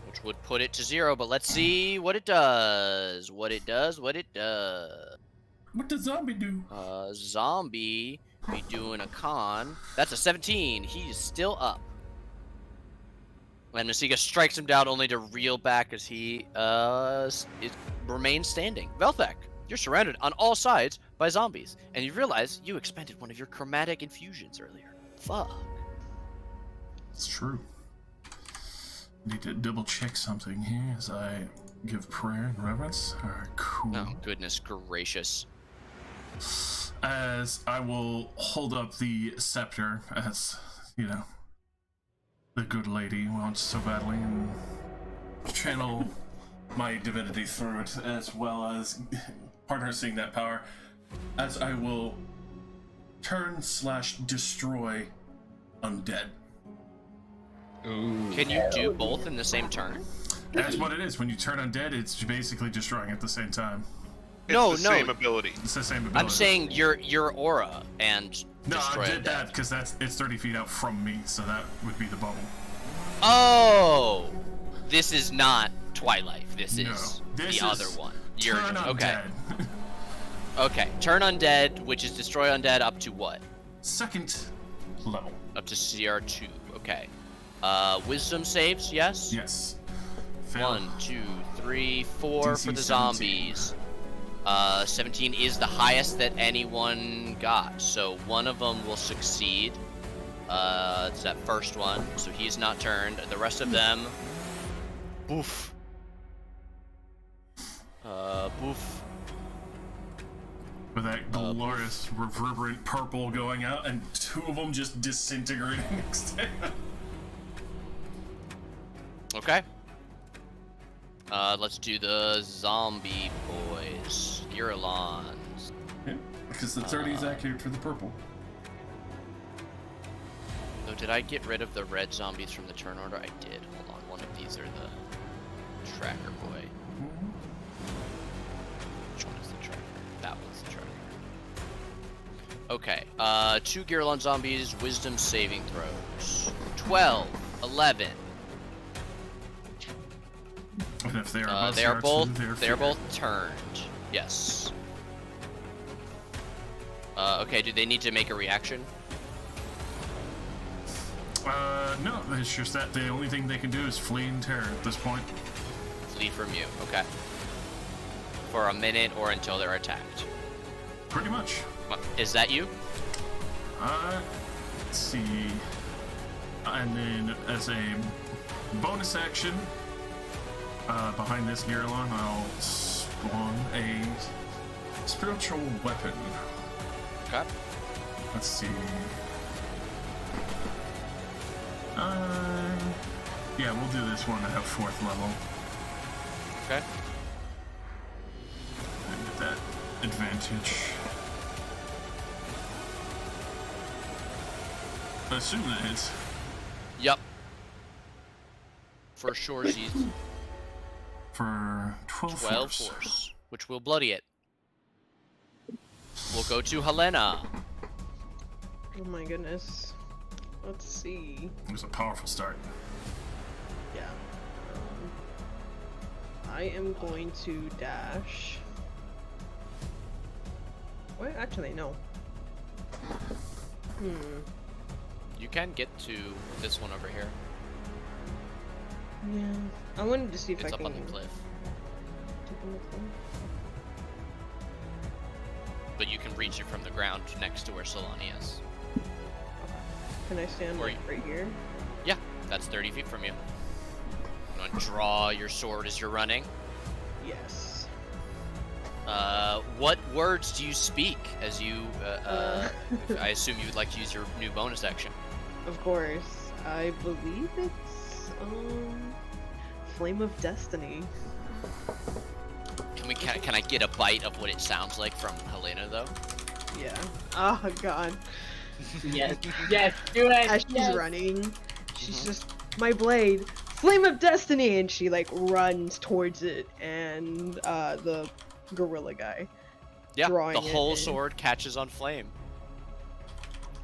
which would put it to 0. But let's see what it does. What it does. What does zombie do? Zombie be doing a con. That's a 17. He's still up. And Masika strikes him down only to reel back as he remains standing. Velthek, you're surrounded on all sides by zombies, and you realize you expended one of your chromatic infusions earlier. Fuck. It's true. Need to double check something here as I give prayer and reverence. Alright, cool. Oh, goodness gracious. As I will hold up the scepter, as, you know, the good lady wants so badly, and channel my divinity through it, as well as harnessing that power, as I will turn/destroy undead. Ooh. Can you do both in the same turn? That's what it is. When you turn undead, it's basically destroying at the same time. It's No, the same ability. It's the same ability. I'm saying your aura and no, destroy I did undead. that because it's 30 feet out from me, so that would be the bubble. Oh, this is not Twilight. This No, is this the is other one. Turn Okay. undead. Okay. Turn undead, which is destroy undead up to what? Second level. Up to CR2. Okay. Wisdom saves, yes? Yes. Fail. 1, 2, 3, 4 DC for the 17. zombies. 17 is the highest that anyone got, so one of them will succeed. It's that first one, so he's not turned. The rest of them, boof. Boof. With that glorious reverberant purple going out, and two of them just disintegrating next to him. Okay. Let's do the zombie boys. Girolons. Yeah, because the 30 is accurate for the purple. So did I get rid of the red zombies from the turn order? I did. Hold on. One of these are the tracker boy. Which one is the tracker? That one's the tracker. Okay. 2 Girolon zombies, wisdom saving throws. 12, 11. And if they are They are both they're they are both turned. Yes. Okay, do they need to make a reaction? No, it's just that the only thing they can do is flee in terror at this point. Flee from you, okay. For a minute or until they're attacked. Pretty much. Is that you? Let's see. And then as a bonus action, behind this Girolon, I'll spawn a spiritual weapon. Okay. Let's see. Yeah, we'll do this one at a 4th level. Okay. And get that advantage. I assume that hits. Yup. For sure, she's For 12 12 force. force, which will bloody it. We'll go to Helena. Oh my goodness. Let's see. It was a powerful start. Yeah. I am going to dash. Wait, actually, no. You can get to this one over here. Yeah. I wanted to see if It's I up can. on the cliff. Up on the cliff? But you can reach it from the ground next to where Solani is. Can I stand Or like right here? Yeah, that's 30 feet from you. You want to draw your sword as you're running? Yes. What words do you speak as you, I assume you would like to use your new bonus action. Of course. I believe it's Flame of Destiny. Can I get a bite of what it sounds like from Helena, though? Yeah. Oh god. Yes, yes, do it. As she's yes. running, she's just my blade, Flame of Destiny, and she like runs towards it, and the gorilla guy. Yeah, Drawing the it whole in. sword catches on flame.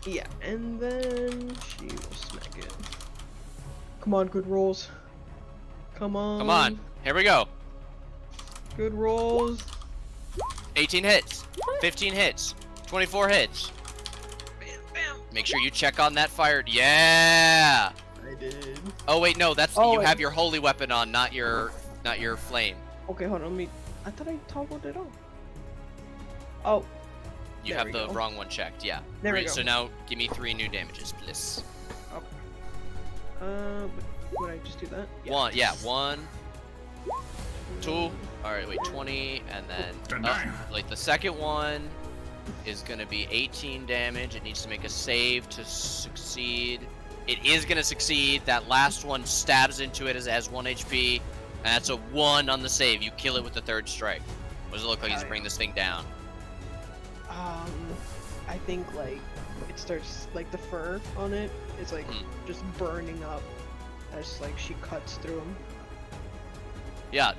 Yeah, and then she will smack it. Come on, good rolls. Come on. Come on, here we go. Good rolls. 18 hits. 15 hits. 24 hits. Bam, bam. Make sure you check on that fire. Yeah. I did. Oh wait, no, that's Oh, you wait. have your holy weapon on, not your flame. Okay, hold on. I thought I toggled it off. Oh. You There have we the go. wrong one checked. Yeah. There we Great, go. so now give me 3 new damages, please. Would I just do that? One. Yeah. 1, 2. All right. Wait. 20, and then like the second one is gonna be 18 damage. It needs to make a save to succeed. It is gonna succeed. That last one stabs into it as it has 1 HP, and that's a 1 on the save. You kill it with the 3rd strike. What does it look like? You just bring this thing down. I think like it starts like the fur on it is like just burning up as like she cuts through him. Yeah,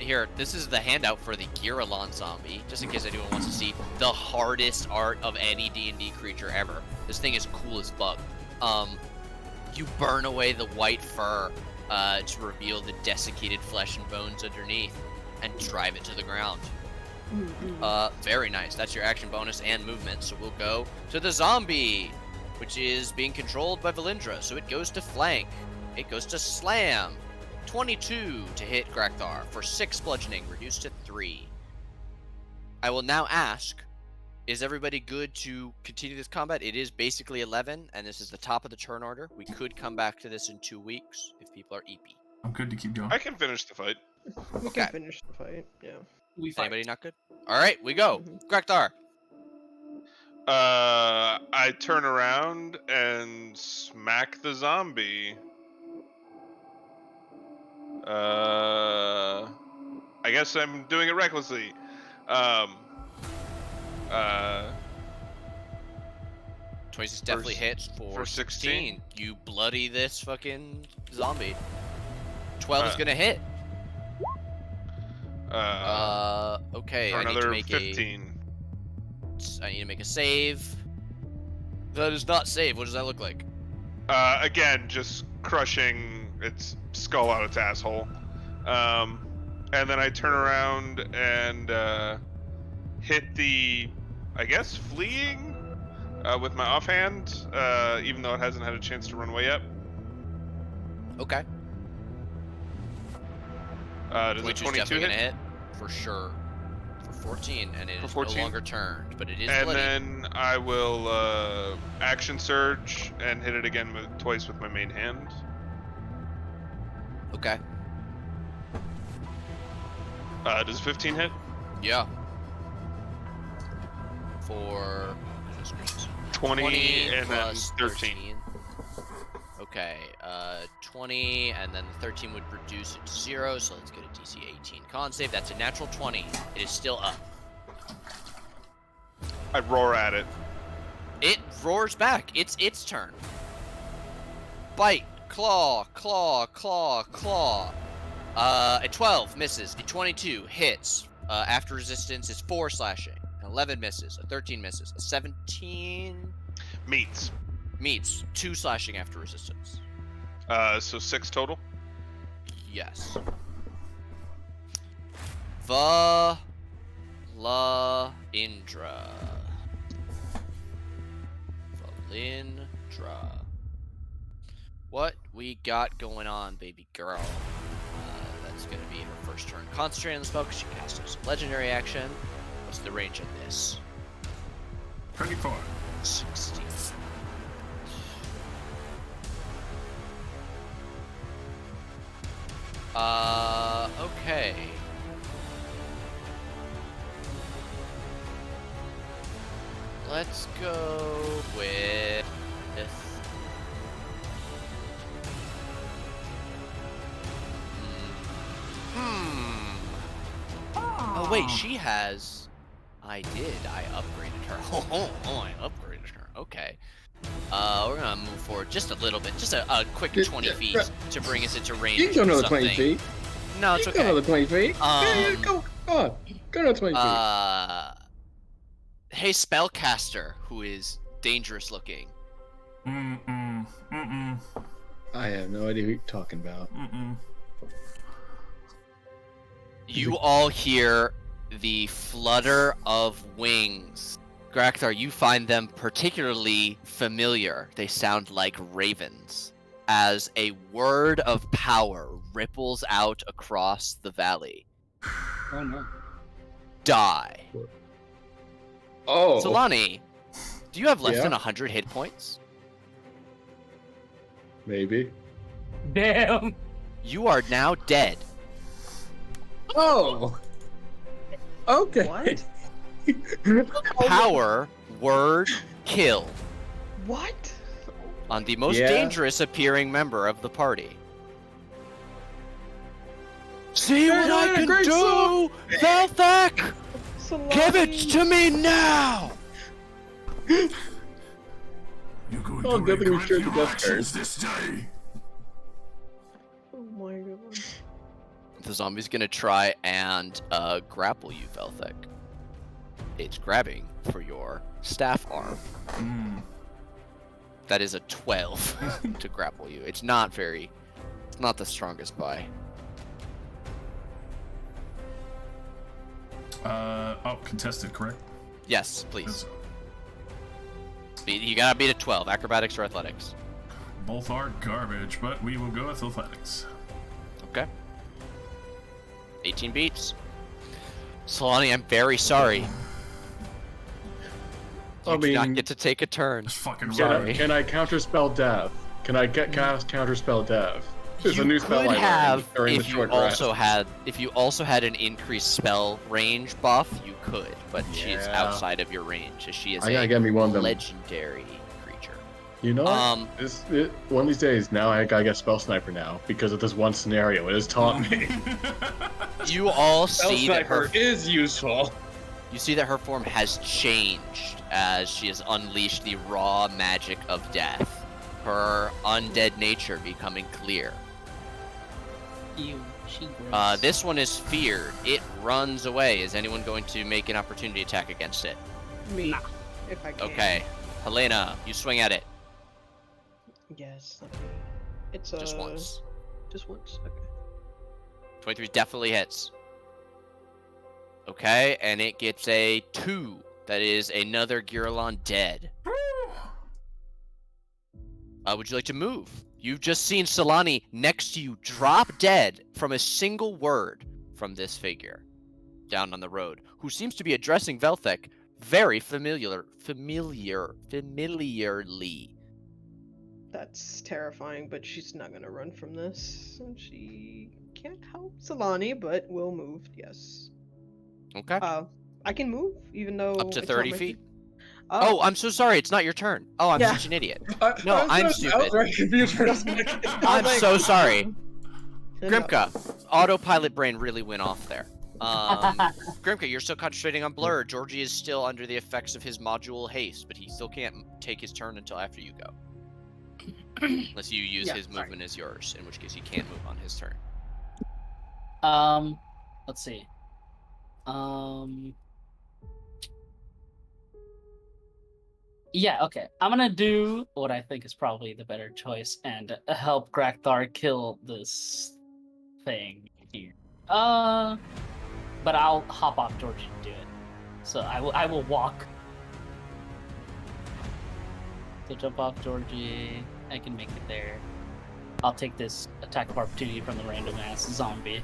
here, this is the handout for the Giralon zombie, just in case anyone wants to see the hardest art of any D&D creature ever. This thing is cool as fuck. You burn away the white fur to reveal the desiccated flesh and bones underneath, and drive it to the ground. Very nice. That's your action bonus and movement. So we'll go to the zombie, which is being controlled by Valindra. So it goes to flank. It goes to slam. 22 to hit Grakthar for 6 bludgeoning, reduced to 3. I will now ask, is everybody good to continue this combat? It is basically 11, and this is the top of the turn order. We could come back to this in 2 weeks if people are EP. I'm good to keep going. I can finish the fight. We Okay. can finish the fight. Yeah. We fight. Anybody not good? All right, we go. Grakthar. I turn around and smack the zombie. I guess I'm doing it recklessly. 26 definitely hits for 16. You bloody this fucking zombie. 12 is gonna hit. Okay. For I need to another make 15. I need to make a save. That is not save. What does that look like? Again, just crushing its skull out its asshole. And then I turn around and hit the, I guess, fleeing with my offhand, even though it hasn't had a chance to run away yet. Okay. Does a 22 22 definitely hit? gonna hit for sure. For 14, and it is no longer turned, but it is And bloody. then I will action surge and hit it again twice with my main hand. Okay. Does 15 hit? Yeah. For 20 and then plus 13. Okay, 20, and then the 13 would reduce it to 0, so let's get a DC 18 con save. That's a natural 20. It is still up. I roar at it. It roars back. It's its turn. Bite, claw, claw, claw, claw. A 12 misses. A 22 hits. After resistance is 4 slashing. An 11 misses. A 13 misses. A 17 Meets. meets. 2 slashing after resistance. So 6 total. Yes. Valindra. Valindra. What we got going on, baby girl? That's gonna be her first turn. Concentrate on the spell because she cast as a legendary action. What's the range of this? 24. 60. Okay. Let's go with... Oh wait, she has... I upgraded her. Oh, I upgraded her. Okay. We're gonna move forward just a little bit. Just a quick 20 feet to bring us into range. You can go of another 20 something. feet. No, it's You can go okay. another 20 feet. Yeah, go on. Go another 20 feet. Hey, spellcaster, who is dangerous looking. Mm-mm. Mm-mm. I have no idea who you're talking about. Mm-mm. You all hear the flutter of wings. Grakthar, you find them particularly familiar. They sound like ravens, as a word of power ripples out across the valley. Oh no. Die. Oh. Solani, do you have less Yeah? than 100 hit points? Maybe. Damn. You are now dead. Oh. Okay. What? Power, word, kill. What? On the most Yeah. dangerous appearing member of the party. See what I can great do, song. Velthek! Give it Salami. to me now! You're going Oh, to good thing we regret shared the your death actions this day. Oh my god. The zombie's gonna try and grapple you, Velthek. It's grabbing for your staff arm. Mm. That is a 12 to grapple you. It's not the strongest buy. Contested, correct? Yes, please. Yes. You gotta beat a 12, acrobatics or athletics. Both are garbage, but we will go with athletics. Okay. 18 beats. Solani, I'm very sorry. You I do not mean- get to take a turn. Just fucking Can Sorry. I, can I counterspell death? Can I cast counterspell death? It's You a new spell could I have learned during the if you short also rest. had an increased spell range buff, you could, but she is Yeah. outside of your range, as she is I gotta a get me one of them. legendary creature. You know, what? Um, one of these days now I gotta get spell sniper now because of this one scenario. It has taught me. you all see that her is useful. you see that her form has changed as she has unleashed the raw magic of death. Her undead nature becoming clear. You. She grows. This one is feared. It runs away. Is anyone going to make an opportunity attack against it? Me. If I can. Okay. Helena, you swing at it. Yes. It's Just once. Just once. Okay. 23 definitely hits. Okay, and it gets a 2. That is another Giralon dead. Would you like to move? You've just seen Solani next to you drop dead from a single word from this figure down on the road, who seems to be addressing Velthek very familiarly. That's terrifying, but she's not gonna run from this. And she can't help Solani, but will move. Yes. Okay. I can move even though Up to it's not 30 my feet? turn. Oh, I'm so sorry. It's not your turn. Oh, I'm Yeah. such an idiot. No, I'm stupid. I was very confused for a second. I'm so sorry. No. Grimka, autopilot brain really went off there. Grimka, you're still concentrating on Blur. Georgie is still under the effects of his module haste, but he still can't take his turn until after you go. Unless you use Yeah, his sorry. movement as yours, in which case he can't move on his turn. Let's see. Yeah, okay. I'm gonna do what I think is probably the better choice and help Grakthar kill this thing here. But I'll hop off Georgie to do it. So I will walk. So jump off Georgie. I can make it there. I'll take this attack of opportunity from the random ass zombie.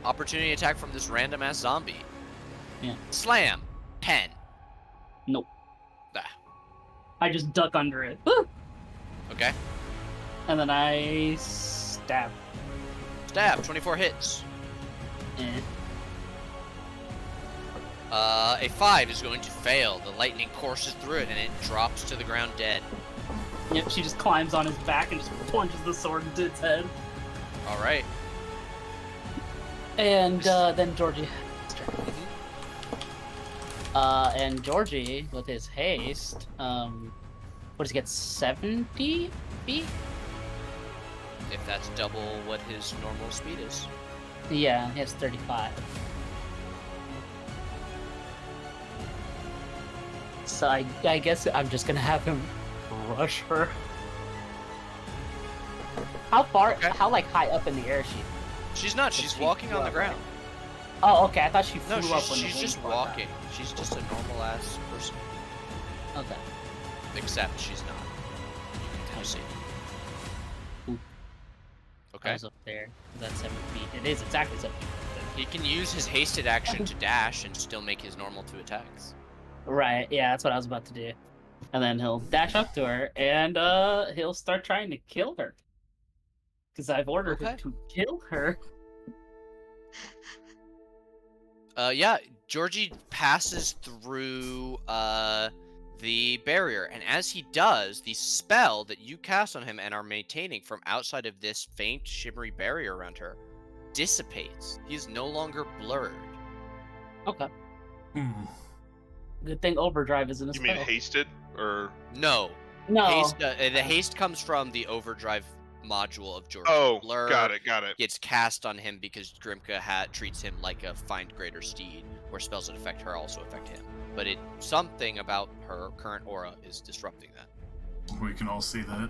Opportunity attack from this random ass zombie. Yeah. Slam. 10. Nope. Ah, I just duck under it. Woo! okay. And then I stab. Stab. 24 hits. Eh. A 5 is going to fail. The lightning courses through it and it drops to the ground dead. Yep, she just climbs on his back and just plunges the sword into its head. All right. And then Georgie. And Georgie, with his haste, what does he get? 70 feet? If that's double what his normal speed is. Yeah, he has 35. So I guess I'm just gonna have him rush her. How far? Okay. How like high up in the air is she? She's not. She's walking on the ground. Oh, okay. I thought she flew No, up when she's the just wings went walking. She's just a normal ass person. down. Okay. Except she's not. You can kind of see. Ooh. I Okay. was up there. That's 7 feet. It is exactly 7 feet. He can use his hasted action to dash and still make his normal 2 attacks. Right. Yeah, that's what I was about to do. And then he'll dash up to her and he'll start trying to kill her. Because I've ordered him Okay. to kill her. Yeah, Georgie passes through the barrier, and as he does, the spell that you cast on him and are maintaining from outside of this faint, shimmery barrier around her dissipates. He is no longer blurred. Okay. Hmm. Good thing overdrive isn't a You spell. mean hasted or? No, No. haste. The haste comes from the overdrive module of Georgie. Oh, Blur got it. gets cast on him because Grimka treats him like a find greater steed, where spells that affect her also affect him. But something about her current aura is disrupting that. We can all see that.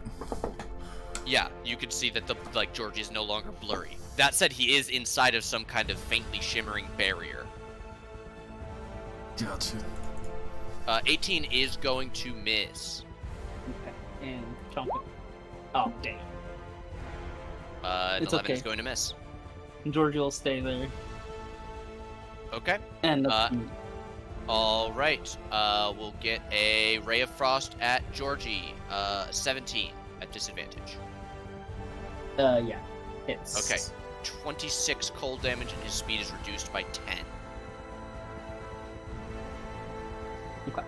Yeah, you can see that Georgie is no longer blurry. That said, he is inside of some kind of faintly shimmering barrier. Gotcha. 18 is going to miss. Okay. And chomp it. Oh, dang. And It's 11 okay. is going to miss. Georgie will stay there. Okay. And All right. We'll get a Ray of Frost at Georgie. 17 at disadvantage. yeah. Hits. Okay. 26 cold damage, and his speed is reduced by 10. Okay.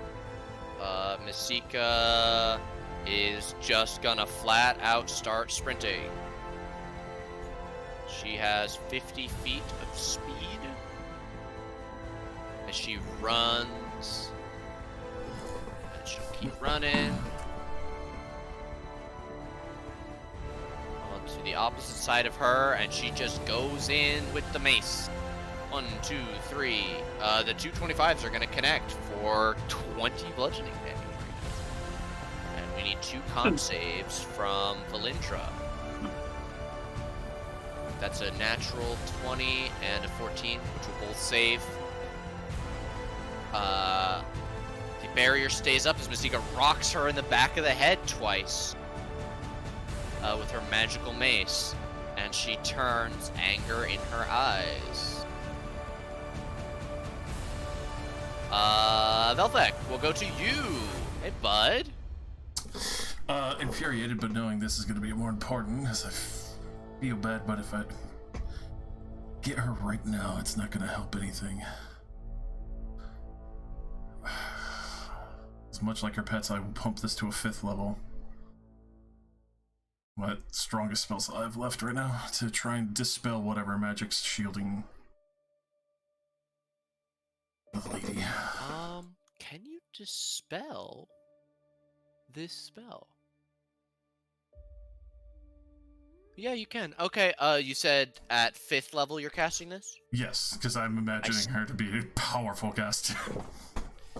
Masika is just gonna flat out start sprinting. She has 50 feet of speed as she runs. And she'll keep running. On to the opposite side of her, and she just goes in with the mace. 1, 2, 3. The 225s are gonna connect for 20 bludgeoning damage. And we need 2 con saves from Valindra. That's a natural 20 and a 14, which will both save. The barrier stays up as Masika rocks her in the back of the head twice with her magical mace, and she turns anger in her eyes. Velthek, we'll go to you. Hey, bud. Infuriated, but knowing this is going to be more important, as I feel bad, but if I get her right now, it's not going to help anything. As much like her pets, I will pump this to a 5th level. My strongest spells I have left right now to try and dispel whatever magic's shielding the lady. Can you dispel this spell? Yeah, you can. Okay, you said at 5th level you're casting this? Yes, because I'm imagining her to be a powerful caster.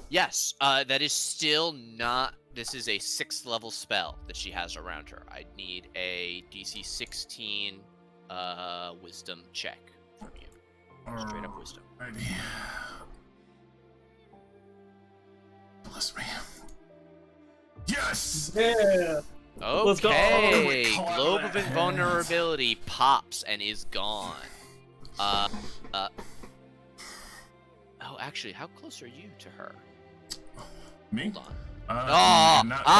Yes, that is still not... This is a 6th level spell that she has around her. I need a DC 16 wisdom check from you. Straight up wisdom. Alrighty. Bless me. Yes! Yeah. Let's go. Okay, Oh, Globe of clap. Invulnerability pops and is gone. Oh, actually, how close are you to her? Me? Hold on. Not close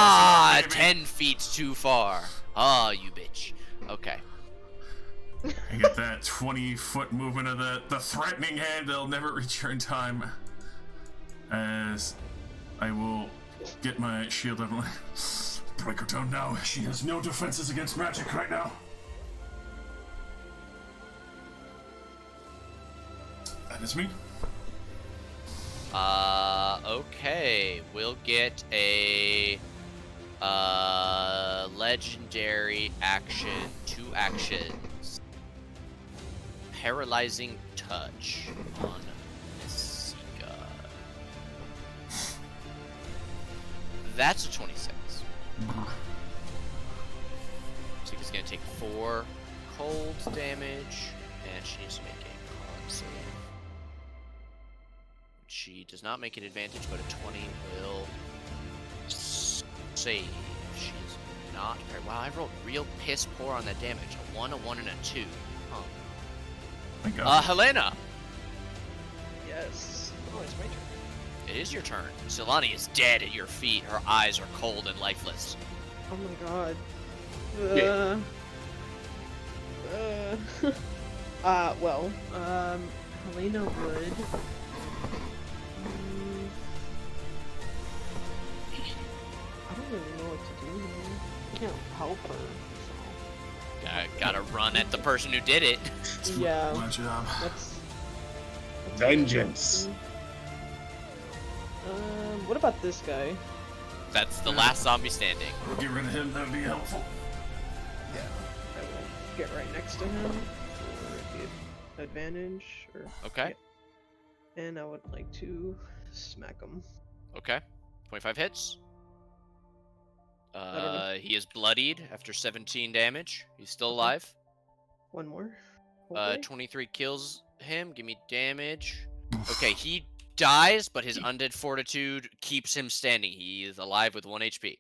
enough, baby. 10 feet too far. Oh, you bitch. Okay. I get that 20-foot movement of the threatening hand that'll never reach her in time. As I will get my shield up. Break her down now. She has no defenses against magic right now. That is me. Okay. We'll get a legendary action. 2 actions. Paralyzing touch on Masika. That's a 26. Masika's gonna to take 4 cold damage, and she needs to make a con save. She does not make an advantage, but a 20 will save. She is not prepared. Wow, I rolled real piss poor on that damage. A 1, a 1, and a 2. Huh. Thank God. Helena! Yes. Oh, it's my turn. It is your turn. Silani is dead at your feet. Her eyes are cold and lifeless. Oh my god. Yeah. Well, Helena would. I don't really know what to do here. I can't help her, Gotta run at the person who did it. so. Yeah, My job. that's Vengeance. what about this guy? That's the last zombie standing. We'll get rid of him. That would be helpful. Yeah. I will get right next to him for the advantage. Okay. Yeah. And I would like to smack him. Okay. 25 hits. don't know. He is bloodied after 17 damage. He's still Okay. alive. One more. hopefully. 23 kills him. Give me damage. Okay, he dies, but his undead fortitude keeps him standing. He is alive with 1 HP.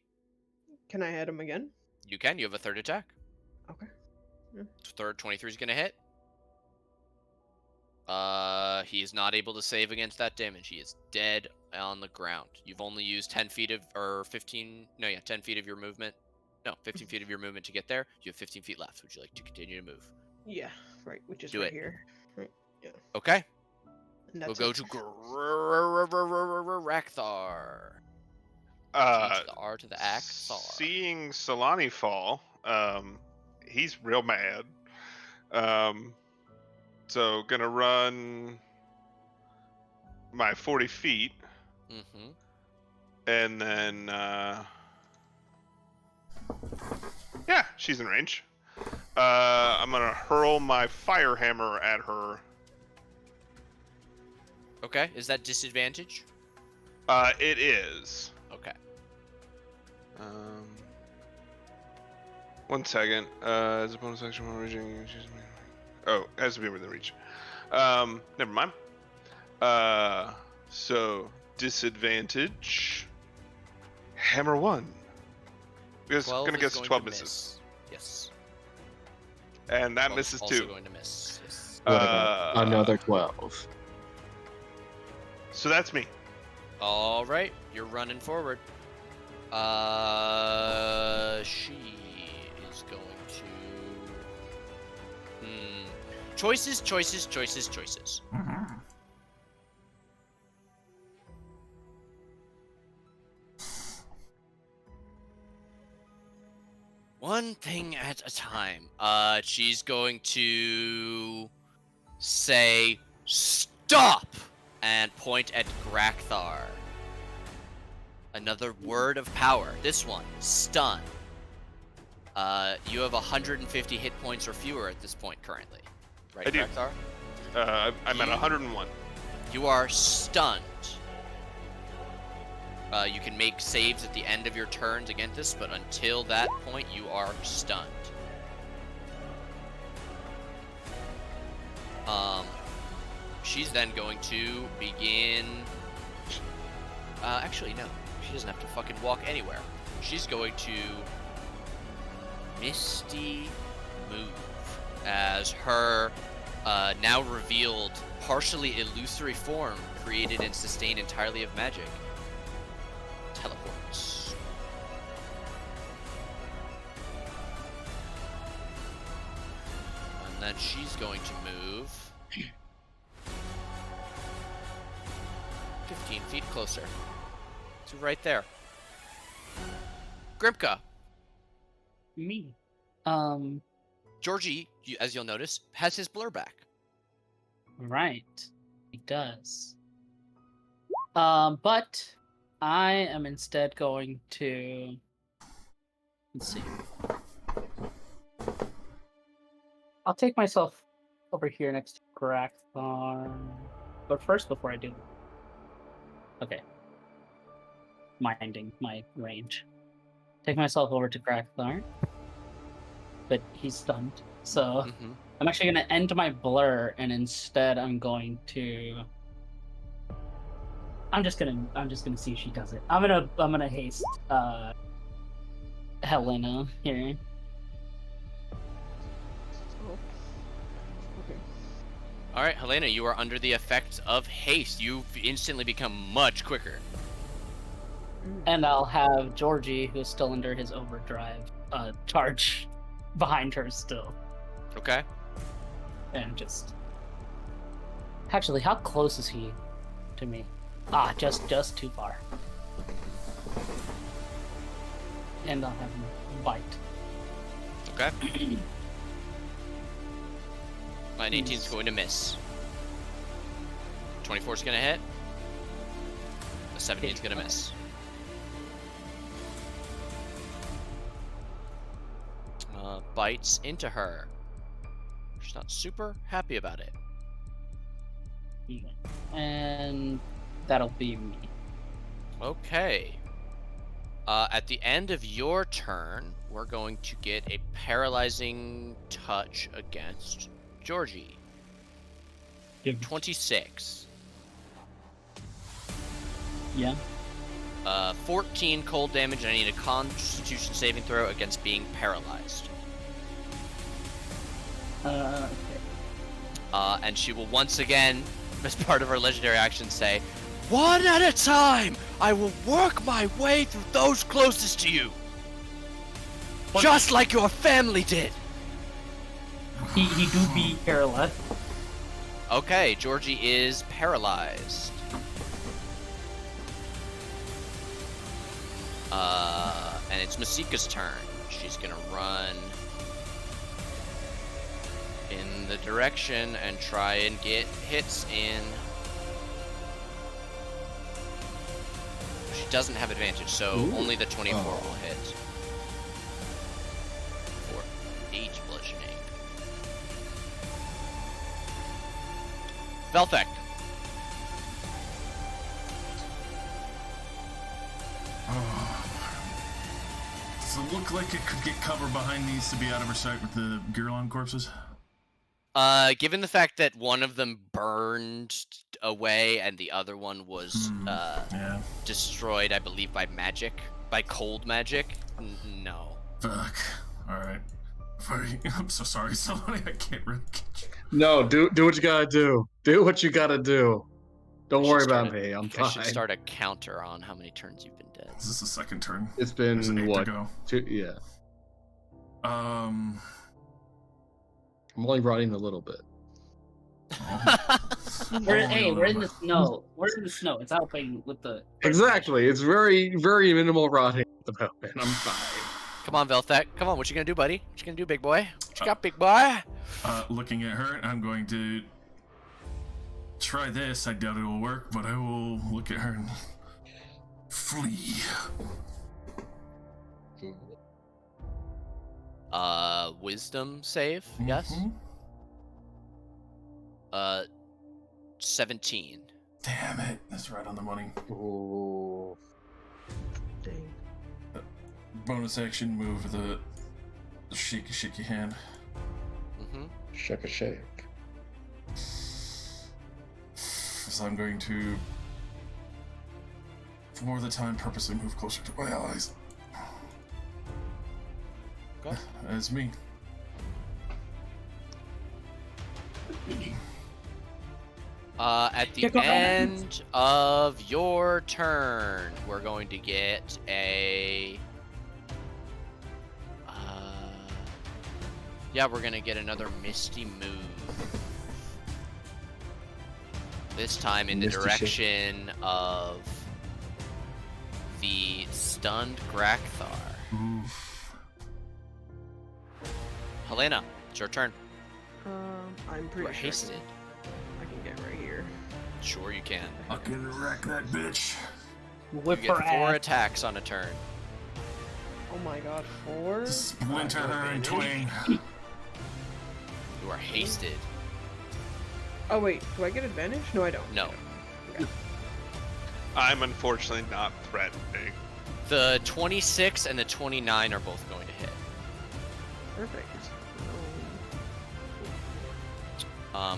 Can I hit him again? You can. You have a third attack. Okay. Third 23 is gonna hit. He is not able to save against that damage. He is dead on the ground. You've only used 10 feet of, or 15, no, yeah, 10 feet of your movement. No, 15 feet of your movement to get there. You have 15 feet left. Would you like to continue to move? Yeah, right, which is Do right it. here. Right. Okay. And We'll that's go it. to Rakthar. Uh, The R to the Akthar. seeing Solani fall, he's real mad. So gonna run my 40 feet, Mm-hmm. and then yeah, she's in range. I'm gonna hurl my fire hammer at her. Okay. Is that disadvantage? It is. Okay. 1 second. As a bonus action while reaching. Oh, has to be within reach. Never mind. So disadvantage. Hammer 1. Because 12 gonna is guess going 12 to misses, miss. Yes. and that 12 is misses also too. going to miss. Yes. What about another 12? So that's me. All right, you're running forward. She is going to. Choices. Mhm. One thing at a time. She's going to say stop and point at Grakthar. Another word of power. This one, stun. You have 150 hit points or fewer at this point currently, right, I do. Grakthar? I'm at 101. You are stunned. You can make saves at the end of your turns against this, but until that point, you are stunned. She's then going to begin. Actually, no. She doesn't have to fucking walk anywhere. She's going to Misty move as her now revealed, partially illusory form, created and sustained entirely of magic, teleports. And then she's going to move 15 feet closer to right there. Grimka, Me. Georgie, as you'll notice, has his blur back. Right. He does. But I am instead going to. Let's see. I'll take myself over here next to Grakthar. But first, before I do. Okay. Minding my range. Take myself over to Grakthar. but he's stunned. So Mm-hmm. I'm actually going to end my blur, and instead I'm going to. I'm just gonna see if she does it. I'm gonna haste Helena here. Oh. Okay. All right, Helena, you are under the effect of haste. You've instantly become much quicker. And I'll have Georgie, who's still under his overdrive, charge behind her still. Okay. And just... Actually, how close is he to me? Ah, just too far. And I'll have him bite. Okay. An 18 is going to miss. 24 is going to hit. The 17 is going to miss. Bites into her. She's not super happy about it. And that'll be me. Okay. At the end of your turn, we're going to get a paralyzing touch against Georgie. 26. Yeah. 14 cold damage, and I need a Constitution saving throw against being paralyzed. Okay. And she will once again, as part of her legendary action, say, "One at a time, I will work my way through those closest to you. Just like your family did." He do be paralyzed. Okay, Georgie is paralyzed. And it's Masika's turn. She's gonna run in the direction and try and get hits in. She doesn't have advantage, so only the 24 will hit. For 8 bludgeoning. Velthek. Does it look like it could get cover behind these to be out of her sight with the Girlon corpses? Given the fact that one of them burned away and the other one was destroyed, I believe, by magic, by cold magic, no. Fuck. Alright. I'm so sorry, somebody. I can't really catch you. No, do what you gotta do. Do what you gotta do. Don't I worry should start about me. I'm I should fine. start a counter on how many turns you've been dead. Is this the second turn? It's There's an been 8 what? to go. 2, yeah. I'm only rotting a little bit. We're in the snow. We're in the snow. It's helping with the... Exactly. It's very, very minimal rotting at the moment. I'm fine. Come on, Velthek. Come on, what you gonna do, buddy? What you gonna do, big boy? What you got, big boy? Looking at her, I'm going to try this. I doubt it will work, but I will look at her and flee. Wisdom save, yes? 17. Damn it. That's right on the money. Ooh. Dang. Bonus action, move the shaky hand. Shake a shake. So I'm going to, for the time, purposely move closer to my allies. Go. That's me. At the end of your turn, we're going to get a... yeah, we're gonna get another Misty move. This time in the Misty direction of the stunned Grakthar. Oof. Helena, it's your turn. I'm You pretty are sure hasted. I can get right here. Sure you can. I can wreck that bitch. Whip You get her 4 ass. attacks on a turn. Oh my god, 4? Splinter her in twain. You are hasted. Oh wait, do I get advantage? No, I don't. No. Okay. I'm unfortunately not threatening. The 26 and the 29 are both going to hit. Perfect.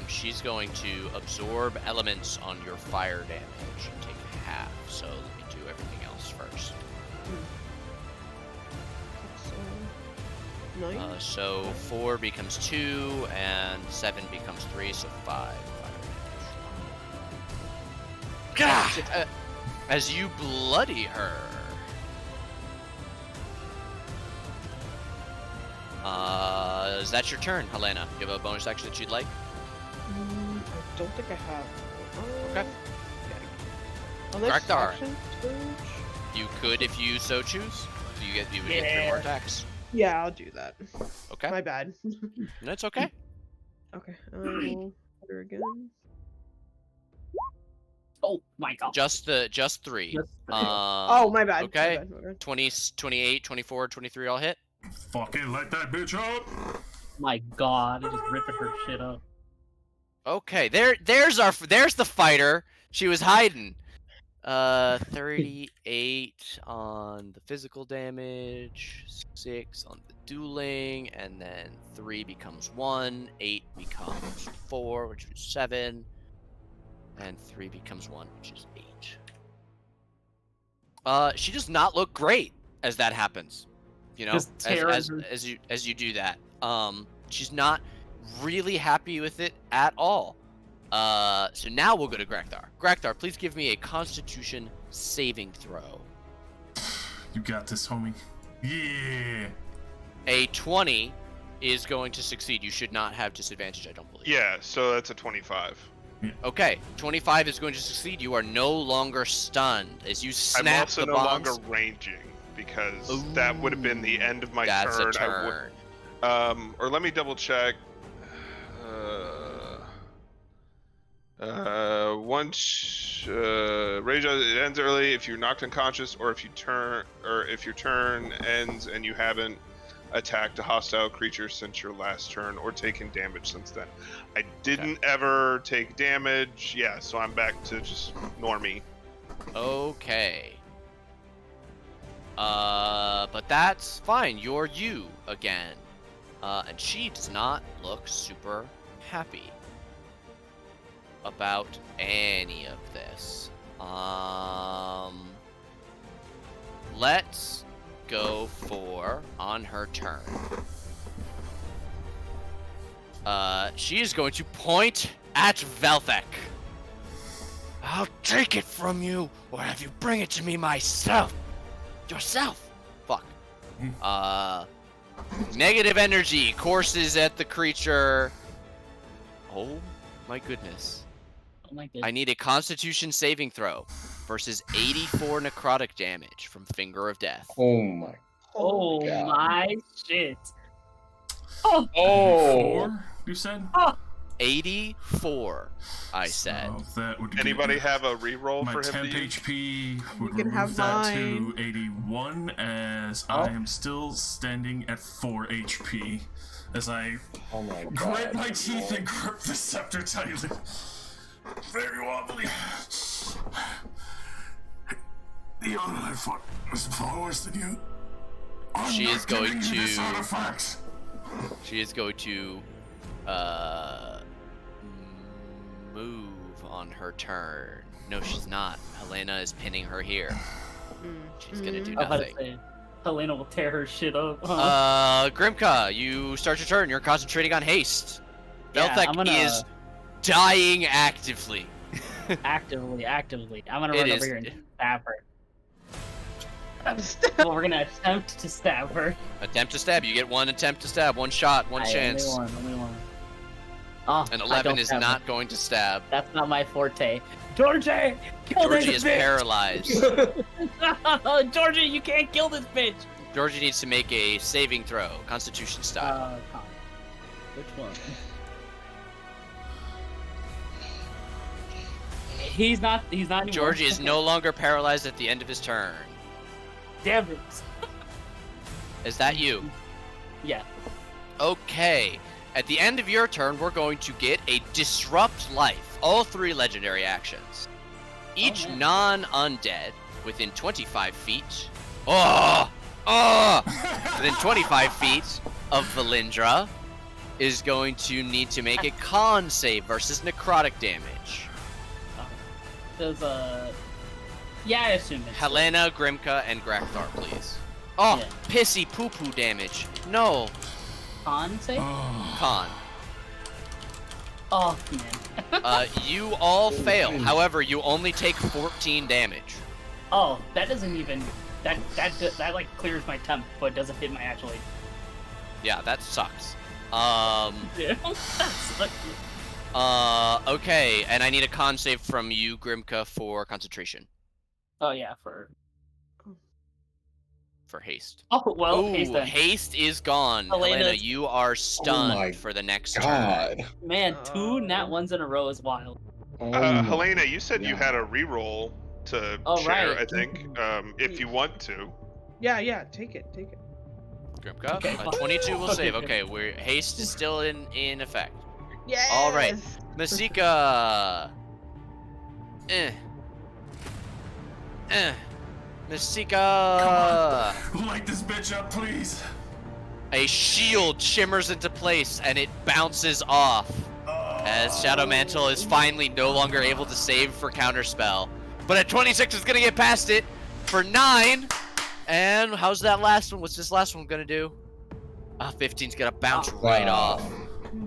She's going to absorb elements on your fire damage and take half. So let me do everything else first. So, 9. So 4 becomes 2, and 7 becomes 3, so 5 fire damage. Gah! As you bloody her. Is that your turn, Helena? Do you have a bonus action that you'd like? I don't think I have. Okay. Unless Drakthar. action surge? You could if you so choose. You would get 3 more attacks. Yeah, I'll do that. Okay. My bad. No, it's okay. Okay, I will hit her again. Oh my god. Just 3. Just 3. Oh, my bad. Okay. My bad. 20, 28, 24, 23 all hit. Fucking light that bitch up! My god, I just ripping her shit up. Okay, there's the fighter. She was hiding. 38 on the physical damage, 6 on the dueling, and then 3 becomes 1, 8 becomes 4, which is 7, and 3 becomes 1, which is 8. She does not look great as that happens. You know, Just tearing her- as you do that. She's not really happy with it at all. So now we'll go to Grakthar. Grakthar, please give me a Constitution saving throw. You got this, homie. Yeah. A 20 is going to succeed. You should not have disadvantage, I don't believe. Yeah, so that's a 25. Okay, 25 is going to succeed. You are no longer stunned as you snap I'm also the no bonds. longer ranging because that would have been the end of my That's turn. a turn. Or let me double check. Once rage it ends early if you're knocked unconscious, or if your turn ends and you haven't attacked a hostile creature since your last turn or taken damage since then. I didn't ever take damage. Yeah, so I'm back to just normie. Okay. But that's fine. You're you again. And she does not look super happy about any of this. Let's go for on her turn. She is going to point at Velthek. I'll take it from you, or have you bring it to me myself. Yourself. Fuck. Negative energy courses at the creature. Oh my goodness. Oh my I goodness. need a Constitution saving throw versus 84 necrotic damage from Finger of Death. Oh my. Oh God. my shit. Oh, Oh. 4, you said? 84, I said. So that would Anybody get have a reroll my for him temp to use? HP would You can remove have that mine. to 81, as Oh. I am still standing at 4 HP. As I Oh my god. grit my teeth and grip the scepter tightly. Very wobbly. The honor I fought was far worse than you. I'm She not is going giving you this to- artifact. She is going to move on her turn. No, she's not. Helena is pinning her here. She's gonna do I was about to nothing. say, Helena will tear her shit up. Huh? Grimka, you start your turn. You're concentrating on haste. Yeah, Belthek I'm gonna- is dying actively. actively. I'm gonna It run is- over here and stab her. Well, we're gonna attempt to stab her. Attempt to stab. You get one attempt to stab, one shot, one chance. Only one. Oh, An I 11 don't is have not it. going to stab. That's not my forte. Georgie, kill Georgie this is bitch! paralyzed. Georgie, you can't kill this bitch. Georgie needs to make a saving throw, Constitution style. Which one? He's not anymore. Georgie is no longer paralyzed at the end of his turn. Damn it. Is that you? Yeah. Okay. At the end of your turn, we're going to get a Disrupt Life. All 3 legendary actions. Each man. non-undead within 25 feet. Within 25 feet of Valindra is going to need to make a con save versus necrotic damage. Does yeah, I assume it's Helena, Grimka, and Grakthar, please. Oh, Yeah. pissy poo-poo damage. No, con save. con. Oh man. You all fail. However, you only take 14 damage. Oh, that doesn't even that like clears my temp, but doesn't hit my actual. Yeah, that sucks. Yeah, that's like. Okay, and I need a con save from you, Grimka, for concentration. Oh yeah, for haste. oh well, Ooh, haste then. haste is gone. Helena's- Helena, you are my stunned for the next turn. God. Man, 2 nat ones in a row is wild. Oh my Helena, you said you God. had a reroll to Oh, share, right. I think, if you want to. Yeah, take it. Grimka, Okay, a fine. 22 will Okay, save. good. Okay, haste is still in effect. Yes! All right. Masika. Masika. Light this bitch up, please. A shield shimmers into place and it bounces off as Shadow Mantle is finally no longer able to save for counterspell. But at 26 is gonna get past it for 9. And how's that last one? What's this last one gonna do? 15's gonna bounce right off.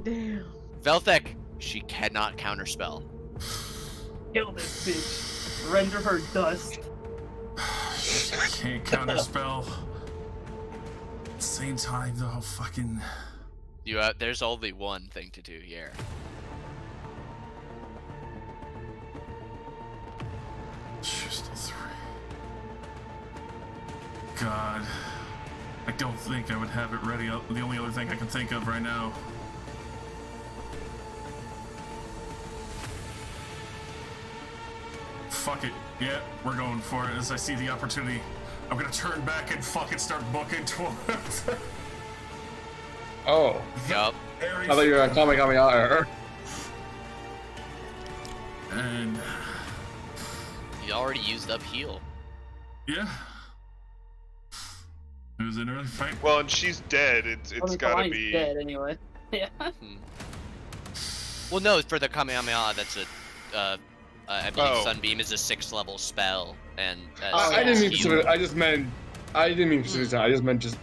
Damn. Velthek, she cannot counterspell. Kill this bitch. Render her dust. I can't counterspell. At the same time, though, fucking. There's only one thing to do here. Just a 3. God. I don't think I would have it ready. The only other thing I can think of right now. Fuck it. Yeah, we're going for it. As I see the opportunity, I'm gonna turn back and fucking start booking towards. Oh. Yup. I thought you were gonna call me out. And You already used up heal. yeah. It was an early fight. Well, and she's dead. It's gotta Kalani's be. dead anyway. Yeah. Well, no, for the Kamehameha, that's I believe Oh. Sunbeam is a 6th level spell, and I didn't mean heal. specific. I just meant. I didn't mean specific. I just meant just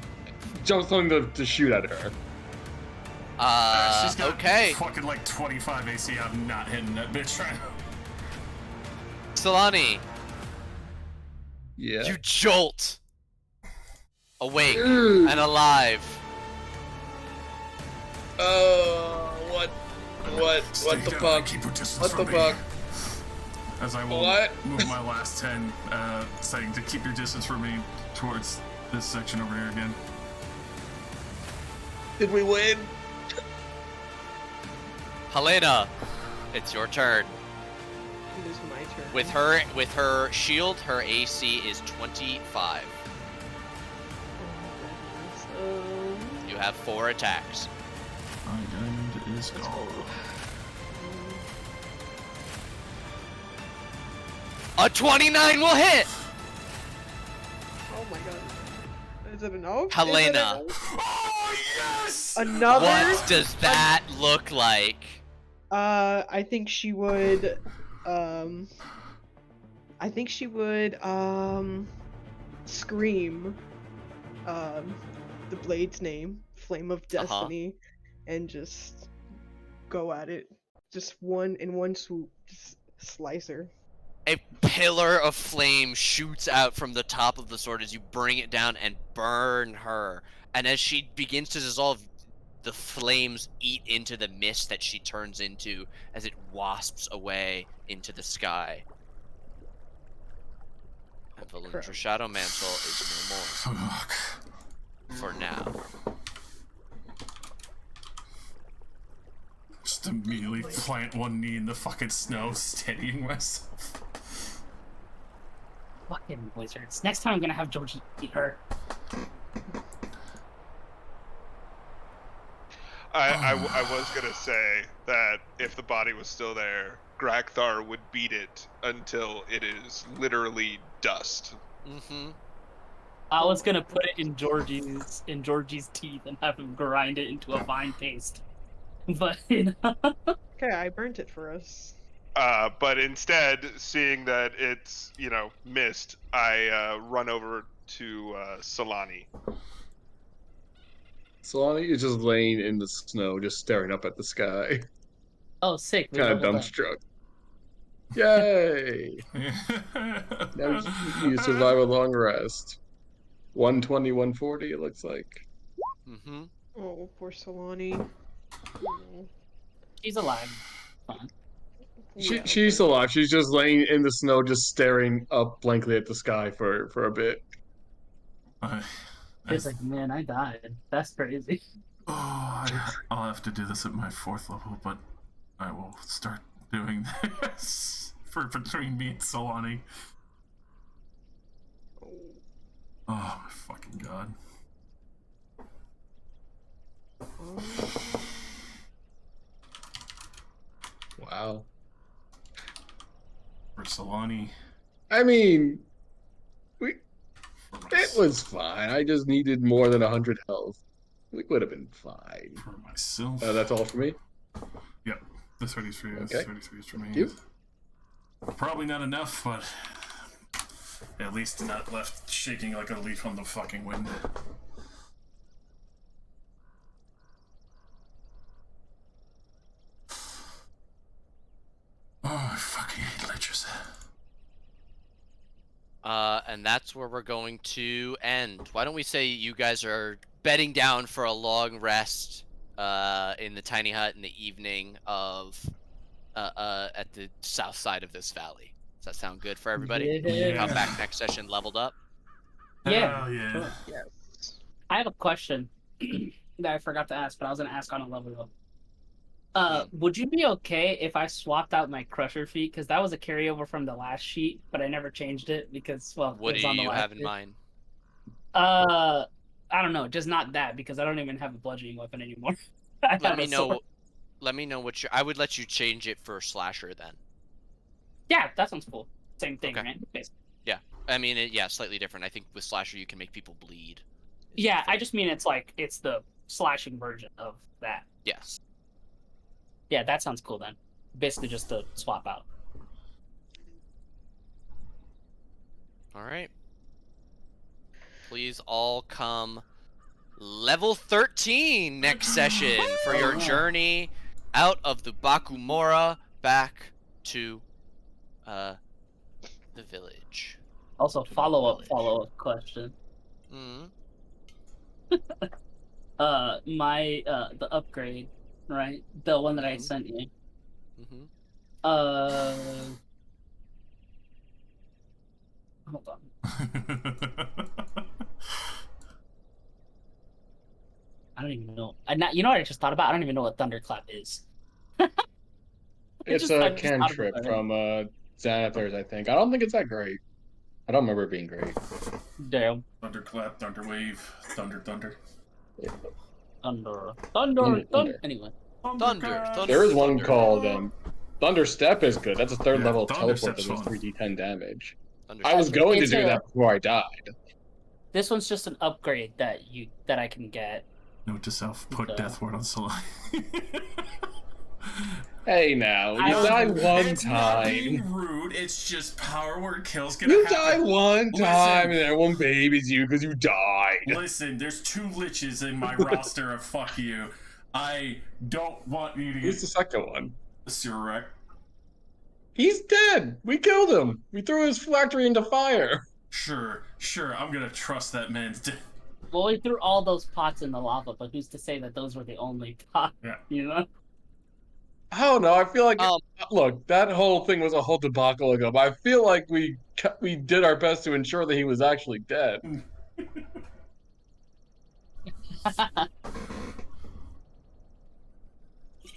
jump something to shoot at her. She's got Okay. fucking like 25 AC. I'm not hitting that bitch right now. Solani, Yeah. you jolt awake Ugh. and alive. What? What Stay the down fuck? and keep your distance What from the me. fuck? As I will What? move my last 10, saying to keep your distance from me towards this section over here again. Did we win? Helena, it's your turn. It is my turn. With her shield, her AC is 25. You have 4 attacks. My diamond is gone. A 29 will hit. Oh my god. Is it enough? Helena. Oh, yes! Another? What does that look like? I think she would, scream, the blade's name, Flame of Destiny, and just go at it. Just in one swoop, just slice her. A pillar of flame shoots out from the top of the sword as you bring it down and burn her. And as she begins to dissolve, the flames eat into the mist that she turns into as it wasps away into the sky. And Valindra's Shadow Mantle is no more. Fuck. For now. Just immediately plant one knee in the fucking snow, steadying myself. Fucking wizards. Next time I'm gonna have Georgie eat her. I was gonna say that if the body was still there, Grakthar would beat it until it is literally dust. Mm-hmm. I was gonna put it in Georgie's teeth and have him grind it into a fine paste. But Okay, I burnt it for us. But instead, seeing that it's missed, I run over to Solani. Solani is just laying in the snow, just staring up at the sky. oh, sick! We Kind of leveled up. dumbstruck. Yay! Now we just need to survive a long rest. 120, 140, it looks like. Mm-hmm. Oh, poor Solani. Oh, She's alive. Fine. yeah, She's but- alive. She's just laying in the snow, just staring up blankly at the sky for a bit. It's like, man, I died. That's crazy. I'll have to do this at my 4th level, but I will start doing this for between me and Solani. Oh. Oh my fucking god. Wow. For Solani. I mean, For it was fine. I just needed more than 100 health. We would have been fine. For myself. That's all for me? Yep. This 33 is Okay. 33 is for me. Thank you. Probably not enough, but at least not left shaking like a leaf on the fucking wind. Oh, I fucking hate ledgers. And that's where we're going to end. Why don't we say you guys are bedding down for a long rest in the tiny hut in the evening of at the south side of this valley. Does that sound good for everybody? Yeah. Come back next session leveled up. Yeah. Hell yeah. Sure. Yes. I have a question that I forgot to ask, but I was gonna ask on a level up. Would you be okay if I swapped out my crusher feet? Because that was a carryover from the last sheet, but I never changed it because, well, What it was do on the you last have in sheet. mind? I don't know, just not that because I don't even have a bludgeoning weapon anymore. I Let have me a know. sword. Let me know what I would let you change it for slasher then. Yeah, that sounds cool. Same thing, Okay. right? Basically. I mean, yeah, slightly different. I think with slasher you can make people bleed. Yeah, I just mean it's the slashing version of that. Yes. Yeah, that sounds cool then. Basically just to swap out. All right. Please all come level 13 next session for your yeah. journey out of the Bakumora back to the village. Also, To the follow-up village. question. Mm-hmm. The upgrade, right? The one that I Mhm. sent you. Mm-hmm. Hold on. I don't even know. You know what I just thought about? I don't even know what Thunderclap is. It's I a just thought about cantrip it. from Xanathars, I think. I don't think it's that great. I don't remember it being great. Damn. Thunderclap, Thunderwave, Thunder. Thunder. Anyway. Thunder. There is one Thunder. called Thunder Step is good. That's a third Yeah, level Thunder teleport that Step's does fun. 3d10 damage. Thunder. I was going to It's do a- that before I died. This one's just an upgrade that I can get. Note to self: put Okay. death ward on Solai. Hey now, you die one It's not being time. rude. It's just power word kills gonna You happen. die one Listen. time and everyone babies you because you died. Listen, there's 2 liches in my roster of fuck you. I don't want you to Who's get the second one? Surek. He's dead. We killed him. We threw his factory into fire. Sure. I'm gonna trust that man's death. Well, we threw all those pots in the lava, but who's to say that those were the only pots? Yeah. You know? I don't know. I feel like Um, look, that whole thing was a whole debacle ago, but I feel like we did our best to ensure that he was actually dead.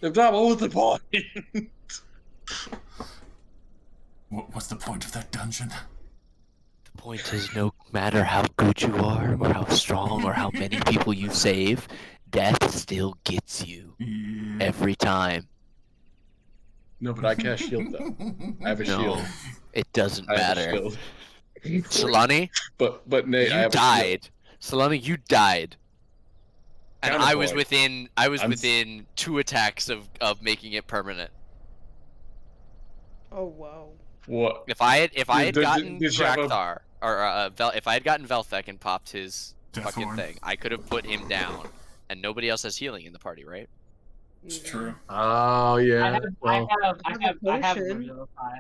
If not, what was the point? What's the point of that dungeon? The point is, no matter how good you are, or how strong, or how many people you save, death still gets you Yeah. every time. No, but I cast shield though. I have a No, shield. it doesn't I have a matter. shield. Solani, But Nate, I you have died. Solani, you died. And I was Counterpoint. within 2 attacks of making it permanent. Oh wow. What? If I had Did- gotten did you have a- Drakthar or if I had gotten Velthek and popped his Death fucking Horn. thing, I could have put him down, and nobody else has healing in the party, right? It's true. Oh yeah. I have Well, I have potion. Revivify.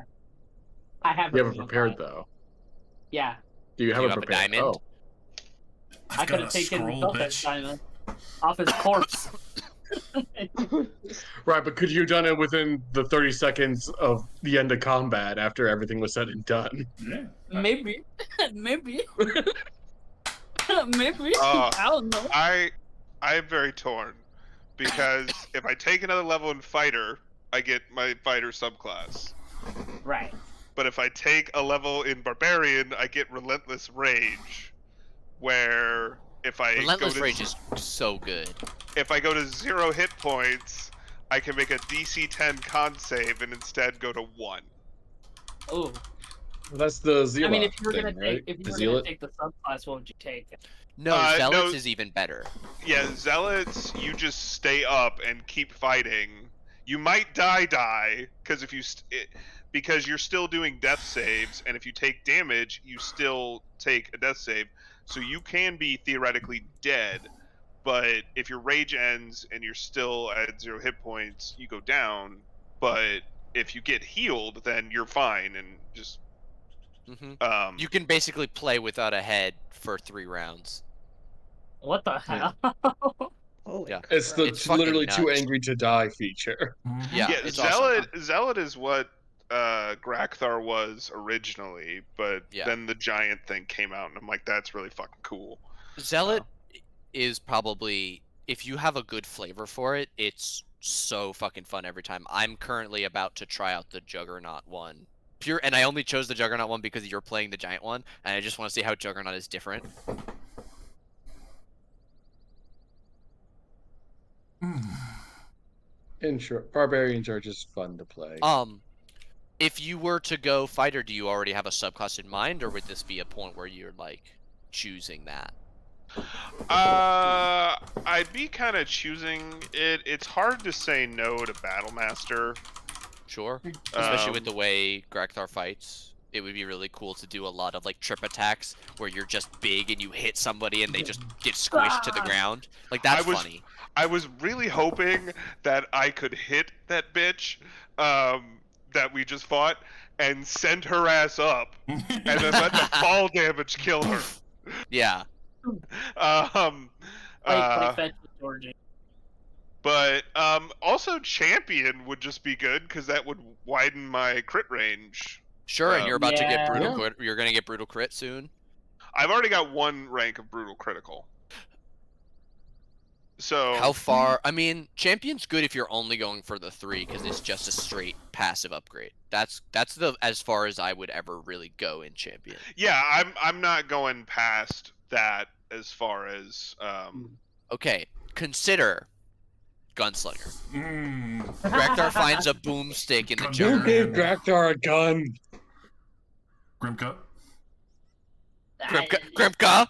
I have you have it Revivify. prepared though. Yeah, Do you have you it have a prepared? diamond? Oh, I I've could got have a taken scroll, Velthek's bitch. diamond off his corpse. right. But could you have done it within the 30 seconds of the end of combat after everything was said and done? Yeah. Maybe, maybe, maybe. Uh, I don't know. I'm very torn because if I take another level in fighter, I get my fighter subclass. Right. But if I take a level in barbarian, I get relentless rage, where if I Relentless go to, Rage is so good. if I go to 0 hit points, I can make a DC 10 con save and instead go to 1. Oh, That's the Zealot I mean, if you were thing, gonna right? take, if you The were Zealot? gonna take the subclass, what would you take? No, No. Zealots is even better. Yeah, zealots, you just stay up and keep fighting. You might die because if you because you're still doing death saves, and if you take damage, you still take a death save. So you can be theoretically dead, but if your rage ends and you're still at 0 hit points, you go down. But if you get healed, then you're fine and just You can basically play without a head for 3 rounds. What the hell? Holy Yeah. It's the It's fucking literally too nuts. angry to die feature. Mhm. Yeah, Yeah, it's Zealot awesome. Zealot is what Grakthar was originally, but Yeah. then the giant thing came out, and I'm like, that's really fucking cool. Zealot is probably, if you have a good flavor for it, it's so fucking fun every time. I'm currently about to try out the Juggernaut one. And I only chose the Juggernaut one because you're playing the giant one, and I just want to see how Juggernaut is different. In short, barbarians are just fun to play. If you were to go fighter, do you already have a subclass in mind, or would this be a point where you're like choosing that? I'd be kind of choosing it. It's hard to say no to Battlemaster. Sure. Especially with the way Grakthar fights. It would be really cool to do a lot of like trip attacks where you're just big and you hit somebody and they just get squished to the ground. Like that's funny. I was really hoping that I could hit that bitch that we just fought and send her ass up and then let the fall damage kill her. Yeah. Play fetch with Georgie. But also champion would just be good because that would widen my crit range. Sure, and you're about to get brutal Yeah. crit. You're gonna get brutal crit soon. I've already got 1 rank of brutal critical. So How far? I mean, champion's good if you're only going for the 3 because it's just a straight passive upgrade. That's the as far as I would ever really go in champion. yeah, I'm not going past that as far as Okay, consider Gunslinger. Mm. Grakthar finds a boomstick in the Gun- Who jungle. gave Drakthar a gun? Grimka. Grimka,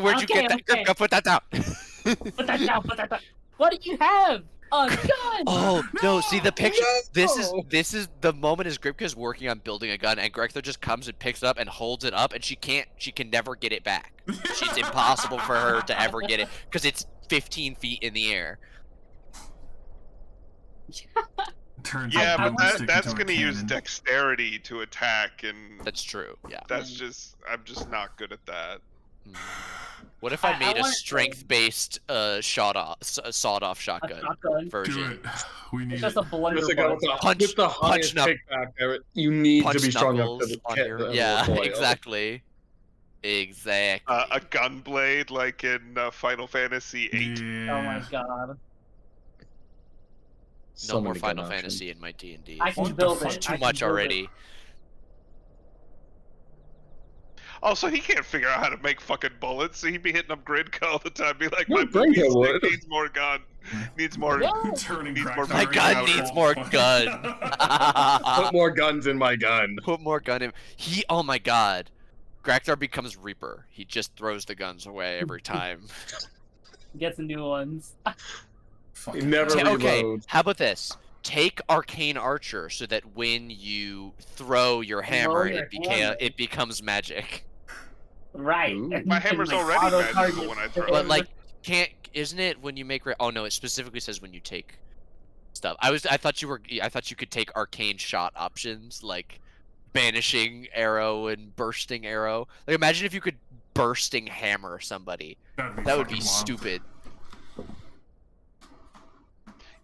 where'd you Okay, get that? okay. Grimka, put that down. Put that down. Put that down. What do you have? A gun. Oh no! See the picture. No! This is the moment as Gripka's working on building a gun, and Grekthar just comes and picks it up and holds it up, and she can never get it back. It's impossible for her to ever get it because it's 15 feet in the air. Turns yeah, a but boomstick that's into a going to use cannon. dexterity to attack, and That's true. Yeah. that's just I'm just not good at that. What if I I made a wanna- strength-based sawed-off shotgun shotgun. Do version? it. We need It's it. just a blunderbuss. With the, Punch- with the punch highest knuck- kickback there, you need Punch to be strong enough knuckles to on hit your- the Yeah, recoil. exactly. Exactly. A gun blade like in Final Fantasy VIII. Yeah. Oh my god. So No more many gun Final options. Fantasy in my D&D. I can What the build fuck? it. Too I can much build it. already. Also, he can't figure out how to make fucking bullets, so he'd be hitting up Gridco all the time. Be like, No, my Gridco movie stick would. needs more gun. Needs more. Yeah. Turning Needs Grakthar more My into gun a needs full more fucking- gun. Put more guns in my gun. Put more gun in. Oh my god. Grakdar becomes Reaper. He just throws the guns away every time. Gets new ones. He Fucking never hell. Okay, reloads. how about this? Take Arcane Archer so that when you throw your hammer, your hammer. it becomes magic. Right. Ooh. and My you can, hammer's like, already auto-target magical when I throw But it. like, isn't it when you make? Oh no, it specifically says when you take stuff. I thought you could take arcane shot options like banishing arrow and bursting arrow. Like, imagine if you could bursting hammer somebody. That would be fucking wild. stupid.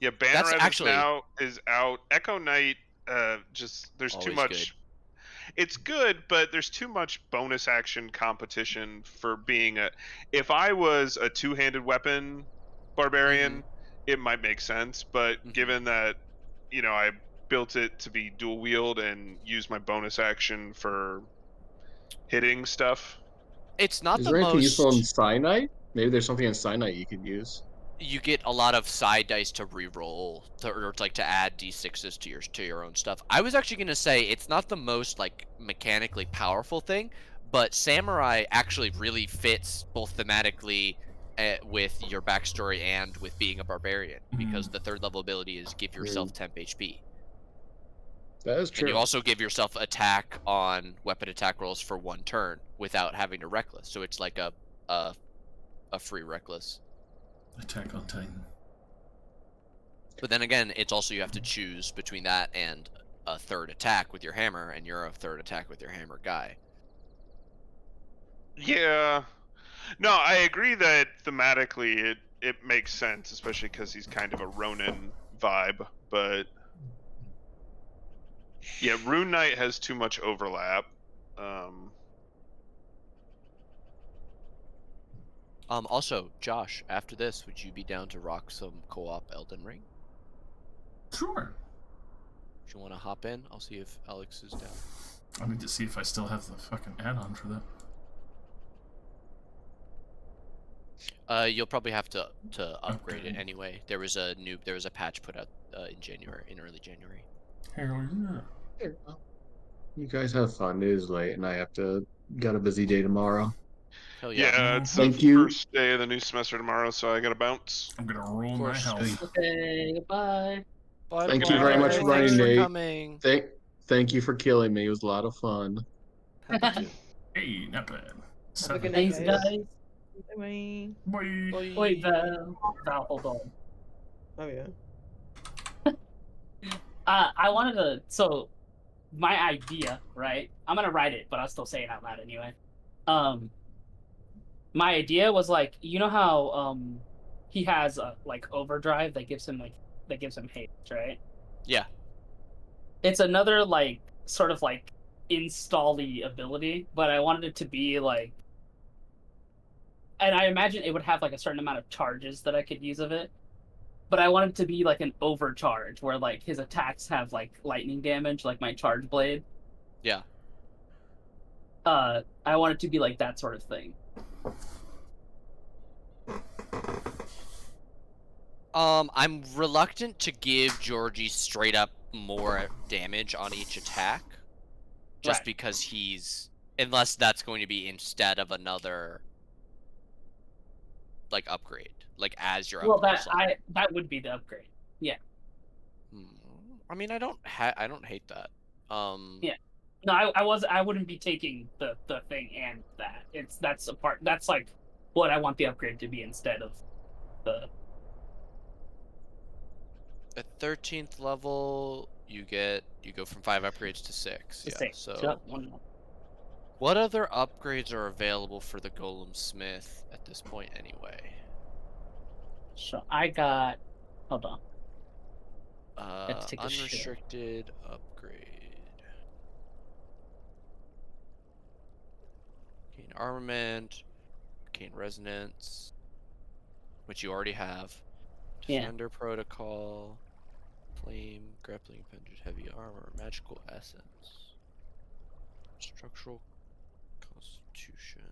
Yeah, That's Banneret actually- is out. Echo Knight, just there's too Always much. good. It's good, but there's too much bonus action competition for being a. If I was a two-handed weapon barbarian, it might make sense. But Mhm. given that, I built it to be dual wield and use my bonus action for hitting stuff. It's not Is the there anything useful in most. Cyanide? Maybe there's something in Cyanide you could use. You get a lot of side dice to re-roll, or like to add d6s to your own stuff. I was actually gonna say it's not the most like mechanically powerful thing, but Samurai actually really fits both thematically with your backstory and with being a barbarian, because the third level ability is give yourself temp HP, That is and true. you also give yourself attack on weapon attack rolls for 1 turn without having to reckless. So it's like a free reckless. Attack on Titan. But then again, it's also you have to choose between that and a third attack with your hammer, and you're a third attack with your hammer guy. Yeah. No, I agree that thematically it makes sense, especially because he's kind of a Ronin vibe. But yeah, Rune Knight has too much overlap. Also, Josh, after this, would you be down to rock some co-op Elden Ring? Sure. If you want to hop in, I'll see if Alex is down. I need to see if I still have the fucking add-on for that. You'll probably have to upgrade it Okay. anyway. There was a patch put out in early January. Hell yeah. Here, well, you guys have fun. It is late, and I have to got a busy day tomorrow. Hell yeah. Yeah, it's the Thank you. first day of the new semester tomorrow, so I gotta bounce. I'm gonna roll my course. health. Okay, goodbye. Bye, Thank you very much for Thanks running, for Nate. coming. Thank you for killing me. It was a lot of fun. Happy to. Hey, not bad. Have a 7. good night, Thanks, guys. guys. Bye. Bye. Wait, Val, hold on. Oh yeah. I wanted to. So, my idea, right? I'm gonna write it, but I'll still say it out loud anyway. My idea was like, you know how he has like overdrive that gives him haste, right? Yeah. It's another like sort of like install-y ability, but I wanted it to be like, and I imagine it would have like a certain amount of charges that I could use of it. But I want it to be like an overcharge where like his attacks have like lightning damage, like my charge blade. Yeah. I want it to be like that sort of thing. I'm reluctant to give Georgie straight up more damage on each attack, just Right. because unless that's going to be instead of another like upgrade, like as your Well, upgrade slot. that would be the upgrade. I mean, I don't hate that. Yeah. No, I wouldn't be taking the thing and that. That's like what I want the upgrade to be instead of the. At 13th level, you go from 5 upgrades to 6. Yeah. Six. So, Yep, one more. what other upgrades are available for the Golem Smith at this point, anyway? So I got. Hold on. have to take a shit. Unrestricted upgrade. Gain armament, gain resonance, which you already have. Yeah. Defender protocol, flame, grappling appendage, heavy armor, magical essence, structural constitution.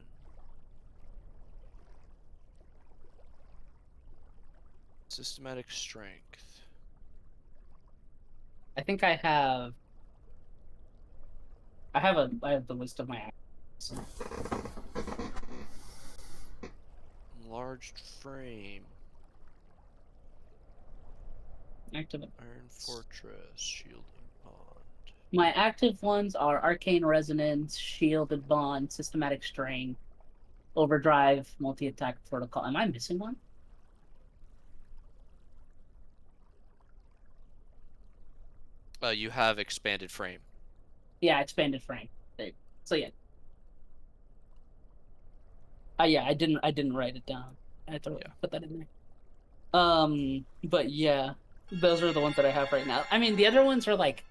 Systematic strength. I think I have the list of my actions. Enlarged frame. Active. Iron Fortress. Shielding Bond. My active ones are Arcane Resonance, Shielded Bond, Systematic Strain, Overdrive, Multi-Attack Protocol. Am I missing one? You have expanded frame. Yeah, Expanded Frame. So yeah. Yeah, I didn't write it down. I had to put that in there. But yeah, those are the ones that I have right now. I mean, the other ones are like,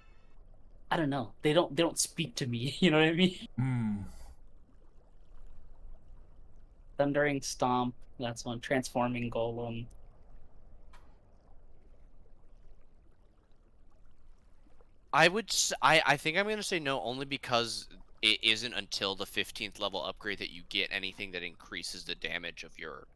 I don't know. They don't speak to me. You know what I mean? Hmm. Thundering Stomp. That's one. Transforming Golem. I think I'm gonna say no, only because it isn't until the 15th level upgrade that you get anything that increases the damage of your